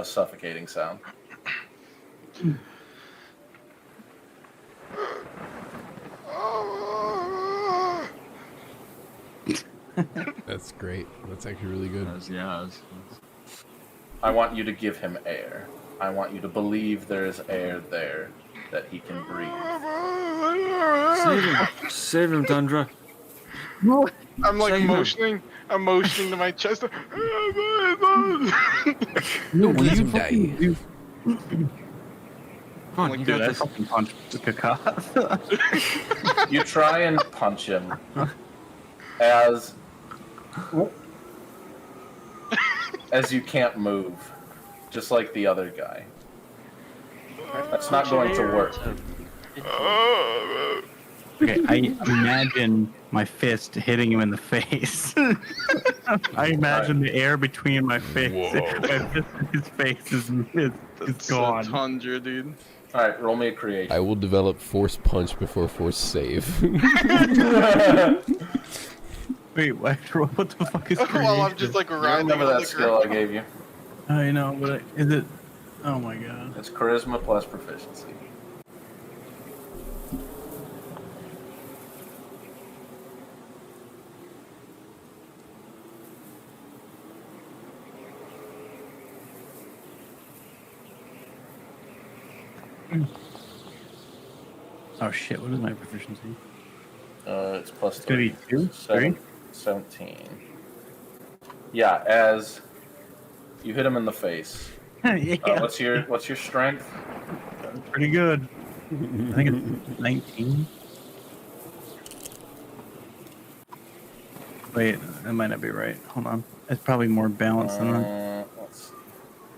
suffocating sound. That's great. That's actually really good. I want you to give him air. I want you to believe there is air there that he can breathe. Save him. Save him, Tundra. I'm like Save him. motioning. I'm motioning to my chest. No, let him die. Come on, Like, you dude, got I this. fucking punch Jakoth. You try and punch him as you can't move, just like the other guy. That's not going to work. Okay, I imagine my fist hitting him in the face. I imagine the air between my face, my fist and his face is That's gone. a Tundra, dude. All right, roll me a creation. I will develop force punch before force save. Wait, what the fuck is creation? Well, I'm just like You riding remember on that the skill I ground. gave you? I know, but is it? Oh my god. It's charisma plus proficiency. Oh shit! What is my proficiency? It's plus It's gonna be 2, 3. 17. Yeah, as you hit him in the face. Yeah, What's your strength? pretty good. I think it's 19. Wait, that might not be right. Hold on. It's probably more balanced than that. Let's see.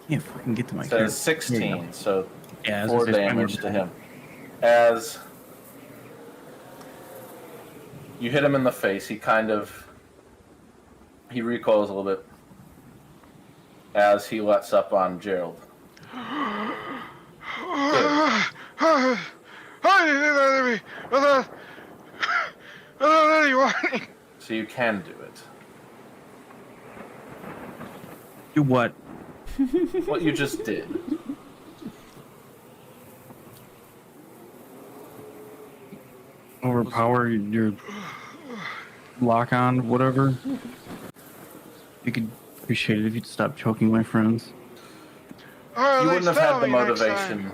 Can't fucking get to my It character. says 16, so Yeah, 4 damage to him. As you hit him in the face, he recoils a little bit as he lets up on Gerald. How did you do that to me? Without any warning. So you can do it. Do what? What you just did. Overpower your lock on, whatever. You could appreciate it if you'd stop choking my friends. Or at You least wouldn't have tell had the me next time. motivation.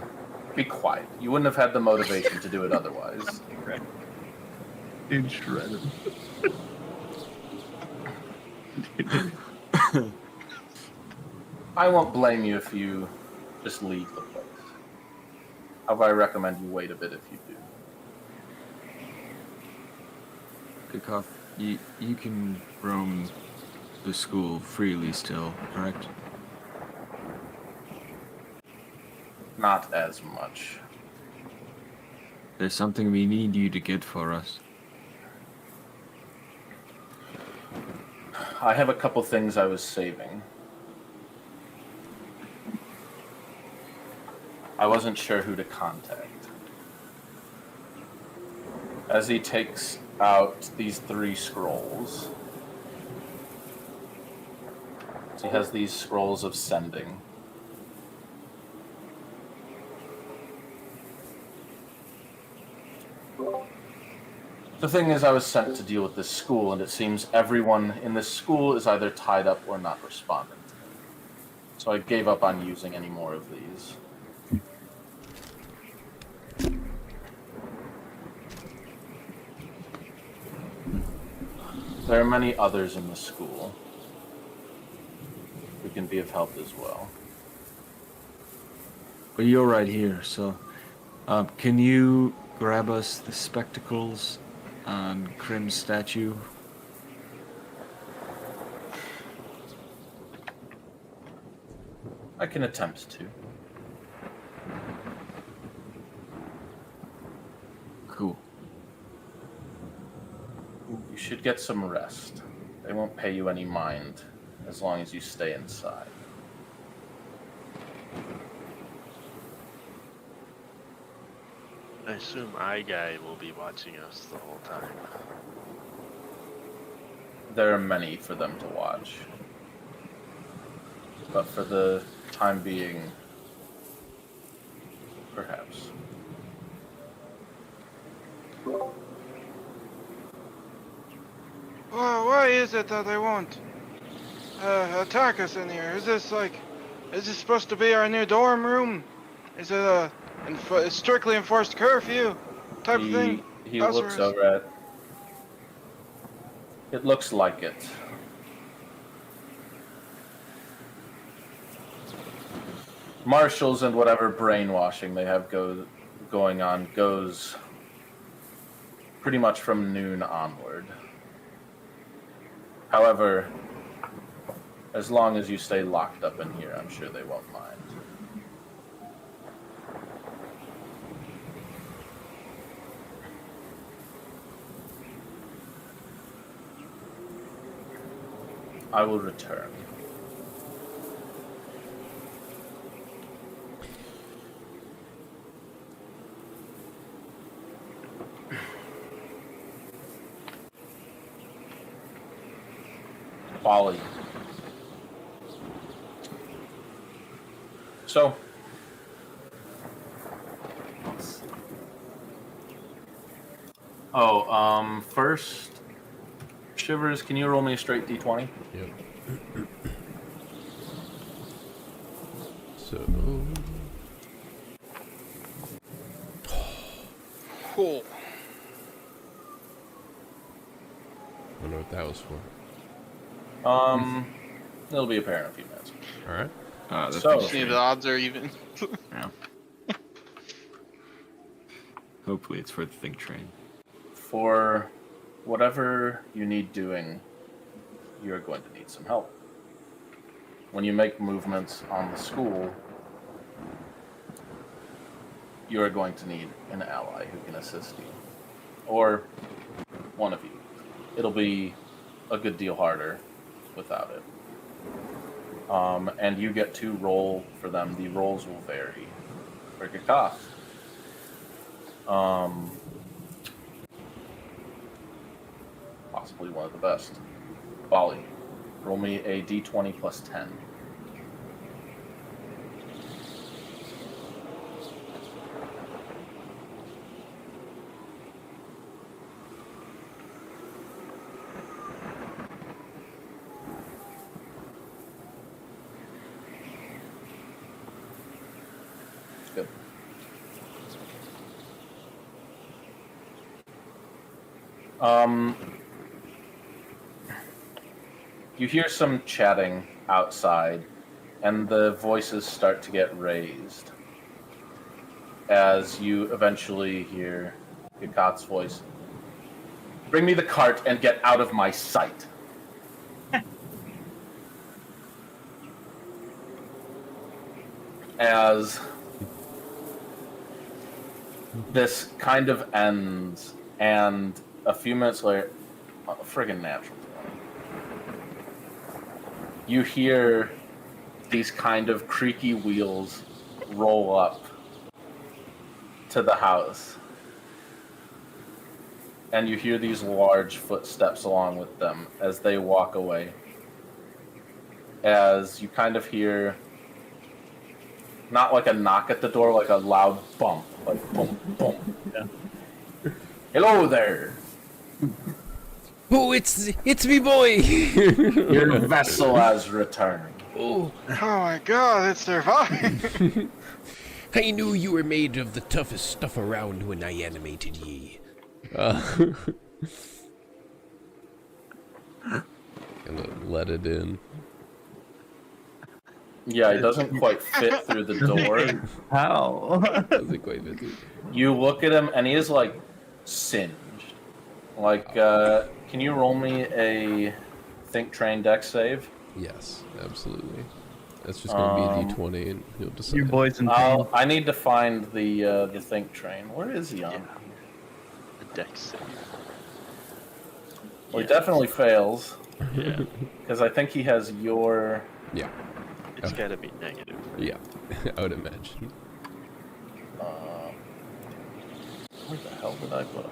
Be quiet. You wouldn't have had the motivation to do it otherwise. Dude, shredded. I won't blame you if you just leave the place. However, I recommend you wait a bit if you do. Kickoff, you can roam the school freely still, correct? Not as much. There's something we need you to get for us. I have a couple things I was saving. I wasn't sure who to contact. As he takes out these 3 scrolls, he has these scrolls of sending. The thing is, I was sent to deal with this school, and it seems everyone in this school is either tied up or not responding to me. So I gave up on using any more of these. There are many others in the school who can be of help as well. But you're right here, so can you grab us the spectacles on Krims' statue? I can attempt to. Cool. You should get some rest. They won't pay you any mind as long as you stay inside. I assume Guy will be watching us the whole time. There are many for them to watch. But for the time being, perhaps. Well, why is it that they won't attack us in here? Is this supposed to be our new dorm room? Is it a strictly enforced curfew type of thing? He House looks arrest? over at. It looks like it. Marshals and whatever brainwashing they have going on goes pretty much from noon onward. However, as long as you stay locked up in here, I'm sure they won't mind. I will return. Quality. So, first, Shivers, can you roll me a straight D20? Yep. So. Cool. Wonder what that was for. It'll be apparent in a few minutes. All right. So, See if the odds are even. Yeah. Hopefully it's for the think train. for whatever you need doing, you're going to need some help. When you make movements on the school, you are going to need an ally who can assist you. Or one of you. It'll be a good deal harder without it. And you get to roll for them. The rolls will vary. For Gakaf, possibly one of the best. Bali, roll me a d20 plus 10. You hear some chatting outside, and the voices start to get raised as you eventually hear Gakat's voice. Bring me the cart and get out of my sight. As this kind of ends, and a few minutes later, a friggin' natural 20. You hear these kind of creaky wheels roll up to the house. And you hear these large footsteps along with them as they walk away. As you kind of hear, not like a knock at the door, like a loud bump. Like boom, boom. Yeah. Hello there. Oh, it's me, boy. Your vessel has returned. Oh, Oh my god, it survived! I knew you were made of the toughest stuff around when I animated ye. Gonna let it in. Yeah, it doesn't quite fit through the door. How? Doesn't quite fit through. You look at him, and he is like singed. Like, can you roll me a Think Train Dex save? Yes, absolutely. That's just gonna be a d20, and he'll decide. You boys and pain. I need to find the Think Train. Where is he on? Yeah. The deck save. Well, he definitely fails Yeah. because I think he has your. Yeah, It's gotta be negative. yeah, I would imagine. Where the hell did I put him?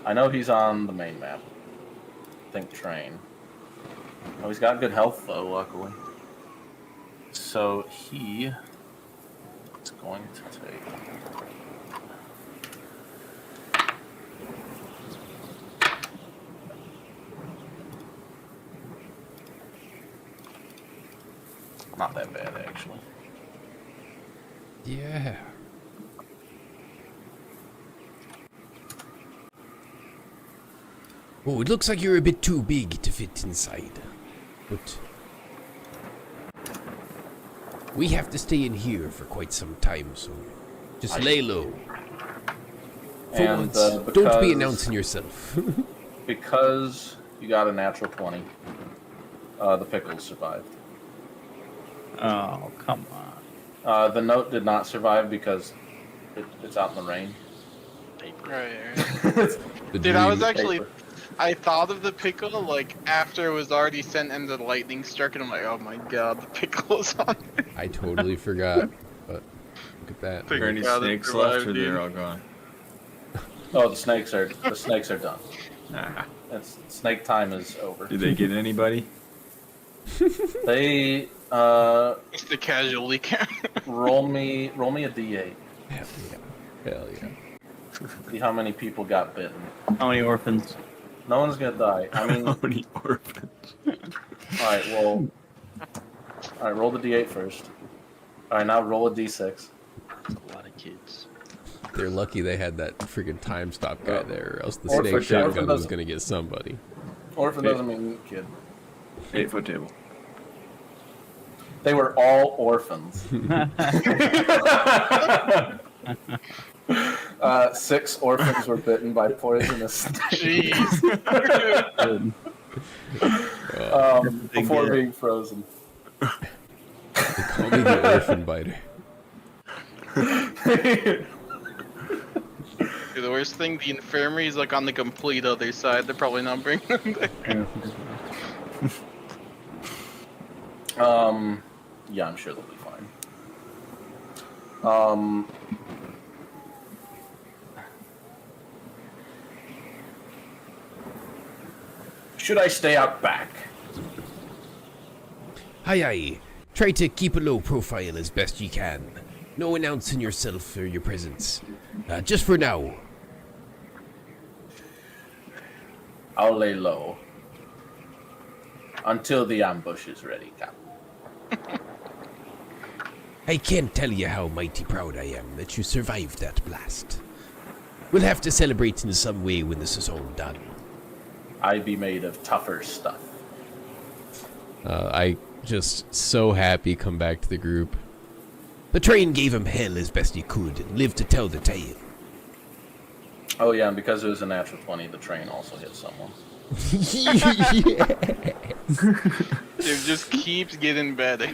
I know he's on the main map. Think Train. Oh, he's got good health though, luckily. So he is going to take. Not that bad, actually. Yeah. Oh, it looks like you're a bit too big to fit inside. But we have to stay in here for quite some time, so just lay low. For And, once, don't be because- announcing yourself. Because you got a natural 20, the pickles survived. Oh, come on. The note did not survive because it's out in the rain. Paper. Right. The Dude, I was dream- actually. Paper. I thought of the pickle like after it was already sent and the lightning struck, and I'm like, oh my god, the pickle is on. I totally forgot, but look at that. Are there any Rather snakes survive, left, or dude. they're all gone? Oh, the snakes are done. Nah. Snake time is over. Did they get anybody? They It's the casualty count. roll me a d8. Hell yeah. Hell yeah. See how many people got bitten. How many orphans? No one's gonna die. I mean, How many orphans? all right, roll the d8 first. All right, now roll a d6. That's a lot of kids. They're lucky they had that freaking time stop guy there, or else the Orphan- snake shotgun orphan was doesn't- gonna get somebody. Orphan doesn't mean kid. 8-foot table. They were all orphans. 6 orphans were bitten by poisonous snakes Jeez. before being frozen. They call me the orphan biter. Dude, the worst thing, the infirmary is like on the complete other side. They're probably not bringing them there. Yeah, I'm sure they'll be fine. Should I stay out back? Aye, aye. Try to keep a low profile as best you can. No announcing yourself or your presence. Just for now. I'll lay low until the ambush is ready, Cap. I can't tell you how mighty proud I am that you survived that blast. We'll have to celebrate in some way when this is all done. I be made of tougher stuff. I just so happy come back to the group. The train gave him hell as best he could and lived to tell the tale. Oh yeah, and because it was a natural 20, the train also hit someone. It just keeps getting better.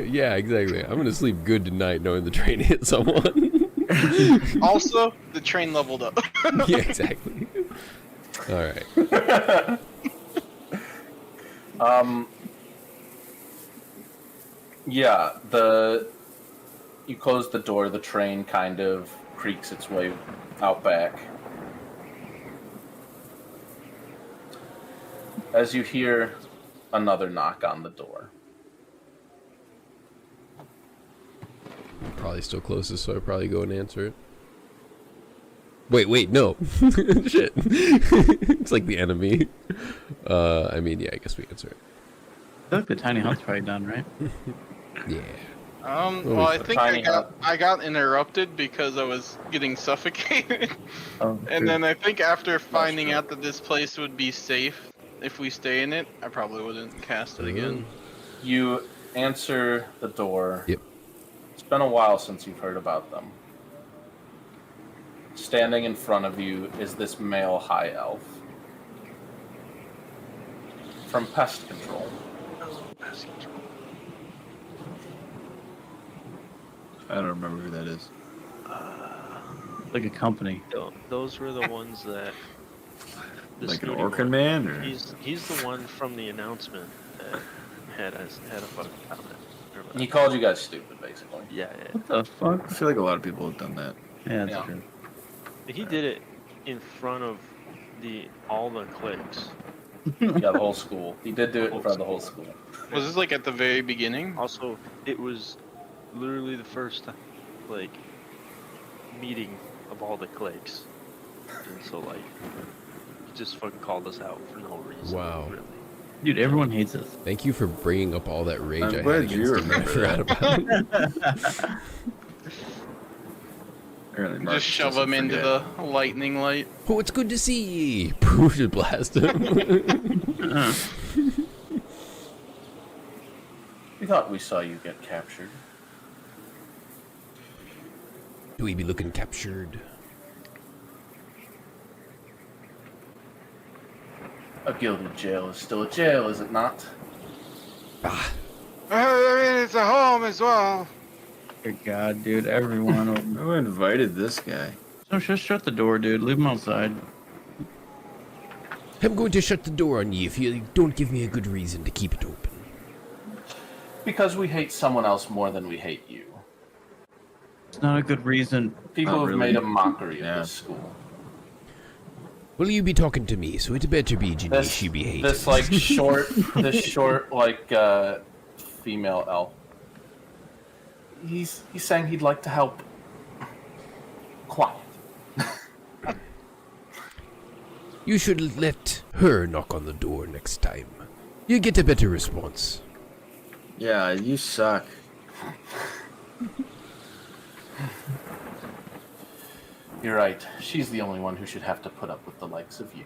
Yeah, exactly. I'm gonna sleep good tonight knowing the train hit someone. Also, the train leveled up. Yeah, exactly. All right. Yeah, you close the door, the train kind of creaks its way out back. As you hear another knock on the door. Probably still closest, so I probably go and answer it. Wait, no. Shit. It's like the enemy. I mean, yeah, I guess we answer it. I feel like the tiny hut's probably done, right? Yeah. Well, I think I got interrupted because I was getting suffocated. Oh, And then I think after finding out that this place would be safe if we stay in it, I probably wouldn't cast it again. You answer the door. Yep. It's been a while since you've heard about them. Standing in front of you is this male high elf from Pest Control. I don't remember who that is. Like a company. Those were the ones that. Like an Orkin man, or He's the one from the announcement that had a fucking comment. He called you guys stupid, basically. Yeah. What the fuck? I feel like a lot of people have done that. Yeah, that's Yeah. true. He did it in front of all the cliques. Yeah, the whole school. He did do it in front of the whole school. Was this like at the very beginning? Also, it was literally the first like meeting of all the cliques, and so like he just fucking called us out for no reason. Wow. Really. Dude, everyone hates us. Thank you for bringing up all that rage I'm I had glad you against him. I forgot about it. Apparently Just Marcus shove doesn't him into forget. the lightning light. Oh, it's good to see ye. Should blast him. We thought we saw you get captured. Do we be looking captured? A gilded jail is still a jail, is it not? Ah, I mean, it's a home as well. Good God, dude, everyone. Who invited this guy? So just shut the door, dude. Leave him outside. I'm going to shut the door on ye if you don't give me a good reason to keep it open. Because we hate someone else more than we hate you. It's not a good reason. People Not have really. made a mockery Yeah. of this school. Well, you be talking to me, so it better be Janice she be hating. This like short like female elf. He's saying he'd like to help. Quiet. You should let her knock on the door next time. You get a better response. Yeah, you suck. You're right. She's the only one who should have to put up with the likes of you.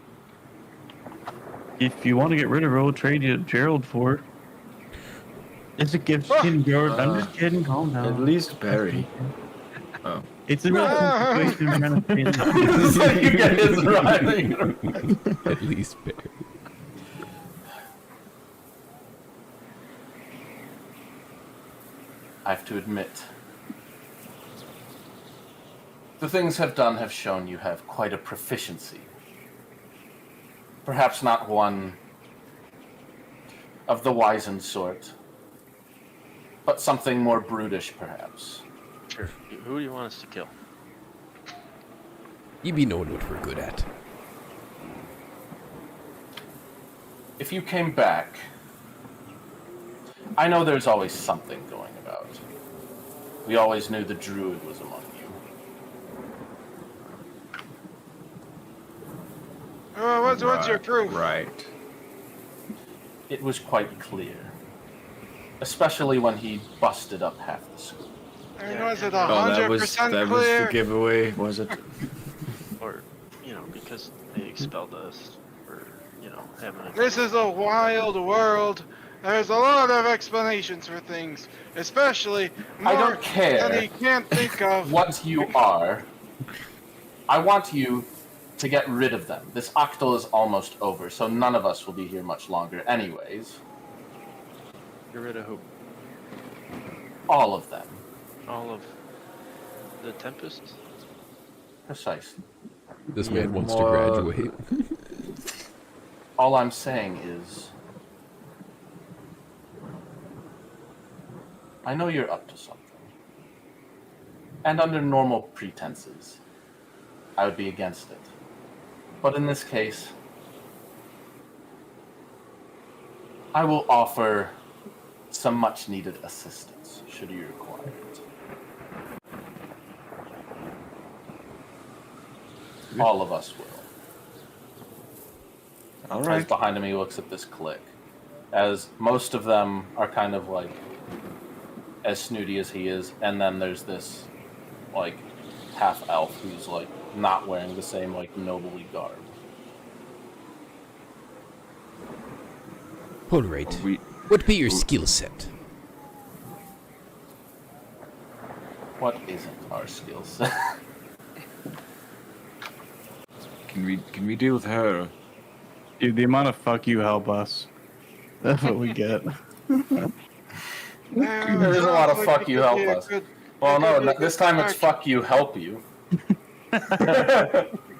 If you want to get rid of her, we'll trade you Gerald for it. It's a gift, Gerald. I'm just kidding. Calm down. At least Barry. Oh. It's a real situation. I'm trying to It's like you guys riding. At least Barry. I have to admit, the things have done have shown you have quite a proficiency. Perhaps not one of the wizened sort, but something more brutish, perhaps. Sure. Who do you want us to kill? You be knowing what we're good at. If you came back, I know there's always something going about. We always knew the druid was among you. What's your proof? Right. It was quite clear, especially when he busted up half the school. I mean, was it Yeah, Oh, that 100% was clear? the giveaway, was it? or because they expelled us for having a. This is a wild world. There's a lot of explanations for things, especially I more don't care than he can't think of. what you are. I want you to get rid of them. This octal is almost over, so none of us will be here much longer anyways. Get rid of who? All of them. All of the Tempest? Precisely. This Yeah, man wants to more- graduate. All I'm saying is, I know you're up to something. And under normal pretenses, I would be against it. But in this case, I will offer some much needed assistance, should you require it. All of us will. All As right. behind him, he looks at this clique. As most of them are kind of like as snooty as he is, and then there's this like half elf who's like not wearing the same like nobly garb. All right. We What be your skill set? What isn't our skill set? can we deal with her? Dude, the amount of fuck you help us. That's what we get. There is a lot of fuck you help us. Well, no, this time it's fuck you help you.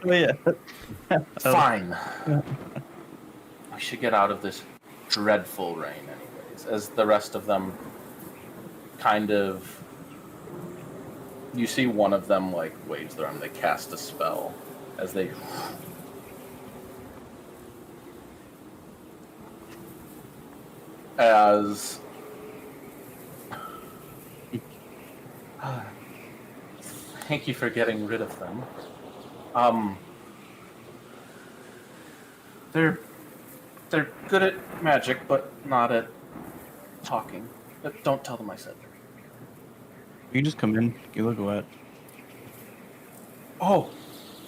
Yeah. Fine. We should get out of this dreadful rain, anyways. As the rest of them kind of. You see one of them, like, waves their arm. They cast a spell as they. As. Thank you for getting rid of them. They're good at magic, but not at talking. But don't tell them I said. You can just come in. You look wet. Oh,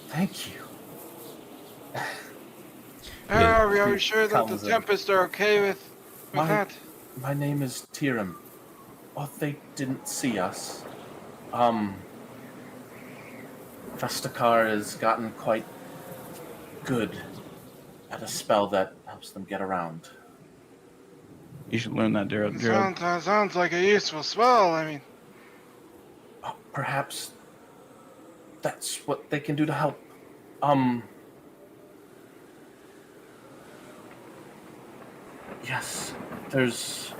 thank you. Are you sure that the Comes in. Tempest are okay with that? My name is Tiram. Oh, they didn't see us. Vestakar has gotten quite good at a spell that helps them get around. You should learn that, Gerald. Sounds like a useful spell. I mean, Oh, perhaps that's what they can do to help. Yes, there's...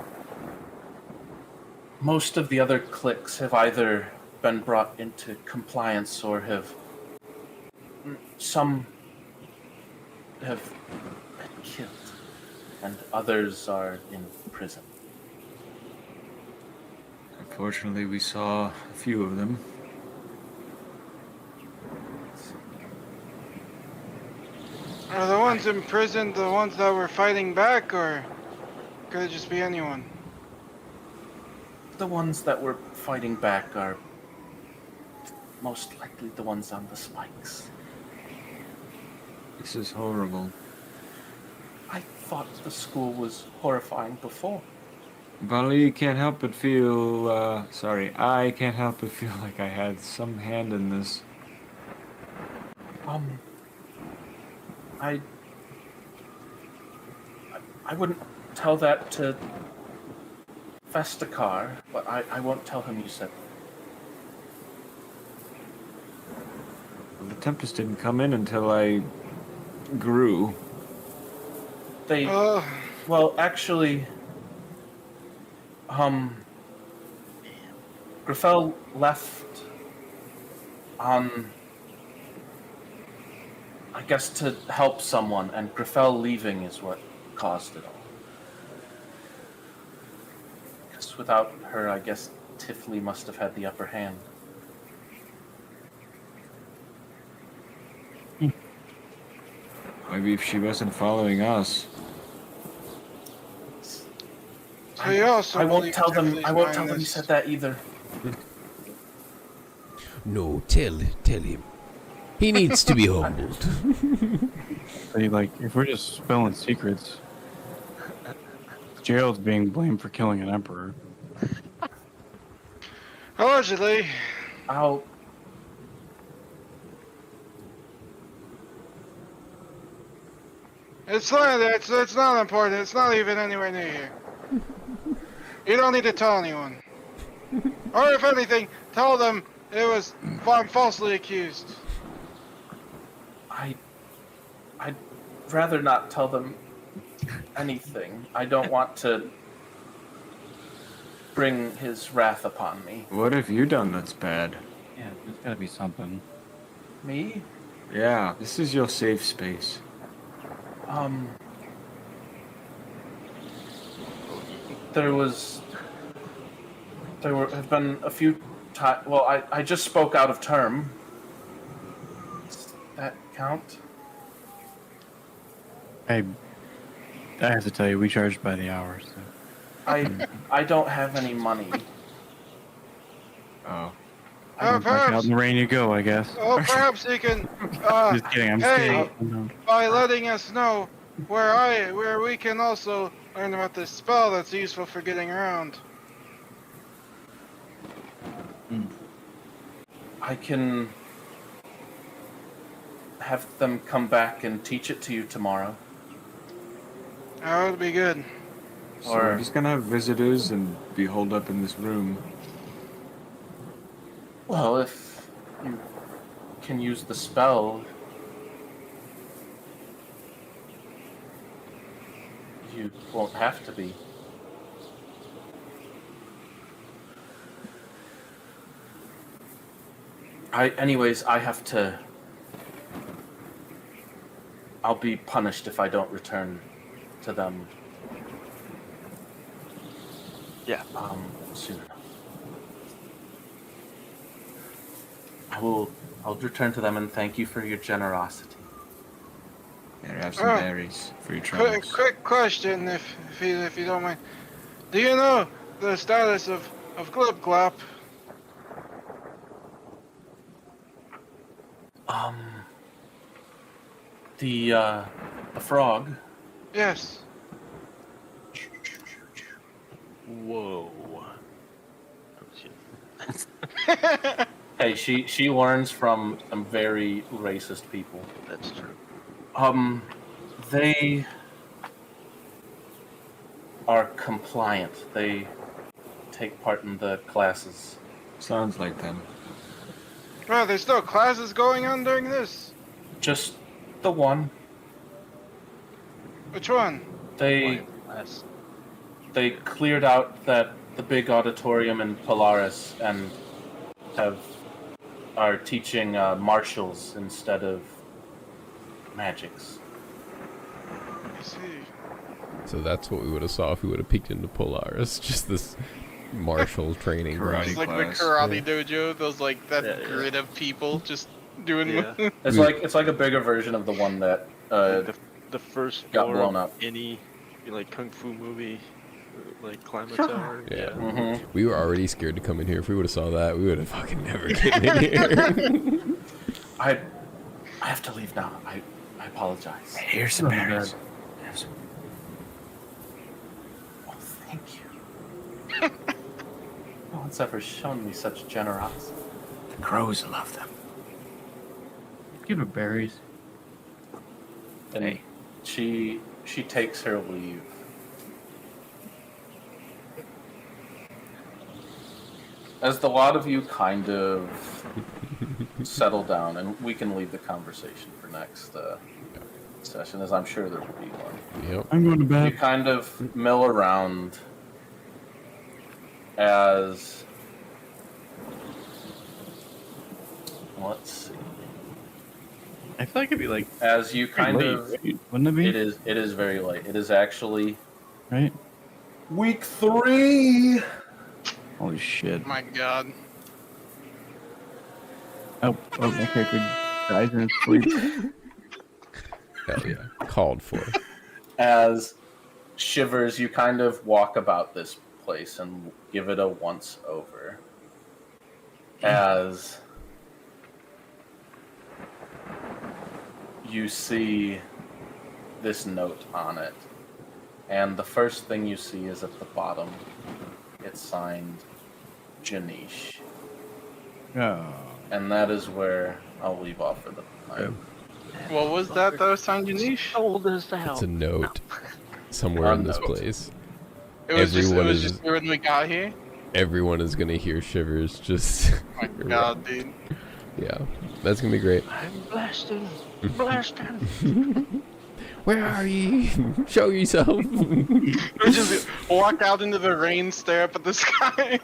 Most of the other cliques have either been brought into compliance or have... Some have been killed, and others are in prison. Unfortunately, we saw a few of them. are the ones in prison the ones that were fighting back, or could it just be anyone? The ones that were fighting back are most likely the ones on the spikes. This is horrible. I thought the school was horrifying before. Vali can't help but feel, I can't help but feel like I had some hand in this. I wouldn't tell that to Vestakar, but I won't tell him you said that. The Tempest didn't come in until I grew. They, well, actually, Griffel left on, I guess, to help someone, and Griffel leaving is what caused it all. Because without her, I guess Tifley must have had the upper hand. Maybe if she wasn't following us. So you also I won't believe tell them. Tifley's I won't tell behind them you this? said that either. No, tell him. He needs to be humbled. See, like, if we're just spilling secrets, Gerald's being blamed for killing an emperor. Allegedly. It's not important. It's not even anywhere near here. You don't need to tell anyone. Or if anything, tell them I'm falsely accused. I'd rather not tell them anything. I don't want to bring his wrath upon me. What have you done that's bad? Yeah, there's gotta be something. Me? Yeah, this is your safe space. There have been a few times. Well, I just spoke out of term. Does that count? I have to tell you, we charge by the hour, so. I don't have any money. Oh. Back out in the rain you go, I guess. Oh, perhaps you can. Just kidding, I'm hey, kidding. by letting us know where we can also learn about this spell that's useful for getting around. I can have them come back and teach it to you tomorrow. That would be good. So we're just gonna have visitors and be holed up in this room. Well, if you can use the spell, you won't have to be. Anyways, I have to. I'll be punished if I don't return to them. Yeah. Soon enough. I'll return to them and thank you for your generosity. Yeah, have some berries for your troubles. Quick question, if you don't mind. Do you know the status of Glip Glop? The frog. Yes. Whoa. Hey, she learns from some very racist people. That's true. They are compliant. They take part in the classes. Sounds like them. Well, there's still classes going on during this. Just the one. Which one? They cleared out the big auditorium in Polaris and are teaching martials instead of magics. I see. So that's what we would have saw if we would have peeked into Polaris. Just this martial training. Karate It's like class. the karate dojo. Those grid of people just doing. Yeah. It's like a bigger version of the one that The first got floor blown of up. any kung fu movie, like climb a tower. Yeah. Mm-hmm. We were already scared to come in here. If we would have saw that, we would have fucking never came in here. I have to leave now. I apologize. Here's some berries. Oh, thank you. No one's ever shown me such generosity. The crows love them. Give her berries. And she takes her leave. As the lot of you kind of settle down, and we can leave the conversation for next session, as I'm sure there will be one. Yep. I'm going to You bed. kind of mill around as... Let's see. I feel like it'd be like As you kind late, of... right? Wouldn't it be? It is very late. It is actually Right? week 3. Holy shit. My God. Oh, my character dies in his sleep. Hell yeah. Called for. As Shivers, you kind of walk about this place and give it a once over. As you see this note on it. And the first thing you see is at the bottom. It's signed Janish. Oh. And that is where I'll leave off for the night. What was that was signed Janish? Old as the hell. It's a note somewhere in this note. place. It was just Everyone just when we got here. Everyone is gonna hear shivers. Just Oh my god, dude. yeah, that's gonna be great. I'm blasting. Blasting. Where are you? Show yourself. We just walk out into the rain, stare up at the sky.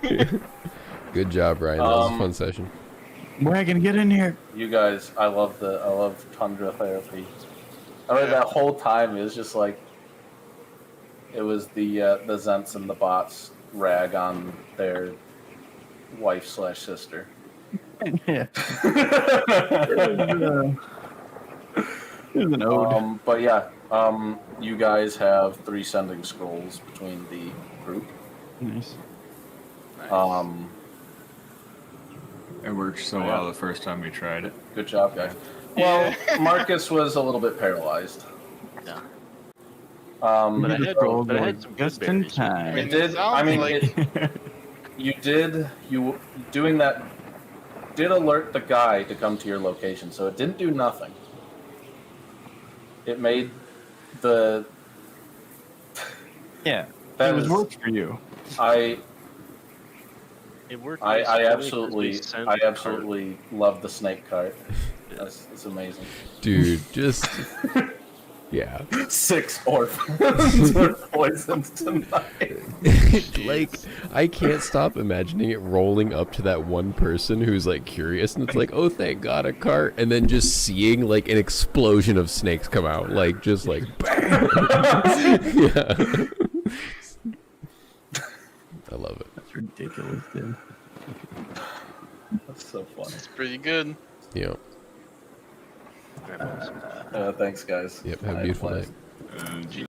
Good job, Ryan. That was a fun session. Wagon, get in here. You guys, I love tundra therapy. I mean, that whole time it was just like it was the Zents and the bots rag on their wife/sister. Yeah. There's an ode. But yeah, you guys have 3 sending scrolls between the group. Nice. It worked so well the first time we tried it. Good job, guys. Well, Marcus was a little bit paralyzed. Yeah. But I had some Just good in berries. time. it did. I mean, like- you doing that did alert the guy to come to your location, so it didn't do nothing. It made the Yeah. that it was is- work for you. It worked. I nicely absolutely because we sent the love the snake cart. It's amazing. Dude, just yeah. 6 orphans were poisoned tonight. Like, I can't stop imagining it rolling up to that one person who's like curious, and it's like, oh, thank God, a cart, and then just seeing like an explosion of snakes come out, like just like bam. Yeah. I love it. That's ridiculous, dude. That's so funny. It's pretty good. Yeah. berries. Thanks, guys. Yep. Have a I had beautiful blast. night.